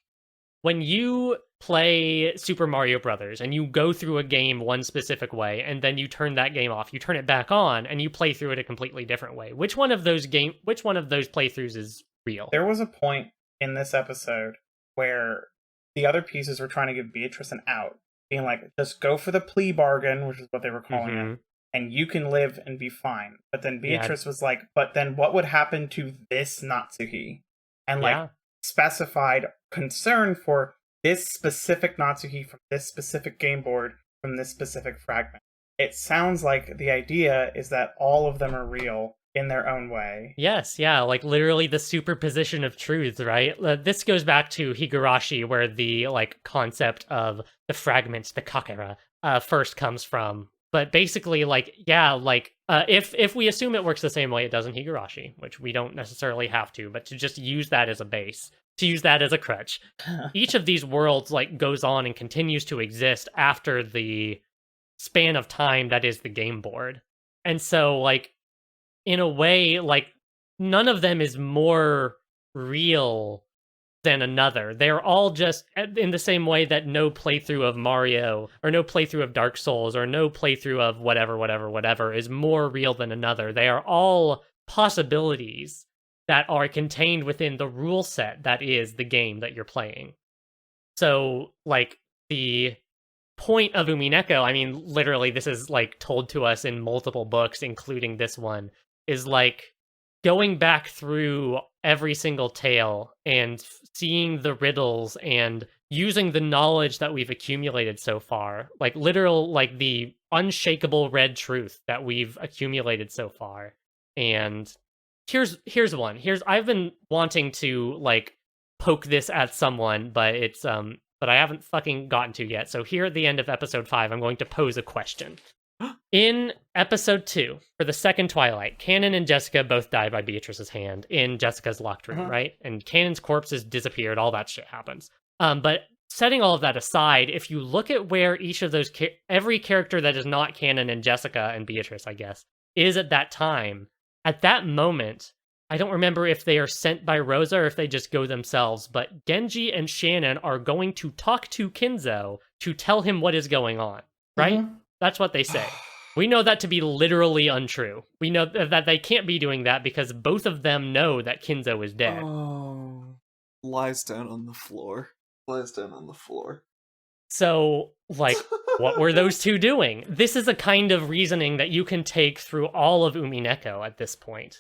when you play Super Mario Brothers and you go through a game one specific way and then you turn that game off, you turn it back on and you play through it a completely different way. Which one of those playthroughs is real? There was a point in this episode where the other pieces were trying to give Beatrice an out, being like, just go for the plea bargain, which is what they were calling it, and you can live and be fine. But then Beatrice was like, but then what would happen to this Natsuki? And specified concern for this specific Natsuki from this specific game board from this specific fragment. It sounds like the idea is that all of them are real in their own way. Yes, yeah, like literally the superposition of truths, right? This goes back to Higurashi, where the like concept of the fragments, the kakera, first comes from. But basically, if we assume it works the same way it does in Higurashi, which we don't necessarily have to, but to just use that as a base, to use that as a crutch, each of these worlds like goes on and continues to exist after the span of time that is the game board. And so, like, in a way, like, none of them is more real than another. They're all just in the same way that no playthrough of Mario or no playthrough of Dark Souls or no playthrough of whatever is more real than another. They are all possibilities that are contained within the rule set that is the game that you're playing. So, like, the point of Umineko, I mean, literally, this is, like, told to us in multiple books, including this one, is, like, going back through every single tale and seeing the riddles and using the knowledge that we've accumulated so far, like the unshakable red truth that we've accumulated so far. And here's one. I've been wanting to like poke this at someone, but it's but I haven't fucking gotten to yet. So here at the end of episode 5, I'm going to pose a question. In episode 2, for the second Twilight, Canon and Jessica both die by Beatrice's hand in Jessica's locked room, right? And Canon's corpse has disappeared, all that shit happens. But setting all of that aside, if you look at where each of those, every character that is not Canon and Jessica and Beatrice, I guess, is at that moment, I don't remember if they are sent by Rosa or if they just go themselves, but Genji and Shannon are going to talk to Kinzo to tell him what is going on, right? Mm-hmm. That's what they say. We know that to be literally untrue. We know that they can't be doing that because both of them know that Kinzo is dead. Oh, lies down on the floor. So, like, what were those two doing? This is a kind of reasoning that you can take through all of Umineko at this point.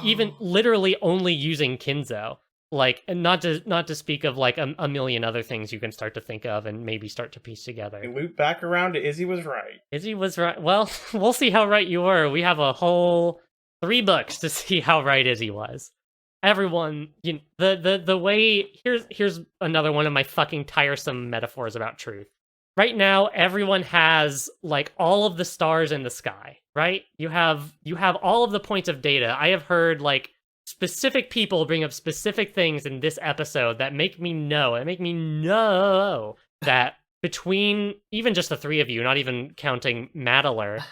Even literally only using Kinzo. Like, and not to speak of, like, a million other things you can start to think of and maybe start to piece together. We loop back around to Izzy was right. Izzy was right. Well, we'll see how right you were. We have a whole 3 books to see how right Izzy was. Everyone, the way... Here's another one of my fucking tiresome metaphors about truth. Right now, everyone has, like, all of the stars in the sky, right? You have all of the points of data. I have heard, like, specific people bring up specific things in this episode that make me know that between even just the 3 of you, not even counting Madeler,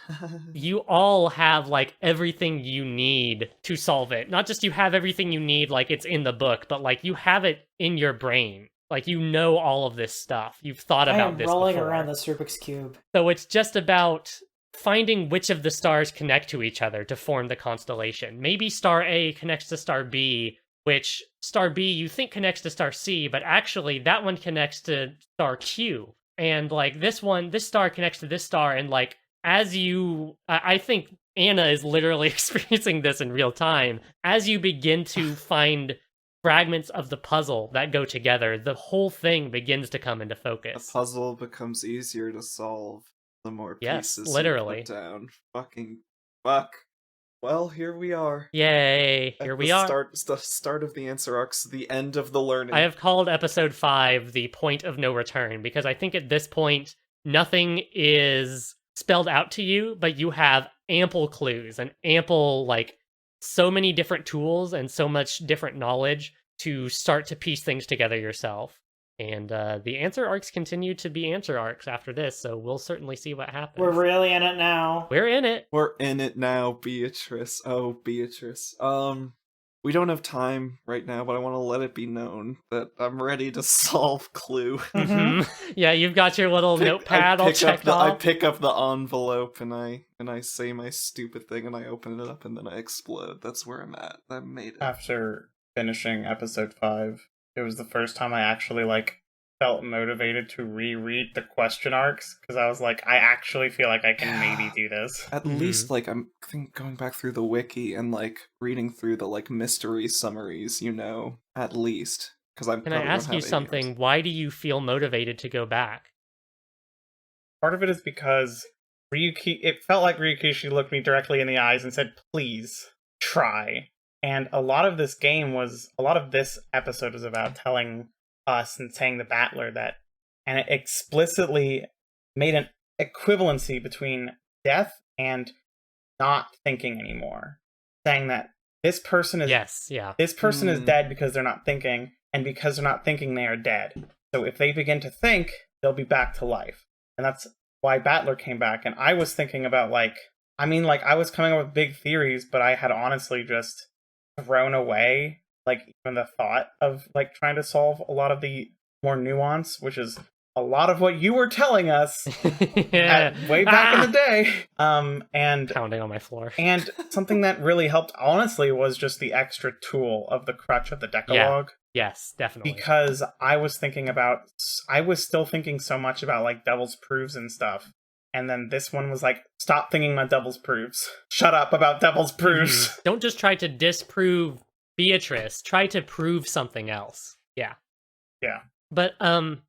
you all have, like, everything you need to solve it. Not just you have everything you need, like, it's in the book, but, like, you have it in your brain. Like, you know all of this stuff. You've thought about this before. I am rolling around this Rubik's Cube. So it's just about finding which of the stars connect to each other to form the constellation. Maybe star A connects to star B, which star B you think connects to star C, but actually that one connects to star Q. And, like, this star connects to this star, and, like, I think Anna is literally experiencing this in real time. As you begin to find fragments of the puzzle that go together, the whole thing begins to come into focus. The puzzle becomes easier to solve the more pieces literally. You put down. Fucking fuck. Well, here we are. Yay! Here we are. The start of the answer arcs, the end of the learning. I have called episode 5 the point of no return, because I think at this point, nothing is spelled out to you, but you have ample clues and ample, like, so many different tools and so much different knowledge to start to piece things together yourself. And the answer arcs continue to be answer arcs after this, so we'll certainly see what happens. We're really in it now. We're in it. We're in it now, Beatrice. Oh, Beatrice. We don't have time right now, but I want to let it be known that I'm ready to solve Clue. Mm-hmm. Yeah, you've got your little notepad all checked off. I pick up the envelope and I say my stupid thing and I open it up and then I explode. That's where I'm at. I made it. After finishing episode 5, it was the first time I actually, like, felt motivated to reread the question arcs, because I was like, I actually feel like I can maybe do this. At least, like, I'm going back through the wiki and, like, reading through the, like, mystery summaries, at least. Can I ask you something? Yours. Why do you feel motivated to go back? Part of it is because it felt like Ryukishi looked me directly in the eyes and said, please, try. And a lot of this episode is about telling us and saying the battler that, and it explicitly made an equivalency between death and not thinking anymore. Saying that this person is is dead because they're not thinking, and because they're not thinking, they are dead. So if they begin to think, they'll be back to life. And that's why Battler came back. And I was thinking about, I was coming up with big theories, but I had honestly just thrown away, even the thought of, trying to solve a lot of the more nuance, which is a lot of what you were telling us way back in the day. And pounding on my floor. And something that really helped, honestly, was just the extra tool of the crutch of the Decalogue. Yeah. Yes, definitely. Because I was still thinking so much about, Devil's Proofs and stuff. And then this one was stop thinking about Devil's Proofs. Shut up about Devil's Proofs. Mm-hmm. Don't just try to disprove Beatrice. Try to prove something else. Yeah. Yeah. But, an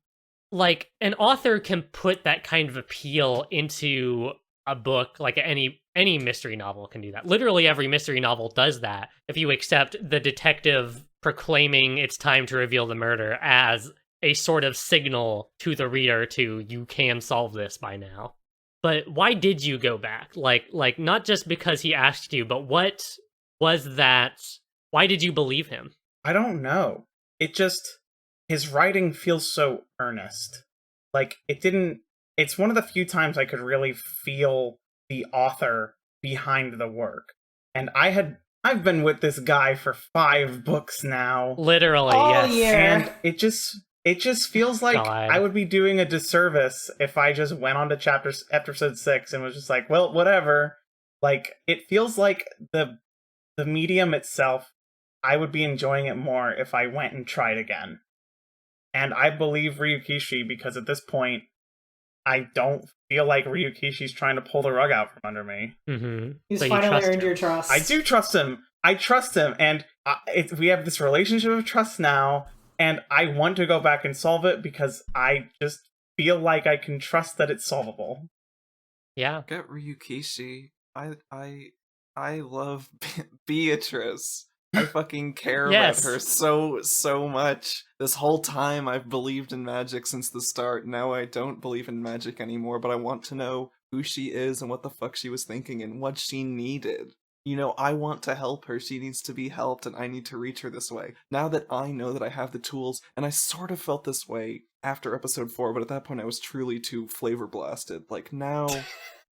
author can put that kind of appeal into a book, any mystery novel can do that. Literally every mystery novel does that, if you accept the detective proclaiming it's time to reveal the murder as a sort of signal to the reader to, you can solve this by now. But why did you go back? Like not just because he asked you, but what was that? Why did you believe him? I don't know. It just, his writing feels so earnest. Like, it's one of the few times I could really feel the author behind the work. And I've been with this guy for 5 books now. Literally, yes. Yeah. And it just feels like God. I would be doing a disservice if I just went on to episode 6 and was just like, well, whatever. Like, it feels like the medium itself, I would be enjoying it more if I went and tried again. And I believe Ryukishi because at this point, I don't feel like Ryukishi's trying to pull the rug out from under me. Mm-hmm. He's finally earned your trust. I do trust him. I trust him, and we have this relationship of trust now, and I want to go back and solve it because I just feel like I can trust that it's solvable. Yeah. Get Ryukishi. I love Beatrice. I fucking care about her so much. This whole time I've believed in magic since the start. Now I don't believe in magic anymore, but I want to know who she is and what the fuck she was thinking and what she needed. You know, I want to help her. She needs to be helped and I need to reach her this way. Now that I know that I have the tools, and I sort of felt this way after episode 4, but at that point I was truly too flavor blasted. Like now,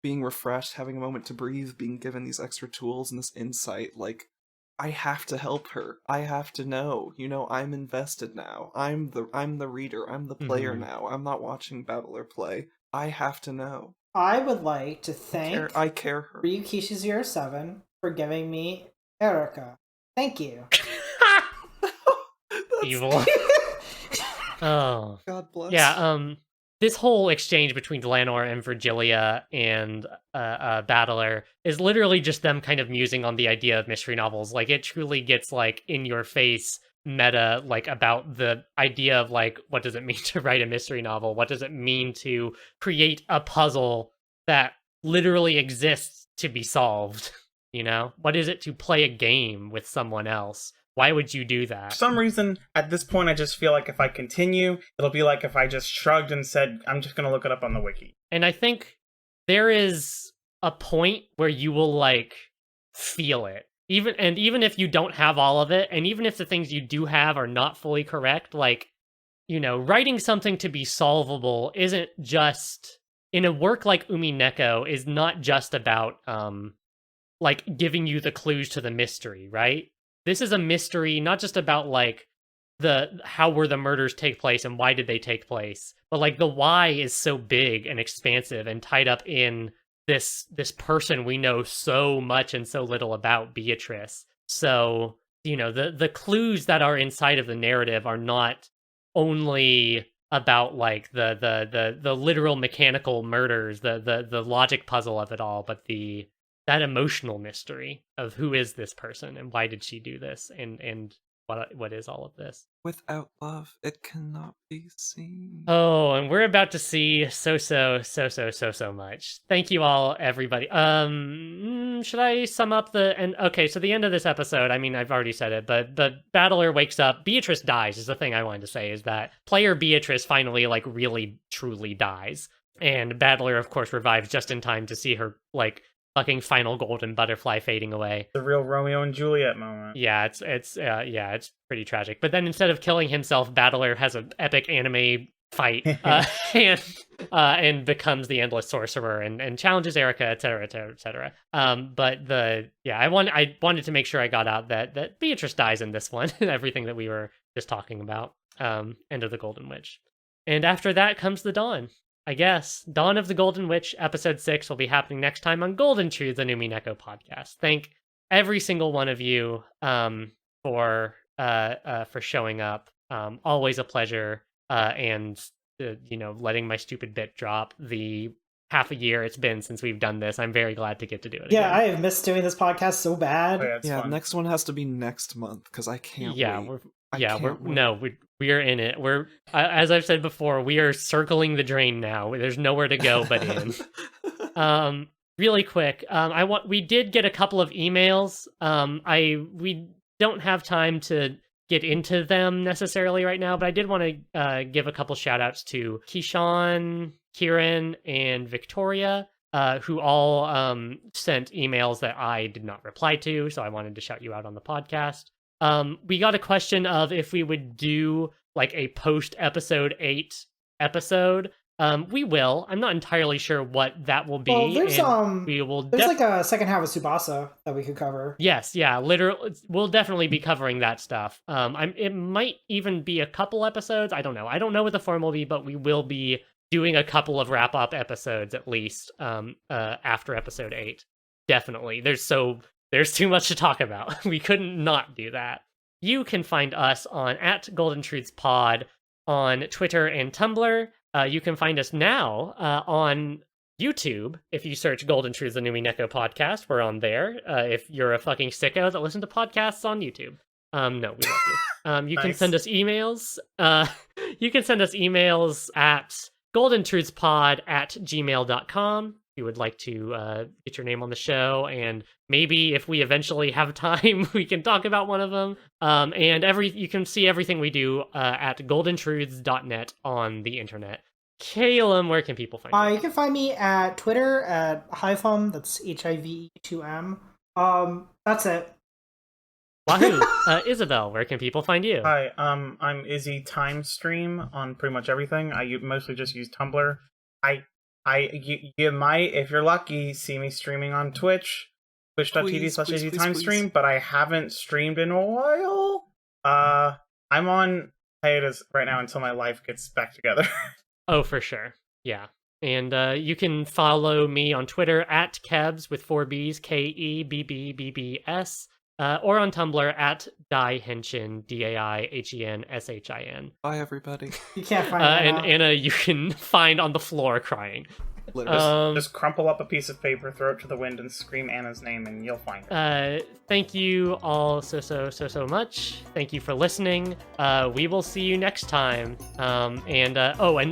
being refreshed, having a moment to breathe, being given these extra tools and this insight, like, I have to help her. I have to know. You know, I'm invested now. I'm the reader. I'm the player now. I'm not watching Battler play. I have to know. I would like to thank I care her. Ryukishi07 for giving me Erika. Thank you. Evil. Oh. God bless. Yeah, this whole exchange between Delanor and Virgilia and Battler is literally just them kind of musing on the idea of mystery novels. Like, it truly gets, like, in your face meta, like, about the idea of, like, what does it mean to write a mystery novel? What does it mean to create a puzzle that literally exists to be solved? You know? What is it to play a game with someone else? Why would you do that? For some reason, at this point, I just feel like if I continue, it'll be like if I just shrugged and said, I'm just going to look it up on the wiki. And I think there is a point where you will, like, feel it. Even if you don't have all of it, and even if the things you do have are not fully correct, like, you know, writing something to be solvable isn't just, in a work like Umineko, is not just about, like, giving you the clues to the mystery, right? This is a mystery, not just about, like, how were the murders take place and why did they take place, but, like, the why is so big and expansive and tied up in this person we know so much and so little about, Beatrice. So, you know, the clues that are inside of the narrative are not only about, like, the literal mechanical murders, the logic puzzle of it all, but that emotional mystery of who is this person and why did she do this and what is all of this. Without love, it cannot be seen. Oh, and we're about to see so much. Thank you all, everybody. Should I sum up okay, so the end of this episode, I mean, I've already said it, but the Battler wakes up. Beatrice dies is the thing I wanted to say, is that player Beatrice finally, like, really, truly dies. And Battler, of course, revives just in time to see her, like, fucking final golden butterfly fading away. The real Romeo and Juliet moment. Yeah, it's pretty tragic. But then instead of killing himself, Battler has an epic anime fight and becomes the endless sorcerer and challenges Erika, etc., etc. But I wanted to make sure I got out that Beatrice dies in this one and everything that we were just talking about. End of the Golden Witch, and after that comes the dawn. I guess. Dawn of the Golden Witch, episode 6, will be happening next time on Golden Truth, the Umineko podcast. Thank every single one of you for showing up. Always a pleasure. And you know, letting my stupid bit drop. The half a year it's been since we've done this. I'm very glad to get to do it again. I have missed doing this podcast so bad. Oh, yeah, fun. Next one has to be next month because I can't wait. We're in it. We're as I've said before, we are circling the drain now. There's nowhere to go but in. Really quick, we did get a couple of emails. We don't have time to get into them necessarily right now, but I did want to give a couple shout outs to Keyshawn, Kieran, and Victoria, who all sent emails that I did not reply to, so I wanted to shout you out on the podcast. We got a question of if we would do like a post episode 8 episode. We will. I'm not entirely sure what that will be. Well, there's there's like a second half of Tsubasa that we could cover. Yes, yeah, literally, we'll definitely be covering that stuff. It might even be a couple episodes. I don't know. I don't know what the form will be, but we will be doing a couple of wrap up episodes at least. After episode 8, definitely. There's too much to talk about. We couldn't not do that. You can find us on @GoldenTruthsPod on Twitter and Tumblr. You can find us now on YouTube. If you search Golden Truths, the Umineko podcast, we're on there. If you're a fucking sicko that listen to podcasts on YouTube. No, we love you. You can send us emails. You can send us emails at goldentruthspod@gmail.com. If you would like to get your name on the show, and maybe if we eventually have time, we can talk about one of them. And you can see everything we do at goldentruths.net on the internet. Caelum, where can people find you? You can find me at Twitter at Hivum, that's HIVE2M. That's it. Wahoo! Isabelle, where can people find you? Hi, I'm Izzy Timestream on pretty much everything. I mostly just use Tumblr. You might, if you're lucky, see me streaming on Twitch, twitch.tv/IzzyTimestream, but I haven't streamed in a while. I'm on hiatus right now until my life gets back together. Oh, for sure. Yeah. And you can follow me on Twitter at Kebs with 4 Bs, KEBBBBS, or on Tumblr at Daihenshin, DAIHENSHIN. Bye, everybody. You can't find and Anna, you can find on the floor crying. Just crumple up a piece of paper, throw it to the wind, and scream Anna's name, and you'll find it. Thank you all so much. Thank you for listening. We will see you next time. And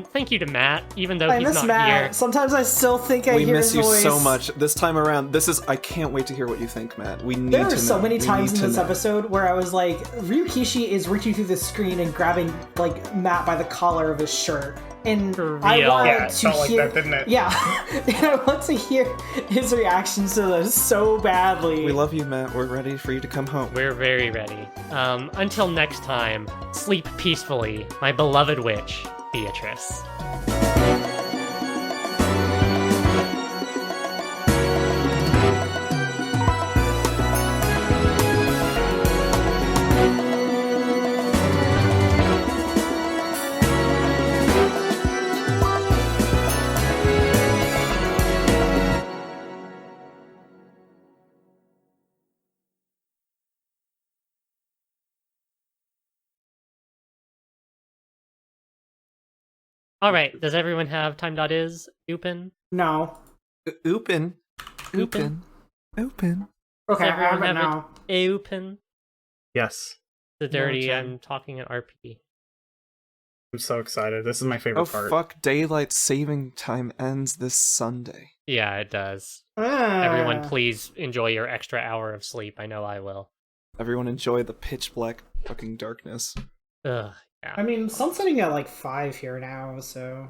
thank you to Matt, even though he's not Matt. here. Sometimes I still think I hear his voice. We miss you so much. This time around, I can't wait to hear what you think, Matt. We need to know. There are so many times in this episode where I was like, Ryukishi is reaching through the screen and grabbing like Matt by the collar of his shirt. And I want to hear, like that, didn't it? Yeah, and I want to hear his reactions to this so badly. We love you, Matt. We're ready for you to come home. We're very ready. Until next time, sleep peacefully, my beloved witch, Beatrice. All right, does everyone have time.is open? No. Open. Okay, I have it now. Open. Yes. The dirty, I'm talking at RP. I'm so excited. This is my favorite part. Oh, fuck. Daylight saving time ends this Sunday. Yeah, it does. Everyone, please enjoy your extra hour of sleep. I know I will. Everyone enjoy the pitch black fucking darkness. Ugh. Yeah. I mean, sun's setting at like 5 here now, so...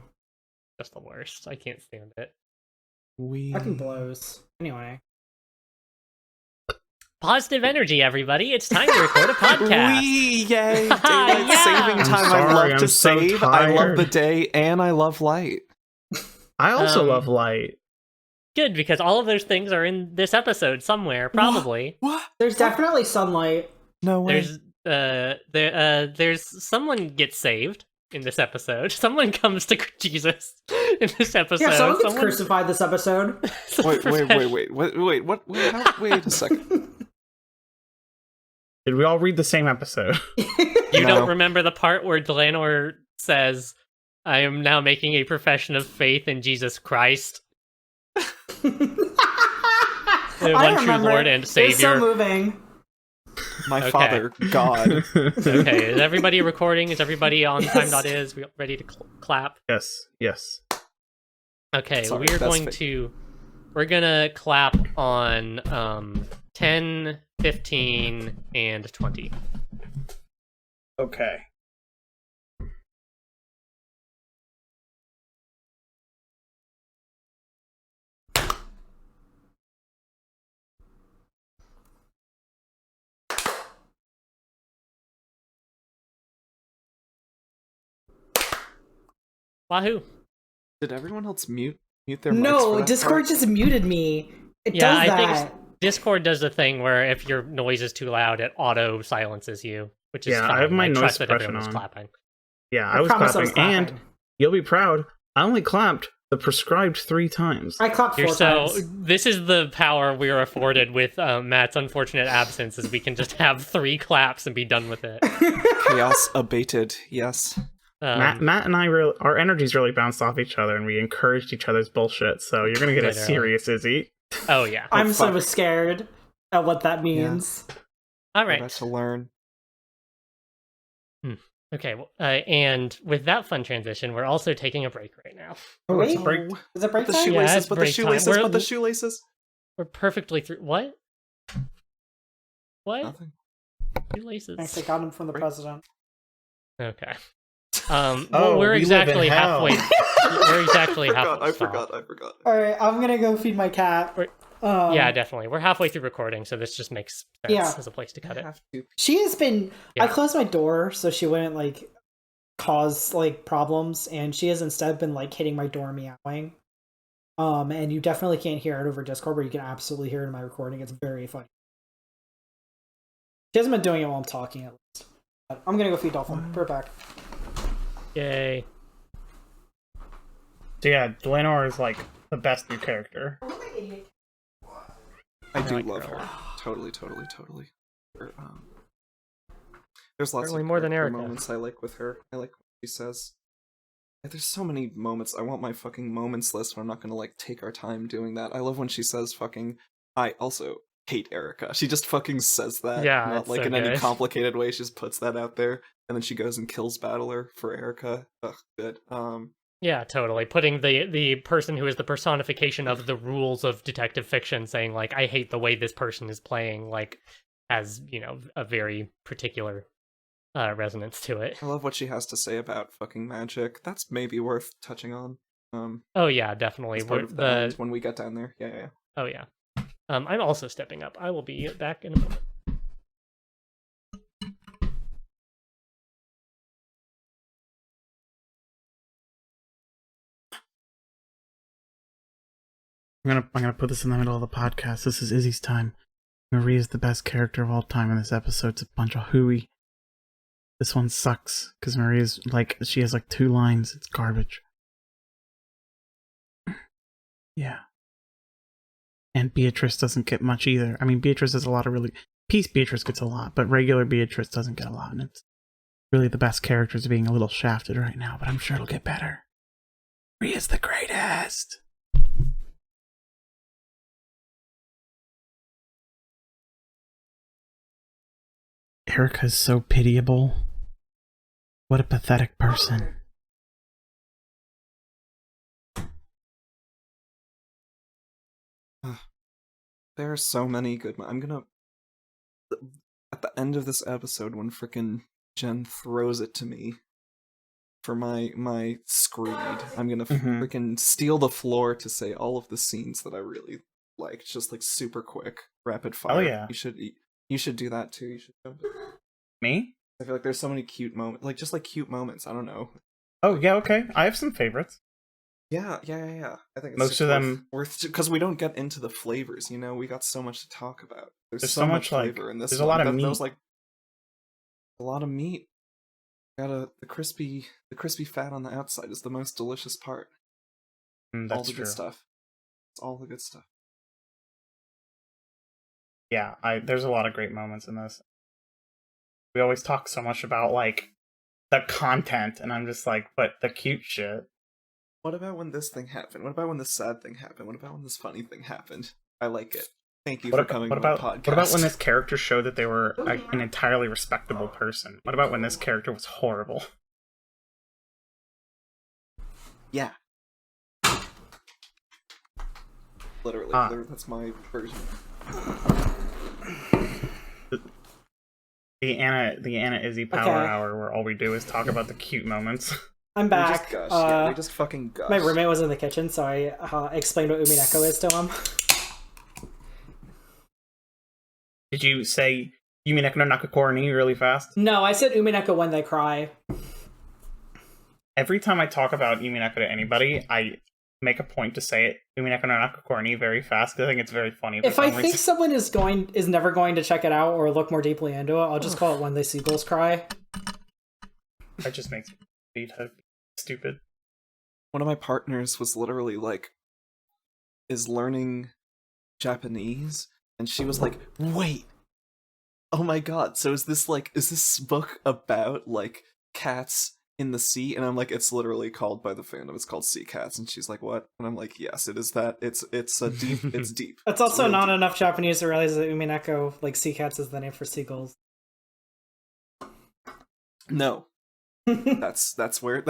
Just the worst. I can't stand it. Fucking blows. Anyway. Positive energy, everybody. It's time to record a podcast. Yay! Daylight saving time. I love to save. I love the day, and I love light. I also love light. Good, because all of those things are in this episode somewhere, probably. What? There's definitely sunlight. No way. There's someone gets saved in this episode. Someone comes to Jesus in this episode. Yeah, someone gets crucified this episode. Wait, what? Wait a second. Did we all read the same episode? You don't remember the part where Delanor says, "I am now making a profession of faith in Jesus Christ, the one true Lord and Savior." It's so moving. My father, God. Okay, is everybody recording? Is everybody on time.is? We ready to clap? Yes. Okay, we're gonna clap on 10, 15, and 20. Okay. Wahoo! Did everyone else mute their mics? No, Discord just muted me. It does that. I think Discord does the thing where if your noise is too loud, it auto silences you, which is fine. I have my noise suppression on. Clapping. Yeah, I was clapping, and you'll be proud. I only clapped the prescribed 3 times. I clapped 4 times. This is the power we are afforded with Matt's unfortunate absence, is we can just have 3 claps and be done with it. Chaos abated, yes. Matt and I, our energies really bounced off each other, and we encouraged each other's bullshit, so you're gonna get a serious Izzy. Oh, yeah. I'm sort of scared at what that means. Yeah. All right. To learn. Okay, and with that fun transition, we're also taking a break right now. Oh, it's a break. Is it break time? Shoelaces, but the shoelaces, but the shoelaces. We're perfectly through. What? Nothing. Shoelaces. Thanks, I got them from the president. Okay. We're exactly halfway. We're exactly halfway. I forgot. All right, I'm gonna go feed my cat. Yeah, definitely. We're halfway through recording, so this just makes sense as a place to cut it. She has been. Yeah. I closed my door so she wouldn't cause problems, and she has instead been hitting my door meowing. And you definitely can't hear it over Discord, but you can absolutely hear it in my recording. It's very funny. She hasn't been doing it while I'm talking at least. But I'm gonna go feed Dolphin. We're back. Yay. So yeah, Dlenor is the best new character. I do love her. Totally. There's lots of more than Erika moments I like with her. I like what she says. There's so many moments. I want my fucking moments list, but I'm not gonna take our time doing that. I love when she says fucking, I also hate Erika. She just fucking says that. Yeah, not in any complicated way. She just puts that out there, and then she goes and kills Battler for Erika. Ugh, good. Yeah, totally. Putting the person who is the personification of the rules of detective fiction, saying I hate the way this person is playing, has a very particular resonance to it. I love what she has to say about fucking magic. That's maybe worth touching on. Oh yeah, definitely. Part of the end when we get down there. Yeah. Oh yeah. I'm also stepping up. I will be back in a moment. I'm gonna put this in the middle of the podcast. This is Izzy's time. Marie is the best character of all time in this episode. It's a bunch of hooey. This one sucks because Marie is she has 2 lines. It's garbage. Yeah. And Beatrice doesn't get much either. I mean, Beatrice has a lot of really... Peace Beatrice gets a lot, but regular Beatrice doesn't get a lot, and it's really the best characters being a little shafted right now, but I'm sure it'll get better. Marie is the greatest! Erika's so pitiable. What a pathetic person. There are so many good... I'm gonna... At the end of this episode, when frickin' Jenn throws it to me for my screed, I'm gonna frickin' steal the floor to say all of the scenes that I really liked. Just super quick, rapid fire. Oh yeah. You should do that too. You should jump in. Me? I feel there's so many cute moments. Just cute moments. I don't know. Oh yeah, okay. I have some favorites. Yeah. I think it's most of them because we don't get into the flavors. We got so much to talk about. There's so much flavor in this. There's a lot of meat. A lot of meat. The crispy fat on the outside is the most delicious part. That's all the true. Good stuff. It's all the good stuff. Yeah, there's a lot of great moments in this. We always talk so much about the content, and I'm just but the cute shit. What about when this thing happened? What about when this sad thing happened? What about when this funny thing happened? I like it. Thank you for coming to my podcast. What about when this character showed that they were an entirely respectable person? What about when this character was horrible? Yeah. Literally, that's my version. The Anna Izzy Power Hour, where all we do is talk about the cute moments. I'm back. We just gush. We just fucking gush. My roommate was in the kitchen, so I explained what Umineko is to him. Did you say Umineko no Nakakorni really fast? No, I said Umineko when they cry. Every time I talk about Umineko to anybody, I make a point to say it Umineko no Nakakorni very fast because I think it's very funny. If I think someone is never going to check it out or look more deeply into it, I'll just call it when the seagulls cry. That just makes me stupid. One of my partners was literally like, is learning Japanese, and she was like, wait, oh my god, so is this book about like cats in the sea? And I'm like, it's literally called by the fandom, it's called Sea Cats. And she's like, what? And I'm like, yes, it is that. It's a deep, it's deep. It's also really not deep. enough Japanese to realize that Umineko, like Sea Cats, is the name for seagulls. No. that's where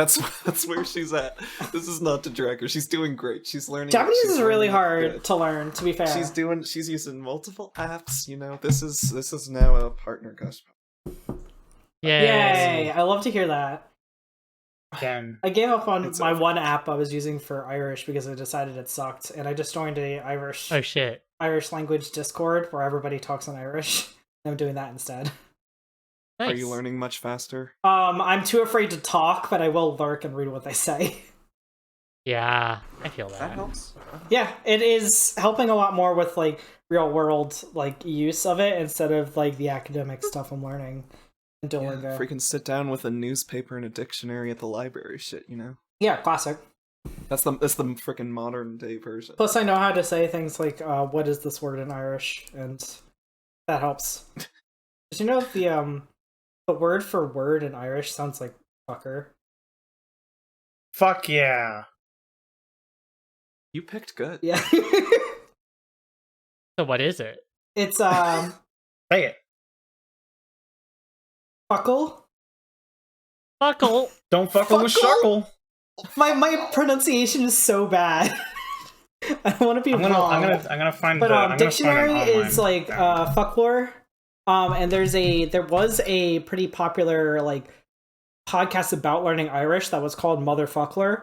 she's at. This is not to drag her. She's doing great. She's learning. Japanese is really hard to learn, to be fair. She's using multiple apps, you know. This is now a partner gush. Yay! I love to hear that. Again. I gave up on my one app I was using for Irish because I decided it sucked, and I just joined a Irish language Discord where everybody talks in Irish. I'm doing that instead. Nice. Are you learning much faster? I'm too afraid to talk, but I will lurk and read what they say. Yeah, I feel that. That helps. Yeah, it is helping a lot more with like real world like use of it instead of like the academic stuff I'm learning in Duolingo. Yeah, freaking sit down with a newspaper and a dictionary at the library shit, you know? Yeah, classic. That's the freaking modern day version. Plus I know how to say things like what is this word in Irish, and that helps. Did you know the word for word in Irish sounds like fucker? Fuck yeah. You picked good. Yeah. So what is it? It's say it. Fuckle. Fuckle. Don't fuckle with shuckle. My pronunciation is so bad. I don't want to be wrong. I'm gonna find. But dictionary is like fucklore. And there was a pretty popular like podcast about learning Irish that was called Motherfuckler.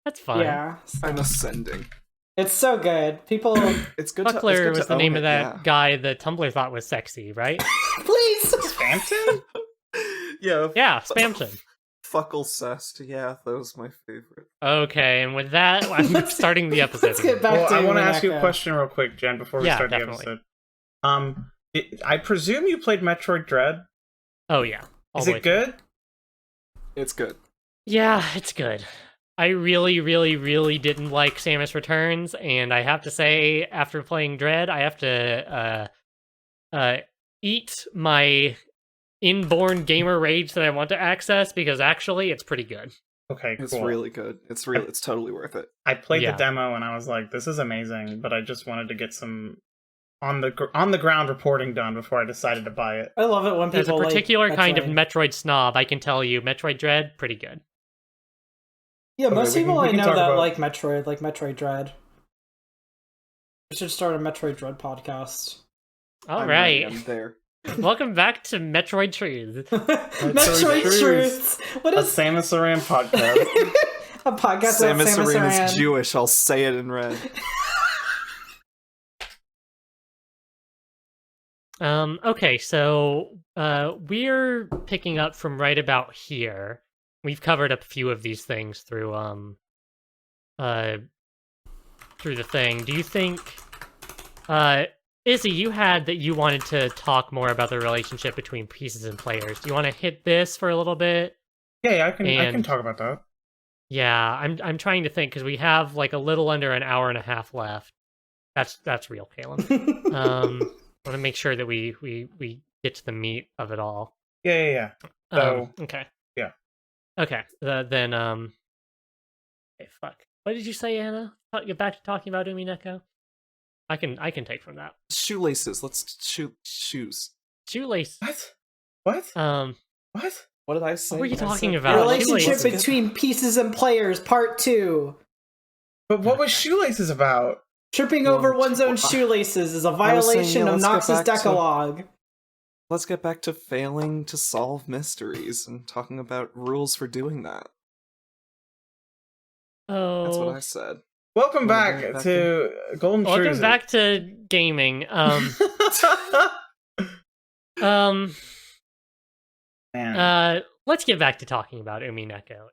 That's fine. Yeah, I'm ascending. It's so good. People. It's good. Fuckler was the name of that guy the Tumblr thought was sexy, right? Please. Spampton? Yeah, Spampton. Fuckle-cessed. Yeah, that was my favorite. Okay, and with that, I'm starting the episode. Let's get back to I want to ask you a question real quick, Jen, before we start definitely. the episode. I presume you played Metroid Dread? Oh, yeah. Is it good? It's good. Yeah, it's good. I really, really, really didn't like Samus Returns, and I have to say, after playing Dread, I have to eat my inborn gamer rage that I want to access, because actually, it's pretty good. Okay, cool. It's really good. It's totally worth it. I played the demo, and I was like, this is amazing, but I just wanted to get some on the ground reporting done before I decided to buy it. I love it when people As a particular kind of Metroid snob, I can tell you, Metroid Dread, pretty good. Yeah, most people I know that like Metroid Dread. We should start a Metroid Dread podcast. All right. I'm there. Welcome back to Metroid Truth. Metroid Truth. What is a Samus Aran podcast? A podcast about Samus Aran is Jewish. I'll say it in red. Okay, so we're picking up from right about here. We've covered up a few of these things through the thing. Do you think Izzy, you had that you wanted to talk more about the relationship between pieces and players. Do you want to hit this for a little bit? Yeah, I can talk about that. Yeah, I'm trying to think because we have like a little under an hour and a half left. That's real, Caelum. I want to make sure that we get to the meat of it all. Yeah. So okay. Yeah. Okay. Then okay, fuck. What did you say, Anna? Get back to talking about Umineko. I can take from that. Shoelaces. Let's shoes. Shoelace. What? What? What did I say? What were you talking about? Relationship between pieces and players, part 2. But what was shoelaces about? Tripping over one's own shoelaces is a violation of Nox's Decalogue. let's get back to failing to solve mysteries and talking about rules for doing that. Oh, that's what I said. Welcome back to Golden Truth. Welcome back to gaming. Man. Let's get back to talking about Umineko.